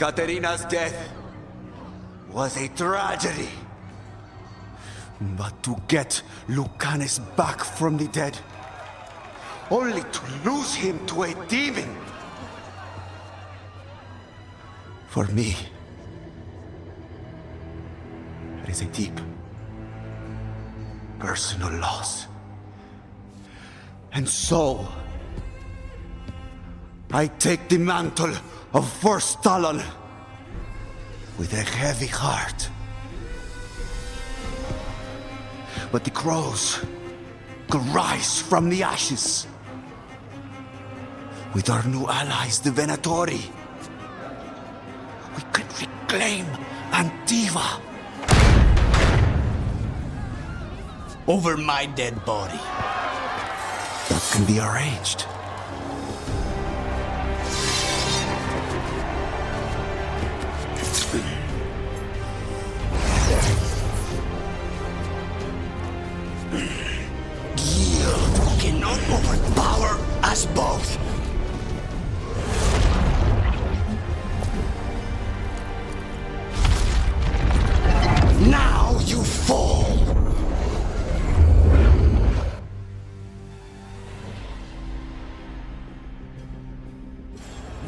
Katerina's death was a tragedy. But to get Lucanus back from the dead, only to lose him to a demon. For me, it is a deep, personal loss. And so, I take the mantle of First Talon with a heavy heart. But the crows could rise from the ashes. With our new allies, the Venatori, we could reclaim Antiva. Over my dead body. That can be arranged. Yield cannot overpower us both. Now you fall.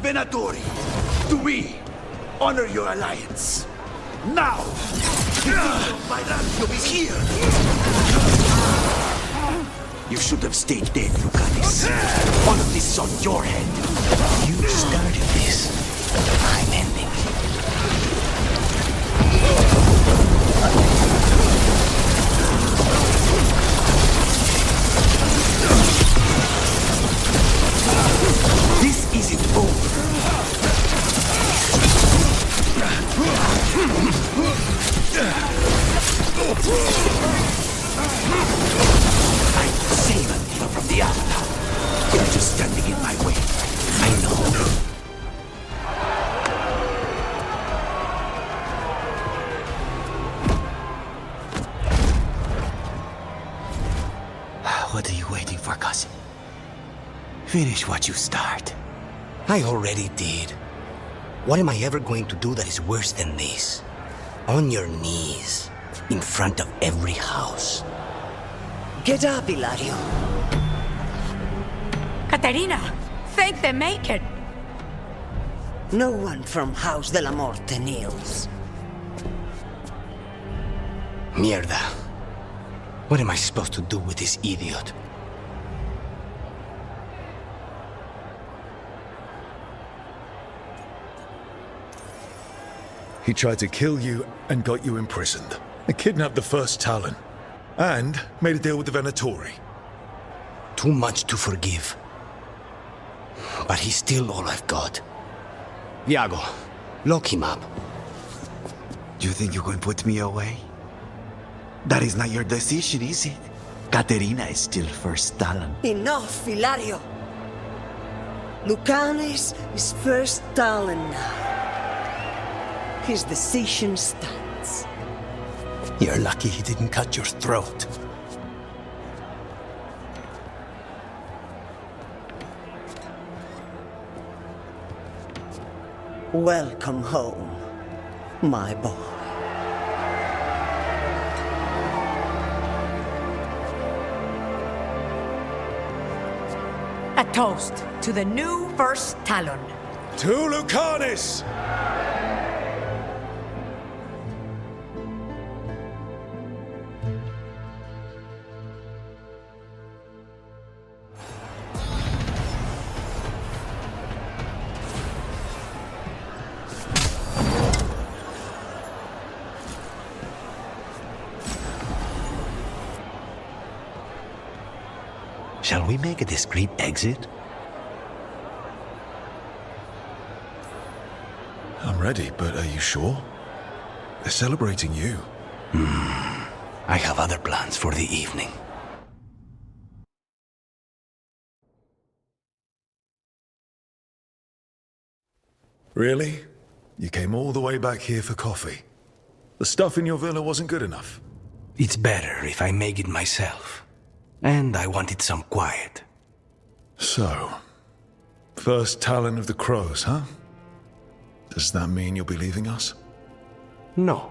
Venatori, do we honor your alliance? Now! My Rancho is here! You should have stayed dead, Lucanus. All of this is on your head. You started this. I'm ending. This isn't over. I save Antiva from the Avatar. You're just standing in my way. I know. What are you waiting for, cousin? Finish what you start. I already did. What am I ever going to do that is worse than this? On your knees, in front of every house. Get up, Hilario. Caterina, thank the Maker. No one from House de la Morte kneels. Mierda. What am I supposed to do with this idiot? He tried to kill you and got you imprisoned. He kidnapped the First Talon. And made a deal with the Venatori. Too much to forgive. But he's still all I've got. Iago, lock him up. Do you think you can put me away? That is not your decision, is it? Caterina is still First Talon. Enough, Hilario. Lucanus is First Talon now. His decision stands. You're lucky he didn't cut your throat. Welcome home, my boy. A toast to the new First Talon. To Lucanus! Shall we make a discreet exit? I'm ready, but are you sure? They're celebrating you. I have other plans for the evening. Really? You came all the way back here for coffee? The stuff in your villa wasn't good enough? It's better if I make it myself. And I wanted some quiet. So, First Talon of the Crows, huh? Does that mean you'll be leaving us? No.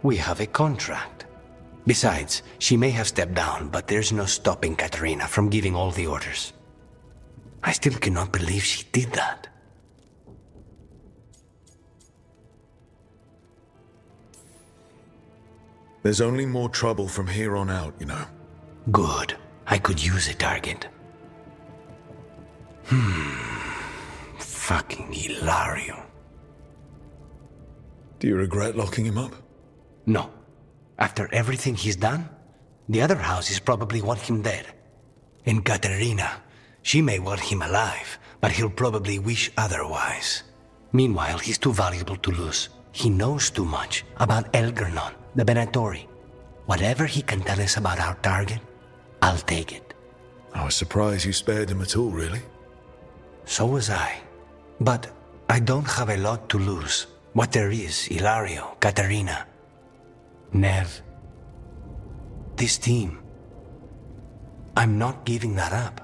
We have a contract. Besides, she may have stepped down, but there's no stopping Katerina from giving all the orders. I still cannot believe she did that. There's only more trouble from here on out, you know. Good. I could use a target. Fucking Hilario. Do you regret locking him up? No. After everything he's done, the other houses probably want him dead. And Katerina, she may want him alive, but he'll probably wish otherwise. Meanwhile, he's too valuable to lose. He knows too much about Elgernon, the Benatori. Whatever he can tell us about our target, I'll take it. I was surprised you spared him at all, really. So was I. But I don't have a lot to lose. What there is, Hilario, Katerina, Nev. This team. I'm not giving that up.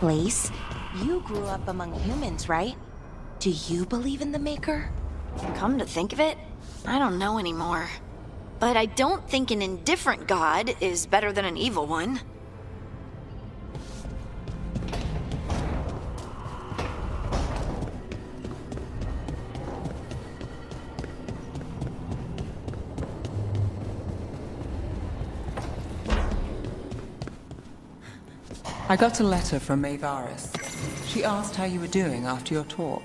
Lace, you grew up among humans, right? Do you believe in the Maker? Come to think of it, I don't know anymore. But I don't think an indifferent god is better than an evil one. I got a letter from Maevaris. She asked how you were doing after your talk.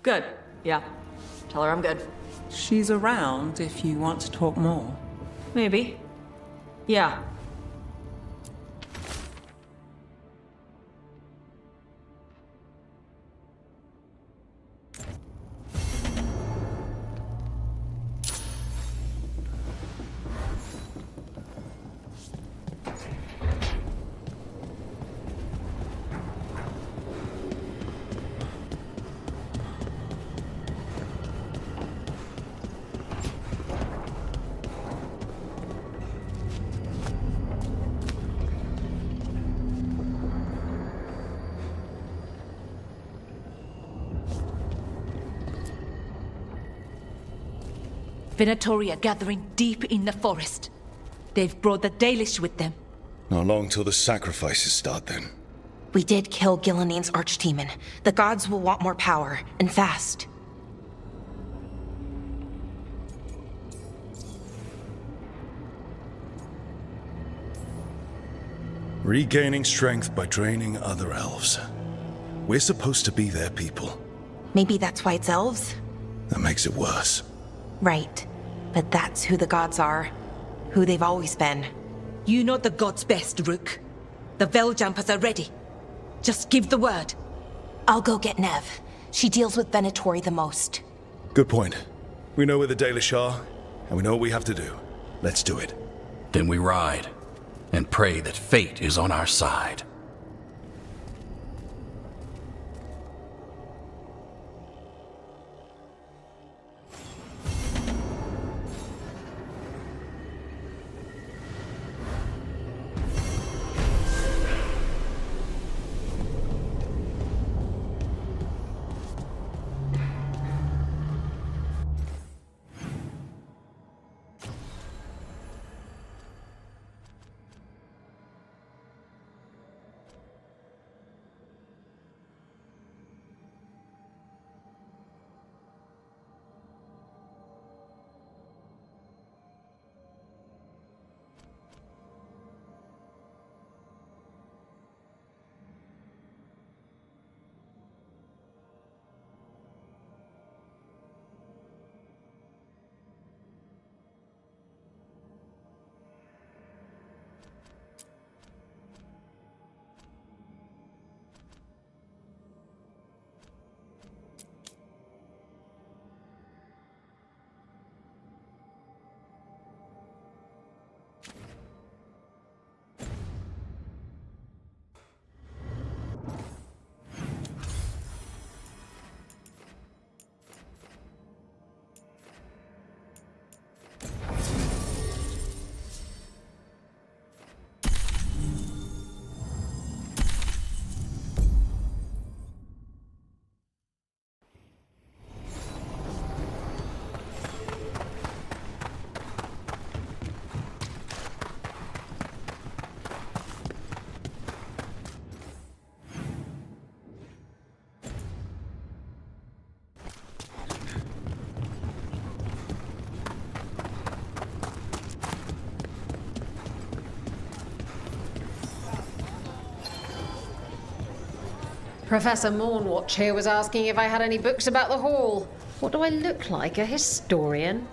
Good. Yeah. Tell her I'm good. She's around if you want to talk more. Maybe. Yeah. Venatori are gathering deep in the forest. They've brought the Dalish with them. Not long till the sacrifices start, then. We did kill Gilleneen's archdemon. The gods will want more power, and fast. Regaining strength by draining other elves. We're supposed to be their people. Maybe that's why it's elves? That makes it worse. Right. But that's who the gods are. Who they've always been. You know the gods best, Rook. The Veiljumpers are ready. Just give the word. I'll go get Nev. She deals with Venatori the most. Good point. We know where the Dalish are, and we know what we have to do. Let's do it. Then we ride, and pray that fate is on our side. Professor Mornwatch here was asking if I had any books about the Hall. What do I look like, a historian?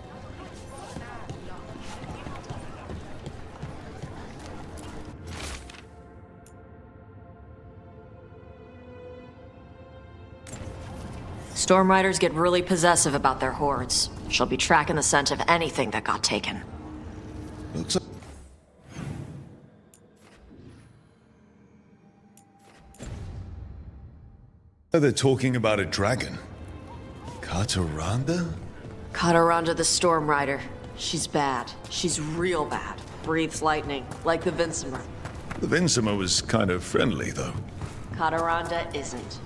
Storm Riders get really possessive about their hordes. She'll be tracking the scent of anything that got taken. Looks like... They're talking about a dragon. Kataranda? Kataranda the Storm Rider. She's bad. She's real bad. Breathes lightning, like the Vincimer. The Vincimer was kind of friendly, though. Kataranda isn't.